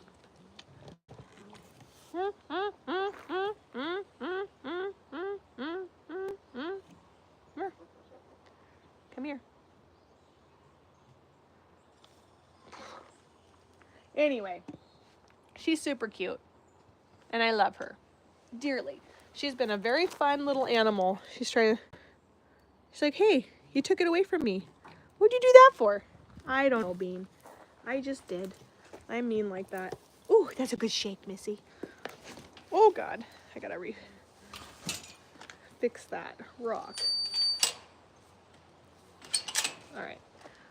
Come here. Anyway, she's super cute, and I love her dearly. She's been a very fun little animal. She's like, hey, you took it away from me. What'd you do that for? I don't know, Bean. I just did. I'm mean like that. Ooh, that's a good shake, Missy. Oh, God. I gotta fix that rock. All right.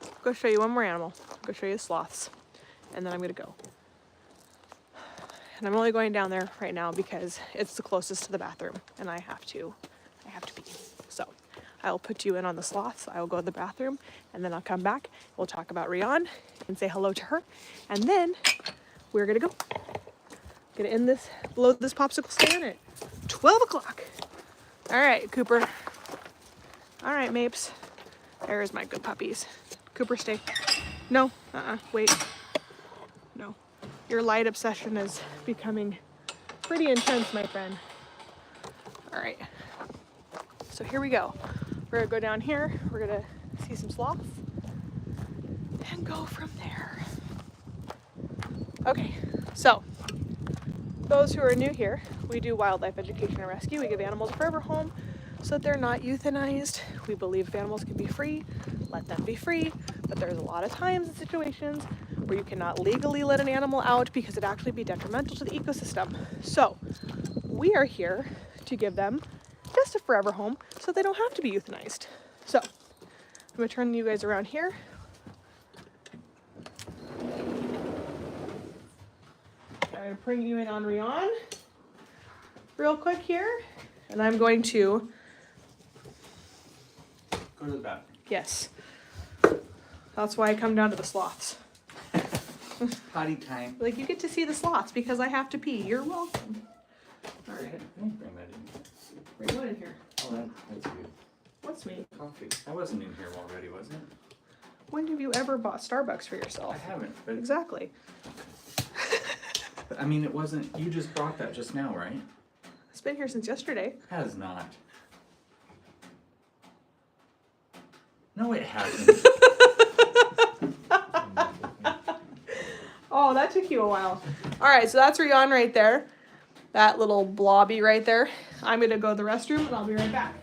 I'll go show you one more animal. I'll go show you the sloths. And then I'm gonna go. And I'm only going down there right now because it's the closest to the bathroom and I have to pee. So I'll put you in on the sloths. I will go to the bathroom and then I'll come back. We'll talk about Rian and say hello to her. And then we're gonna go. Gonna end this, blow this popsicle stand at 12 o'clock. All right, Cooper. All right, Mapes. There's my good puppies. Cooper, stay. No, wait. No. Your light obsession is becoming pretty intense, my friend. All right. So here we go. We're gonna go down here. We're gonna see some sloths and go from there. Okay, so those who are new here, we do wildlife education and rescue. We give animals a forever home so that they're not euthanized. We believe if animals can be free, let them be free. But there's a lot of times and situations where you cannot legally let an animal out because it'd actually be detrimental to the ecosystem. So we are here to give them just a forever home so they don't have to be euthanized. So I'm gonna turn you guys around here. I'm gonna bring you in on Rian real quick here. And I'm going to go to the bathroom. Yes. That's why I come down to the sloths. Potty time. Like, you get to see the sloths because I have to pee. You're welcome. All right. Don't bring that in. Bring what in here? Oh, that's good. What's me? Coffee. I wasn't in here already, was it? When have you ever bought Starbucks for yourself? I haven't. But Exactly. I mean, it wasn't. You just brought that just now, right? It's been here since yesterday. Has not. No, it hasn't. Oh, that took you a while. All right, so that's Rian right there. That little blobby right there. I'm going to go to the restroom and I'll be right back.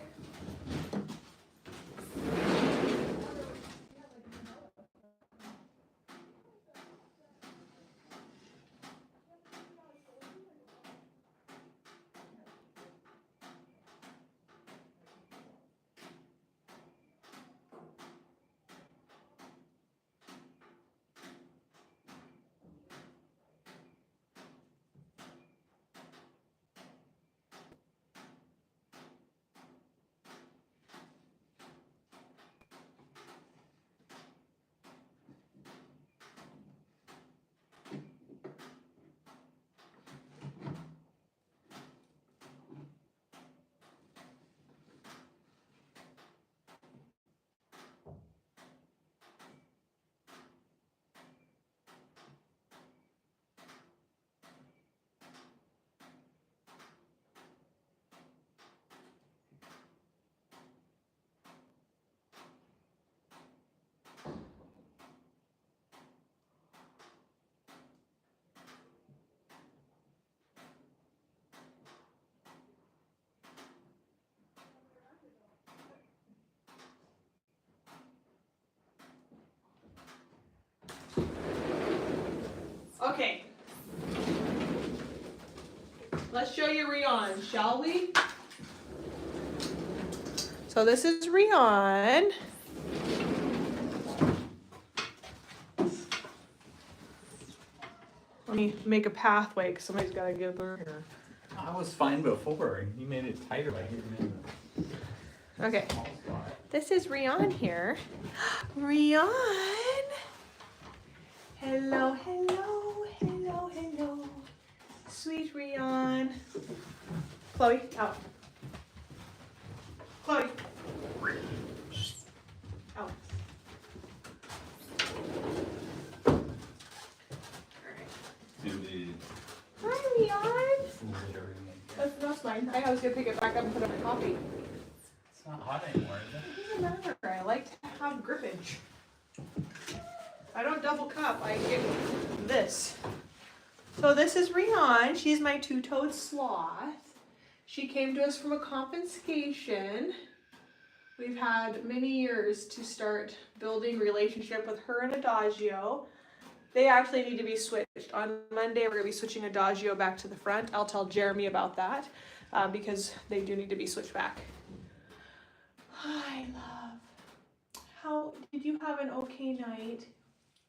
Okay. Let's show you Rion, shall we? So this is Rion. Let me make a pathway because somebody's got to get through here. I was fine before. You made it tighter by getting in the Okay. small spot. This is Rion here. Rion! Hello, hello, hello, hello. Sweet Rion. Chloe, out. Chloe. Out. Do the Hi, Rion. littering. That's mine. I was going to pick it back up and put it in my coffee. It's not hot anymore, is it? It doesn't matter. I like to have grippage. I don't double cup. I get this. So this is Rion. She's my two-toed sloth. She came to us from a confiscation. We've had many years to start building relationship with her and Adagio. They actually need to be switched. On Monday, we're going to be switching Adagio back to the front. I'll tell Jeremy about that because they do need to be switched back. Hi, love. How did you have an okay night?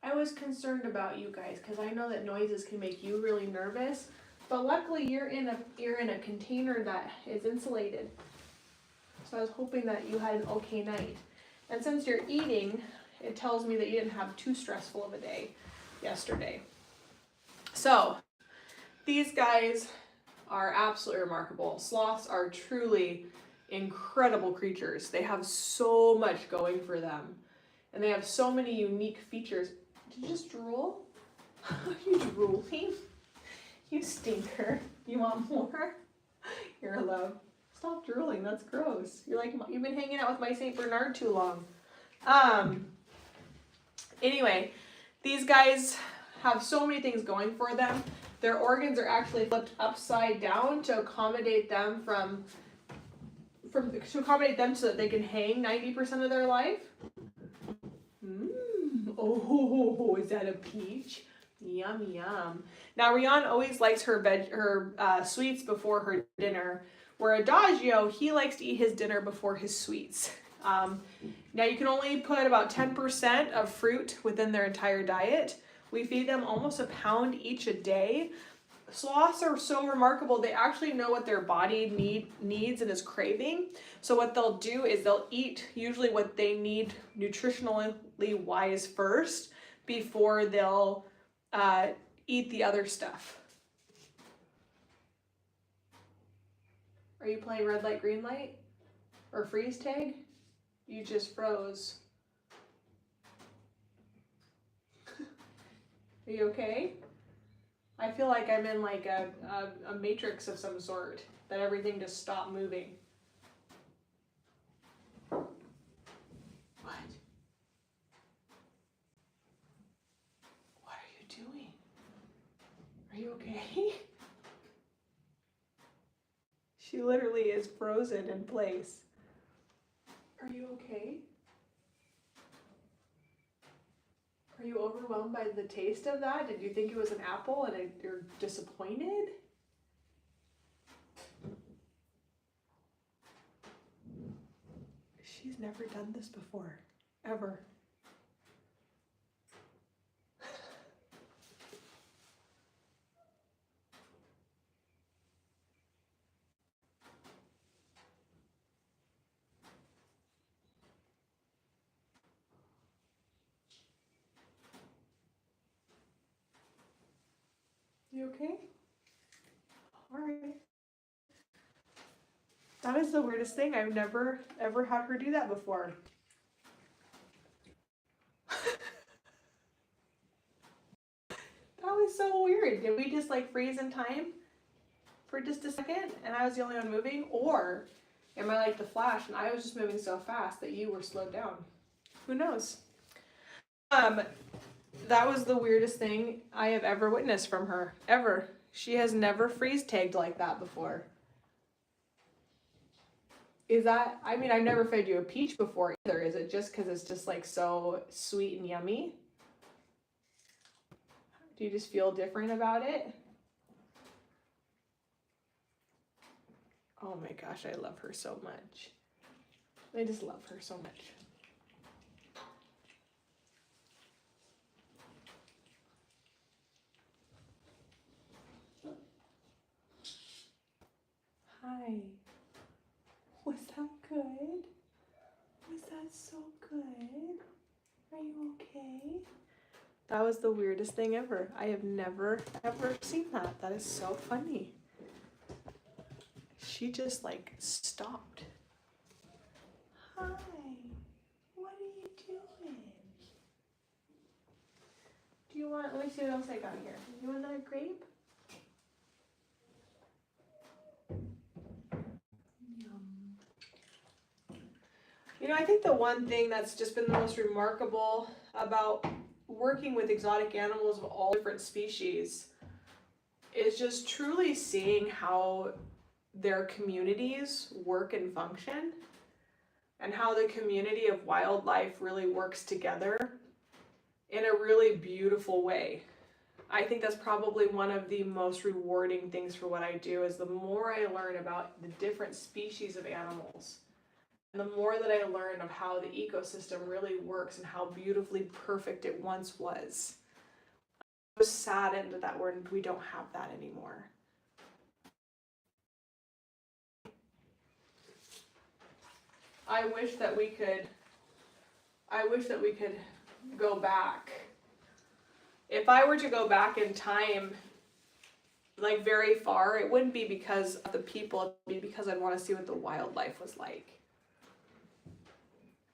I was concerned about you guys because I know that noises can make you really nervous, but luckily you're in a container that is insulated. So I was hoping that you had an okay night. And since you're eating, it tells me that you didn't have too stressful of a day yesterday. So these guys are absolutely remarkable. Sloths are truly incredible creatures. They have so much going for them. And they have so many unique features. Did you just drool? Are you drooling? You stinker. You want more? You're a love. Stop drooling. That's gross. You're like, you've been hanging out with my Saint Bernard too long. Anyway, these guys have so many things going for them. Their organs are actually flipped upside down to accommodate them to accommodate them so that they can hang 90% of their life. Oh, is that a peach? Yum, yum. Now, Rion always likes her sweets before her dinner, where Adagio, he likes to eat his dinner before his sweets. Now, you can only put about 10% of fruit within their entire diet. We feed them almost a pound each a day. Sloths are so remarkable. They actually know what their body needs and is craving. So what they'll do is they'll eat usually what they need nutritionally wise first before they'll eat the other stuff. Are you playing red light, green light? Or freeze tag? You just froze. Are you okay? I feel like I'm in like a matrix of some sort, that everything just stopped moving. What? What are you doing? Are you okay? She literally is frozen in place. Are you okay? Are you overwhelmed by the taste of that? Did you think it was an apple and you're disappointed? She's never done this before, ever. You okay? All right. That is the weirdest thing. I've never ever had her do that before. That was so weird. Did we just like freeze in time for just a second and I was the only one moving? Or am I like the Flash and I was just moving so fast that you were slowed down? Who knows? That was the weirdest thing I have ever witnessed from her, ever. She has never freeze tagged like that before. Is that, I mean, I've never fed you a peach before either. Is it just because it's just like so sweet and yummy? Do you just feel different about it? Oh my gosh, I love her so much. I just love her so much. Hi. Was that good? Was that so good? Are you okay? That was the weirdest thing ever. I have never, ever seen that. That is so funny. She just like stopped. Hi. What are you doing? Do you want, let me see what else I got here. You want another grape? You know, I think the one thing that's just been the most remarkable about working with exotic animals of all different species is just truly seeing how their communities work and function, and how the community of wildlife really works together in a really beautiful way. I think that's probably one of the most rewarding things for what I do, is the more I learn about the different species of animals, and the more that I learn of how the ecosystem really works and how beautifully perfect it once was. I'm so saddened that we don't have that anymore. I wish that we could go back. If I were to go back in time, like very far, it wouldn't be because of the people, it would be because I'd want to see what the wildlife was like.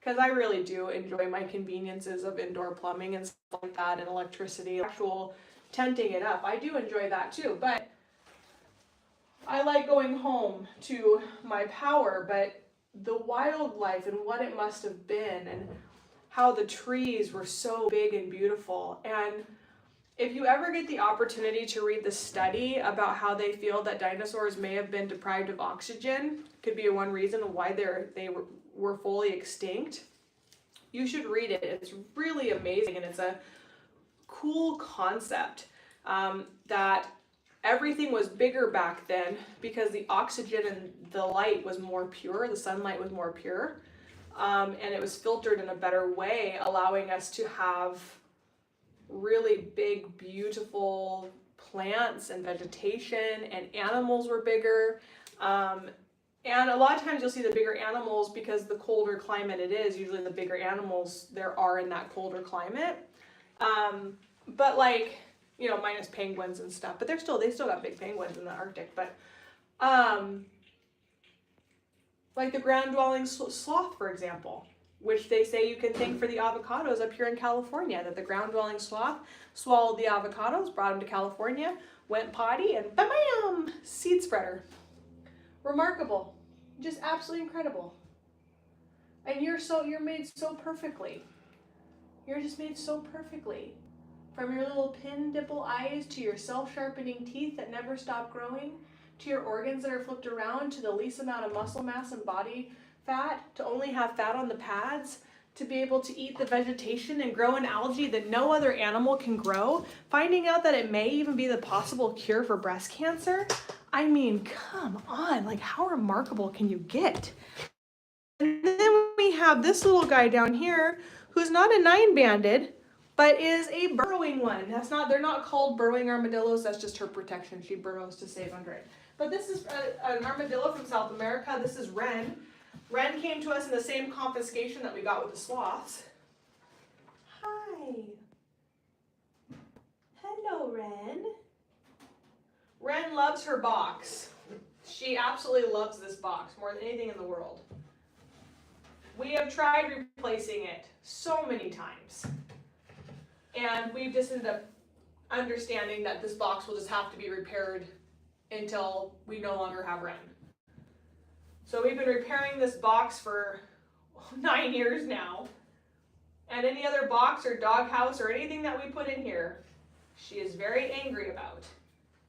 Because I really do enjoy my conveniences of indoor plumbing and stuff like that, and electricity, actual tenting it up. I do enjoy that too, but I like going home to my power, but the wildlife and what it must have been, and how the trees were so big and beautiful. And if you ever get the opportunity to read the study about how they feel that dinosaurs may have been deprived of oxygen, could be one reason why they were fully extinct, you should read it. It's really amazing, and it's a cool concept that everything was bigger back then because the oxygen and the light was more pure, the sunlight was more pure, and it was filtered in a better way, allowing us to have really big, beautiful plants and vegetation, and animals were bigger. And a lot of times you'll see the bigger animals because the colder climate it is, usually the bigger animals there are in that colder climate. But like, you know, minus penguins and stuff, but they still got big penguins in the Arctic. But like the ground dwelling sloth, for example, which they say you can thank for the avocados up here in California, that the ground dwelling sloth swallowed the avocados, brought them to California, went potty, and bam, seed spreader. Remarkable, just absolutely incredible. And you're made so perfectly. You're just made so perfectly. From your little pin dimple eyes, to your self-sharpening teeth that never stop growing, to your organs that are flipped around, to the least amount of muscle mass and body fat, to only have fat on the pads, to be able to eat the vegetation and grow an algae that no other animal can grow, finding out that it may even be the possible cure for breast cancer. I mean, come on, like how remarkable can you get? And then we have this little guy down here who's not a 9-banded, but is a burrowing one. They're not called burrowing armadillos, that's just her protection. She burrows to save under it. But this is an armadillo from South America. This is Ren. Ren came to us in the same confiscation that we got with the sloths. Hi. Hello, Ren. Ren loves her box. She absolutely loves this box more than anything in the world. We have tried replacing it so many times. And we've just ended up understanding that this box will just have to be repaired until we no longer have Ren. So we've been repairing this box for 9 years now. And any other box or doghouse or anything that we put in here, she is very angry about.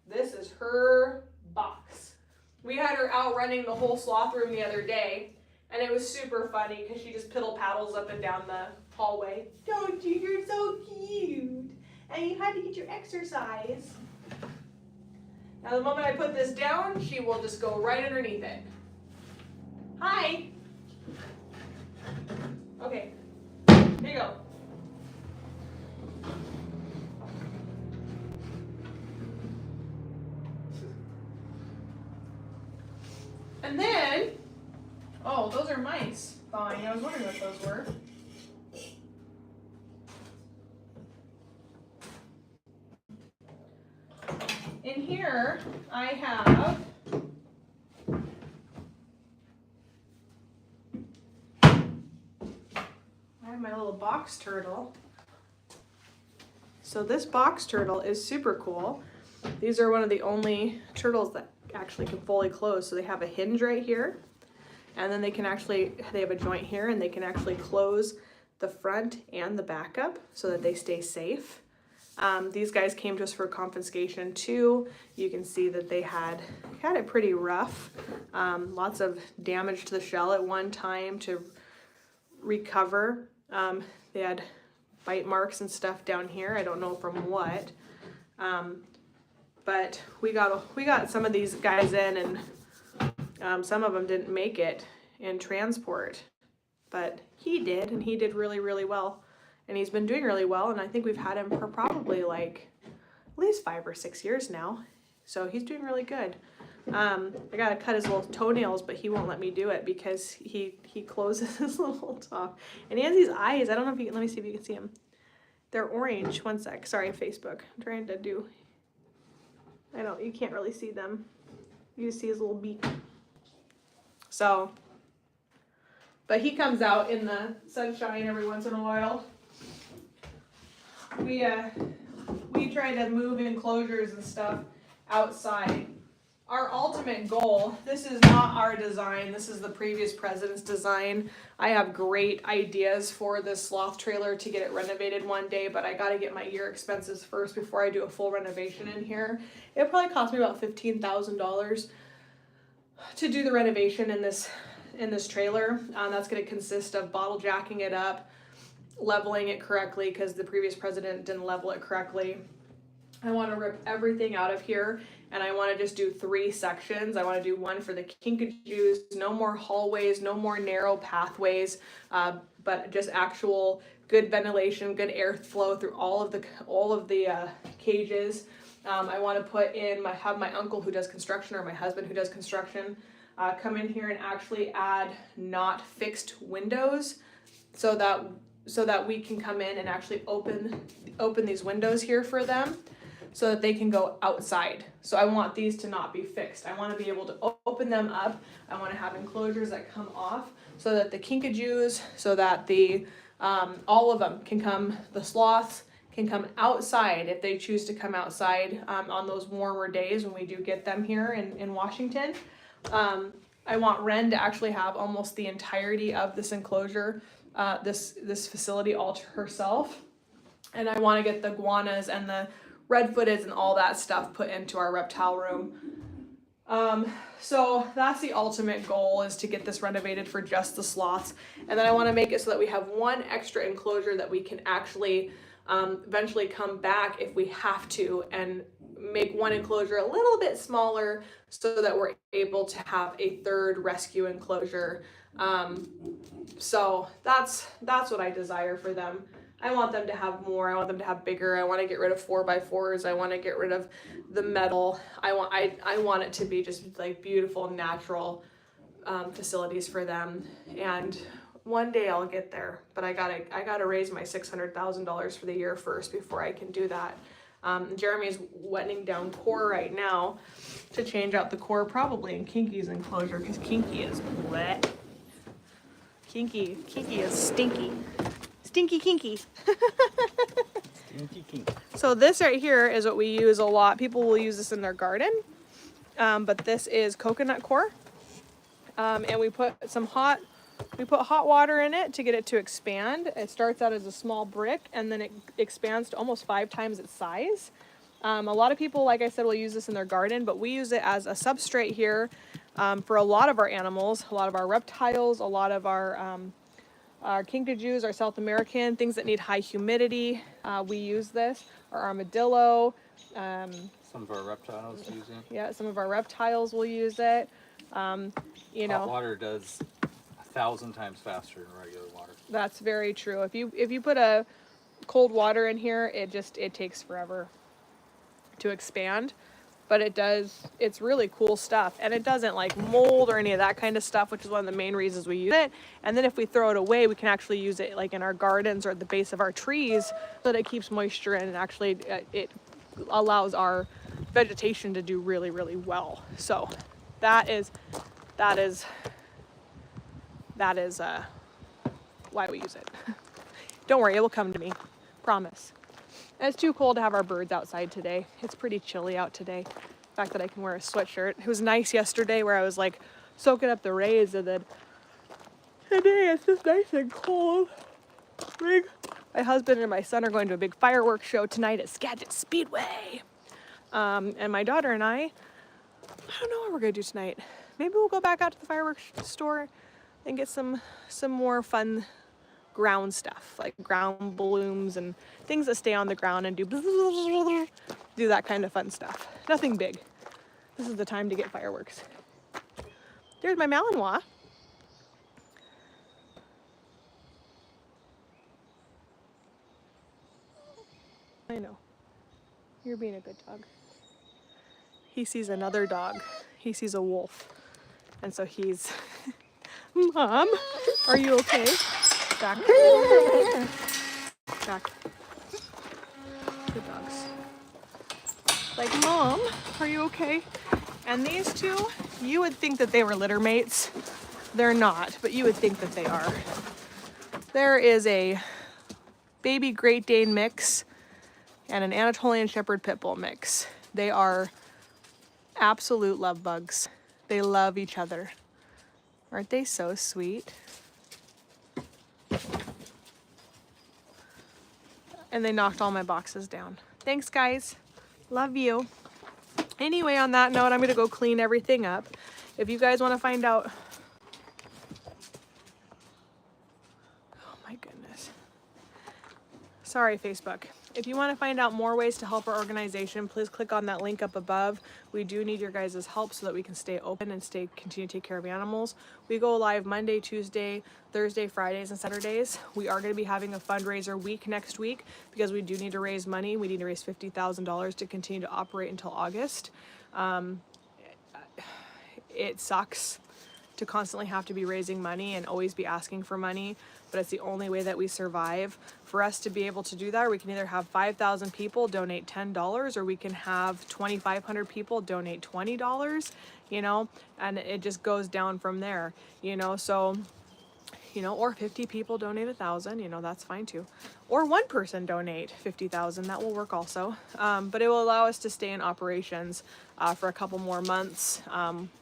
This is her box. We had her out running the whole sloth room the other day, and it was super funny because she just piddle paddles up and down the hallway. Don't you? You're so cute. and you had to get your exercise. Now the moment I put this down, she will just go right underneath it. Hi. Okay, here you go. And then, oh, those are mice. Fine, I was wondering what those were. In here, I have my little box turtle. So this box turtle is super cool. These are one of the only turtles that actually can fully close. So they have a hinge right here, and then they have a joint here, and they can actually close the front and the back up so that they stay safe. These guys came to us for confiscation too. You can see that they had it pretty rough. Lots of damage to the shell at one time to recover. They had bite marks and stuff down here. I don't know from what. But we got some of these guys in, and some of them didn't make it in transport, but he did, and he did really, really well. And he's been doing really well, and I think we've had him for probably like at least 5 or 6 years now. So he's doing really good. I gotta cut his little toenails, but he won't let me do it because he closes his little top. And he has these eyes. I don't know if you can, let me see if you can see him. They're orange. One sec. Sorry, Facebook. I'm trying to do. You can't really see them. You just see his little beak. So, but he comes out in the sunshine every once in a while. We try to move enclosures and stuff outside. Our ultimate goal, this is not our design, this is the previous president's design. I have great ideas for this sloth trailer to get it renovated one day, but I gotta get my year expenses first before I do a full renovation in here. It probably cost me about $15,000 to do the renovation in this trailer. That's gonna consist of bottle jacking it up, leveling it correctly because the previous president didn't level it correctly. I want to rip everything out of here, and I want to just do 3 sections. I want to do one for the kinkajous, no more hallways, no more narrow pathways, but just actual good ventilation, good airflow through all of the cages. I want to have my uncle who does construction, or my husband who does construction, come in here and actually add not fixed windows, so that we can come in and actually open these windows here for them, so that they can go outside. So I want these to not be fixed. I want to be able to open them up. I want to have enclosures that come off so that the kinkajous, so that the all of them can come, the sloths can come outside if they choose to come outside on those warmer days when we do get them here in Washington. I want Ren to actually have almost the entirety of this enclosure, this facility all to herself. And I want to get the iguanas and the red-footeds and all that stuff put into our reptile room. So that's the ultimate goal, is to get this renovated for just the sloths. And then I want to make it so that we have one extra enclosure that we can actually eventually come back if we have to, and make one enclosure a little bit smaller so that we're able to have a 3rd rescue enclosure. So that's what I desire for them. I want them to have more. I want them to have bigger. I want to get rid of 4x4s. I want to get rid of the metal. I want it to be just like beautiful, natural facilities for them. And one day I'll get there, but I gotta raise my $600,000 for the year first before I can do that. Jeremy's wetting down core right now to change out the core, probably in Kinky's enclosure, because Kinky is wet. Kinky is stinky. Stinky Kinky. Stinky kinky. So this right here is what we use a lot. People will use this in their garden, but this is coconut core, and we put hot water in it to get it to expand. It starts out as a small brick, and then it expands to almost 5 times its size. A lot of people, like I said, will use this in their garden, but we use it as a substrate here for a lot of our animals, a lot of our reptiles, a lot of our Our kinkajous are South American, things that need high humidity. We use this. Our armadillo. Some of our reptiles use it. Yeah, some of our reptiles will use it. You know, hot water does 1,000 times faster than regular water. that's very true. If you put a cold water in here, it takes forever to expand. But it's really cool stuff, and it doesn't like mold or any of that kind of stuff, which is one of the main reasons we use it. And then if we throw it away, we can actually use it like in our gardens or at the base of our trees so that it keeps moisture in, and actually it allows our vegetation to do really, really well. So that is why we use it. Don't worry, it will come to me, promise. And it's too cold to have our birds outside today. It's pretty chilly out today. The fact that I can wear a sweatshirt. It was nice yesterday where I was like soaking up the rays, and then today it's just nice and cold. My husband and my son are going to a big fireworks show tonight at Skagit Speedway. And my daughter and I don't know what we're gonna do tonight. Maybe we'll go back out to the fireworks store and get some more fun ground stuff, like ground balloons and things that stay on the ground and do that kind of fun stuff. Nothing big. This is the time to get fireworks. There's my Malinois. I know. You're being a good dog. He sees another dog. He sees a wolf. And so he's, Mom, are you okay? Back. Back. Good dogs. Like, Mom, are you okay? And these two, you would think that they were litter mates. They're not, but you would think that they are. There is a baby Great Dane mix and an Anatolian Shepherd Pit Bull mix. They are absolute love bugs. They love each other. Aren't they so sweet? And they knocked all my boxes down. Thanks, guys. Love you. Anyway, on that note, I'm gonna go clean everything up. If you guys want to find out, oh my goodness. Sorry, Facebook. If you want to find out more ways to help our organization, please click on that link up above. We do need your guys' help so that we can stay open and continue to take care of animals. We go live Monday, Tuesday, Thursday, Fridays, and Saturdays. We are going to be having a fundraiser week next week because we do need to raise money. We need to raise $50,000 to continue to operate until August. It sucks to constantly have to be raising money and always be asking for money, but it's the only way that we survive. For us to be able to do that, we can either have 5,000 people donate $10, or we can have 2,500 people donate $20, you know, and it just goes down from there, you know. So, you know, or 50 people donate 1,000, you know, that's fine too. Or one person donate 50,000, that will work also. But it will allow us to stay in operations for a couple more months.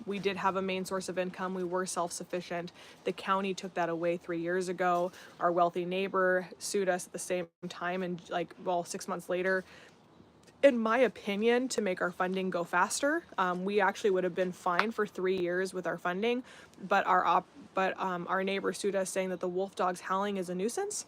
We did have a main source of income. We were self-sufficient. The county took that away 3 years ago. Our wealthy neighbor sued us at the same time, and 6 months later. In my opinion, to make our funding go faster, we actually would have been fine for 3 years with our funding, but our neighbor sued us saying that the wolf dog's howling is a nuisance,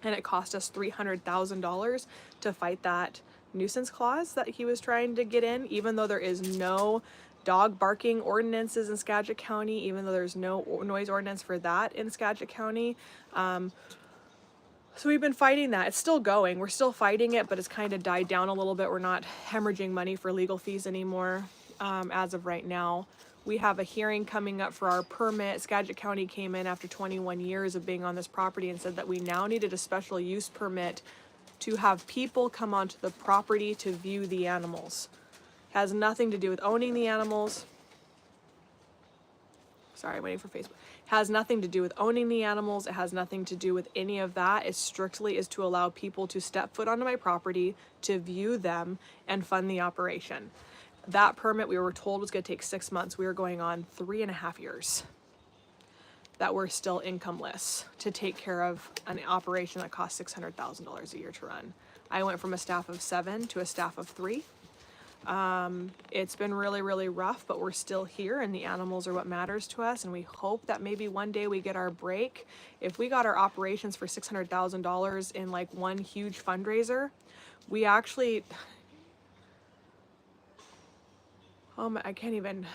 and it cost us $300,000 to fight that nuisance clause that he was trying to get in, even though there is no dog barking ordinances in Skagit County, even though there's no noise ordinance for that in Skagit County. So we've been fighting that. It's still going. We're still fighting it, but it's kind of died down a little bit. We're not hemorrhaging money for legal fees anymore as of right now. We have a hearing coming up for our permit. Skagit County came in after 21 years of being on this property and said that we now needed a special use permit to have people come onto the property to view the animals. It has nothing to do with owning the animals. Sorry, I'm waiting for Facebook. Has nothing to do with owning the animals. It has nothing to do with any of that. It strictly is to allow people to step foot onto my property, to view them, and fund the operation. That permit, we were told, was going to take 6 months. We are going on 3.5 years that we're still incomeless to take care of an operation that costs $600,000 a year to run. I went from a staff of 7 to a staff of 3. It's been really, really rough, but we're still here, and the animals are what matters to us, and we hope that maybe one day we get our break. If we got our operations for $600,000 in like one huge fundraiser, we actually, oh my, I can't even,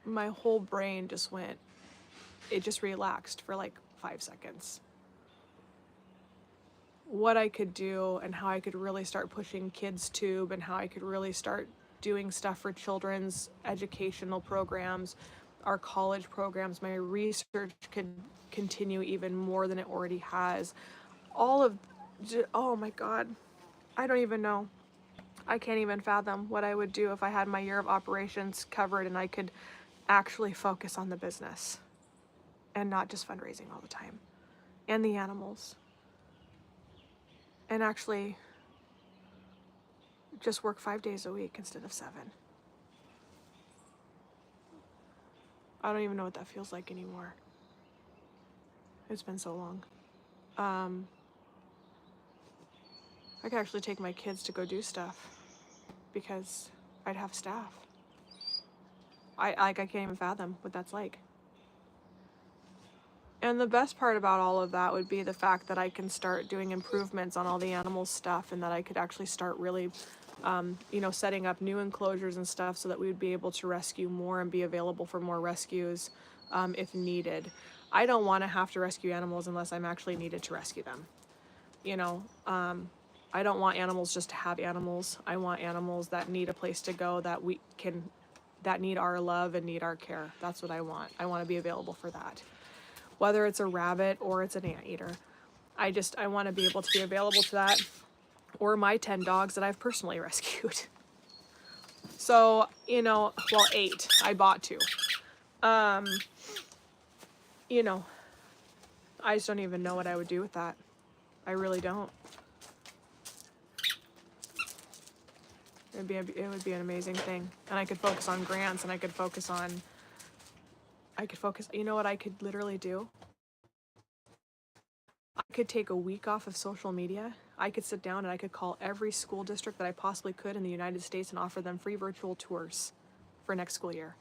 my whole brain just went, it just relaxed for like 5 seconds. What I could do and how I could really start pushing Kids Tube and how I could really start doing stuff for children's educational programs, our college programs. My research could continue even more than it already has. All of, oh my God, I don't even know. I can't even fathom what I would do if I had my year of operations covered and I could actually focus on the business and not just fundraising all the time and the animals. And actually just work 5 days a week instead of 7. I don't even know what that feels like anymore. It's been so long. I could actually take my kids to go do stuff because I'd have staff. I can't even fathom what that's like. And the best part about all of that would be the fact that I can start doing improvements on all the animal stuff, and that I could actually start really, setting up new enclosures and stuff so that we would be able to rescue more and be available for more rescues if needed. I don't want to have to rescue animals unless I'm actually needed to rescue them. I don't want animals just to have animals. I want animals that need a place to go, that need our love and need our care. That's what I want. I want to be available for that. Whether it's a rabbit or it's an anteater. I want to be able to be available to that, or my 10 dogs that I've personally rescued. So, 8, I bought 2. I just don't even know what I would do with that. I really don't. It would be an amazing thing. And I could focus on grants, and I could focus, you know what I could literally do? I could take a week off of social media. I could sit down and I could call every school district that I possibly could in the United States and offer them free virtual tours for next school year.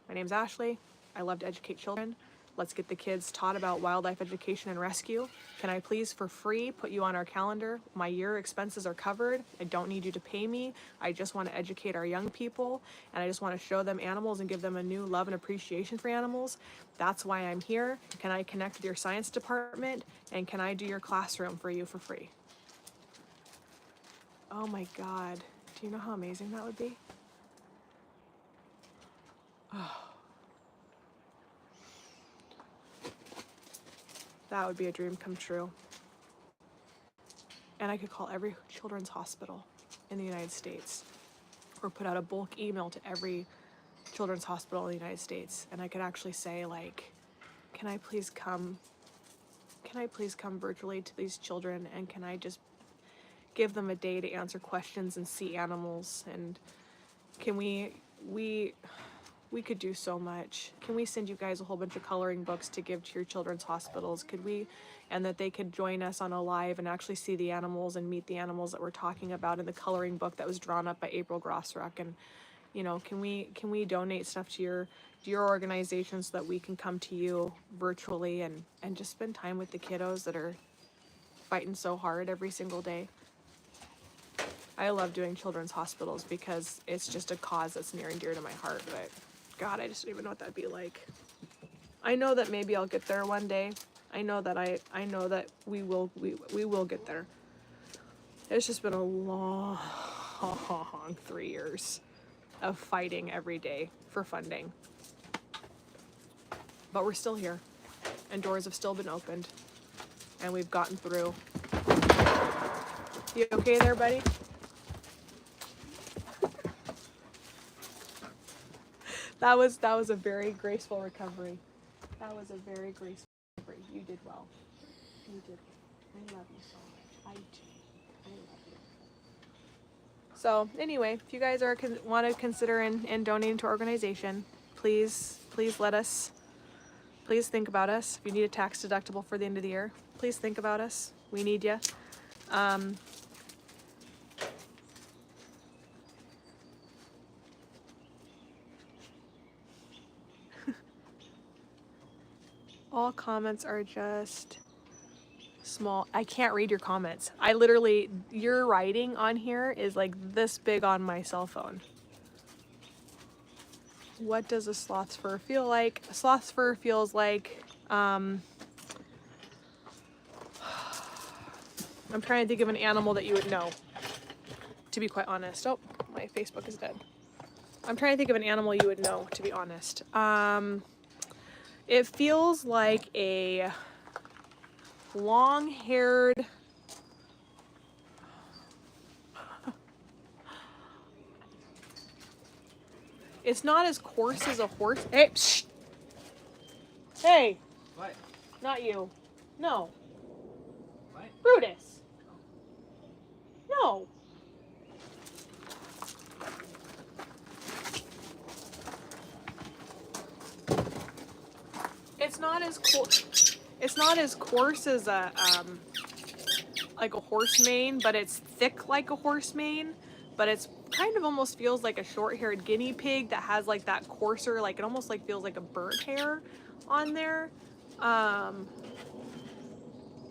My name's Ashley. I love to educate children. Let's get the kids taught about wildlife education and rescue. Can I please, for free, put you on our calendar? My year expenses are covered. I don't need you to pay me. I just want to educate our young people, and I just want to show them animals and give them a new love and appreciation for animals. That's why I'm here. Can I connect with your science department? And can I do your classroom for you for free? Oh my God. Do you know how amazing that would be? Oh. That would be a dream come true. And I could call every children's hospital in the United States, or put out a bulk email to every children's hospital in the United States. And I could actually say, like, can I please come virtually to these children, and can I just give them a day to answer questions and see animals? And can we could do so much. Can we send you guys a whole bunch of coloring books to give to your children's hospitals? Could we, and that they could join us on a live and actually see the animals and meet the animals that we're talking about in the coloring book that was drawn up by April Grossruck? And can we donate stuff to your organization so that we can come to you virtually and just spend time with the kiddos that are fighting so hard every single day? I love doing children's hospitals because it's just a cause that's near and dear to my heart, but God, I just don't even know what that'd be like. I know that maybe I'll get there one day. I know that we will get there. It's just been a long 3 years of fighting every day for funding. But we're still here, and doors have still been opened, and we've gotten through. You okay there, buddy? That was a very graceful recovery. That was a very graceful recovery. You did well. You did well. I love you so much. I do. I love you. So anyway, if you guys want to consider and donating to our organization, please let us. Please think about us. If you need a tax deductible for the end of the year, please think about us. We need you. All comments are just small. I can't read your comments. I literally, your writing on here is like this big on my cell phone. What does a sloth's fur feel like? A sloth's fur feels like, I'm trying to think of an animal that you would know, to be quite honest. Oh, my Facebook is dead. I'm trying to think of an animal you would know, to be honest. It feels like a long-haired, it's not as coarse as a horse. Hey, psh. Hey, What? not you. No, What? Brutus. No. It's not as coarse. It's not as coarse as a like a horse mane, but it's thick like a horse mane. But it's kind of almost feels like a short-haired guinea pig that has like that coarser, like it almost like feels like a burnt hair on there.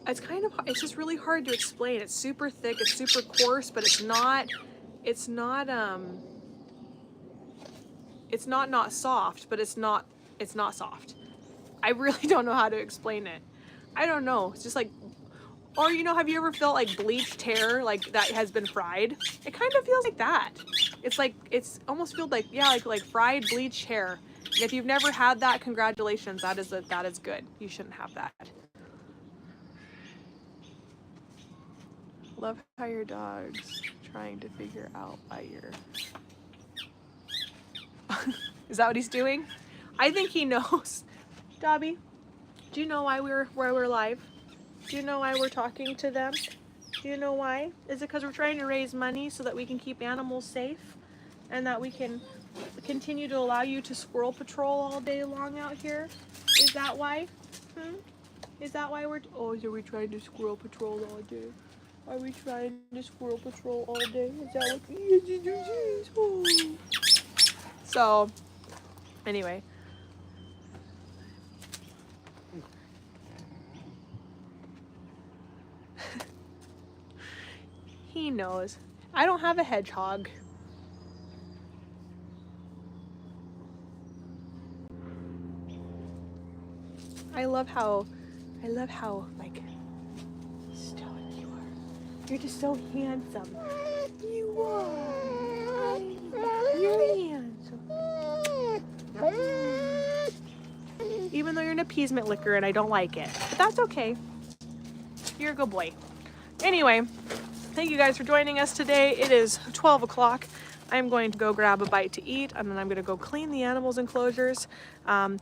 It's kind of, it's just really hard to explain. It's super thick, it's super coarse, but it's not soft, but it's not soft. I really don't know how to explain it. I don't know. It's just like, or you know, have you ever felt like bleached hair, like that has been fried? It kind of feels like that. It's like, it's almost feels like, yeah, like fried bleached hair. And if you've never had that, congratulations. That is good. You shouldn't have that. Love how your dog's trying to figure out why you're... Is that what he's doing? I think he knows. Dobby, do you know why we're live? Do you know why we're talking to them? Do you know why? Is it because we're trying to raise money so that we can keep animals safe and that we can continue to allow you to squirrel patrol all day long out here? Is that why? Is that why we're... Oh, are we trying to squirrel patrol all day? Are we trying to squirrel patrol all day? Is that what... So, anyway. He knows. I don't have a hedgehog. I love how like stoic you are. You're just so handsome. You are. You're handsome. Even though you're an appeasement licker and I don't like it. But that's okay. You're a good boy. Anyway, thank you guys for joining us today. It is 12 o'clock. I'm going to go grab a bite to eat and then I'm going to go clean the animals' enclosures. We're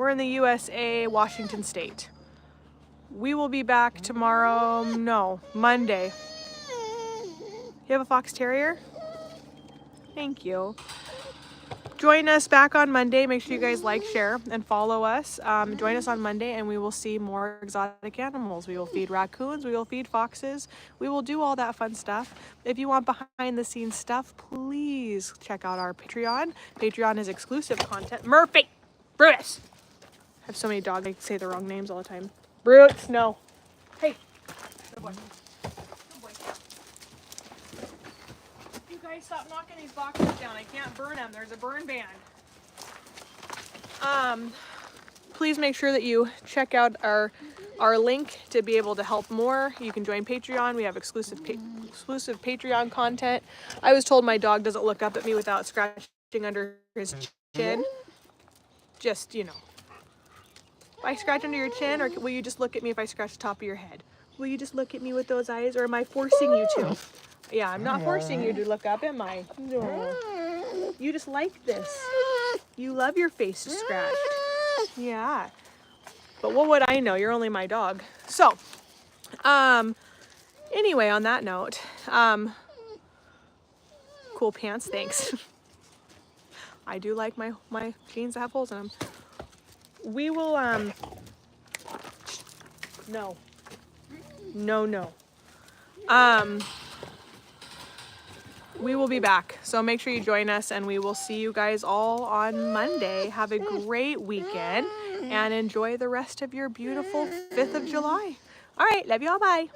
in the USA, Washington State. We will be back tomorrow, no, Monday. You have a fox terrier? Thank you. Join us back on Monday. Make sure you guys like, share, and follow us. Join us on Monday and we will see more exotic animals. We will feed raccoons, we will feed foxes, we will do all that fun stuff. If you want behind the scenes stuff, please check out our Patreon. Patreon is exclusive content. Murphy! Brutus! I have so many dogs, I say the wrong names all the time. Brutus, no. Hey. Good boy. Good boy. You guys stop knocking these boxes down. I can't burn them. There's a burn ban. Please make sure that you check out our link to be able to help more. You can join Patreon. We have exclusive Patreon content. I was told my dog doesn't look up at me without scratching under his chin. Just, you know. If I scratch under your chin, or will you just look at me if I scratch the top of your head? Will you just look at me with those eyes, or am I forcing you to? Yeah, I'm not forcing you to look up, am I? No. You just like this. You love your face scratched. Yeah. But what would I know? You're only my dog. So, anyway, on that note, cool pants, thanks. I do like my jeans that have holes in them. We will, no. No. we will be back. So make sure you join us, and we will see you guys all on Monday. Have a great weekend and enjoy the rest of your beautiful 5th of July. All right, love you all. Bye.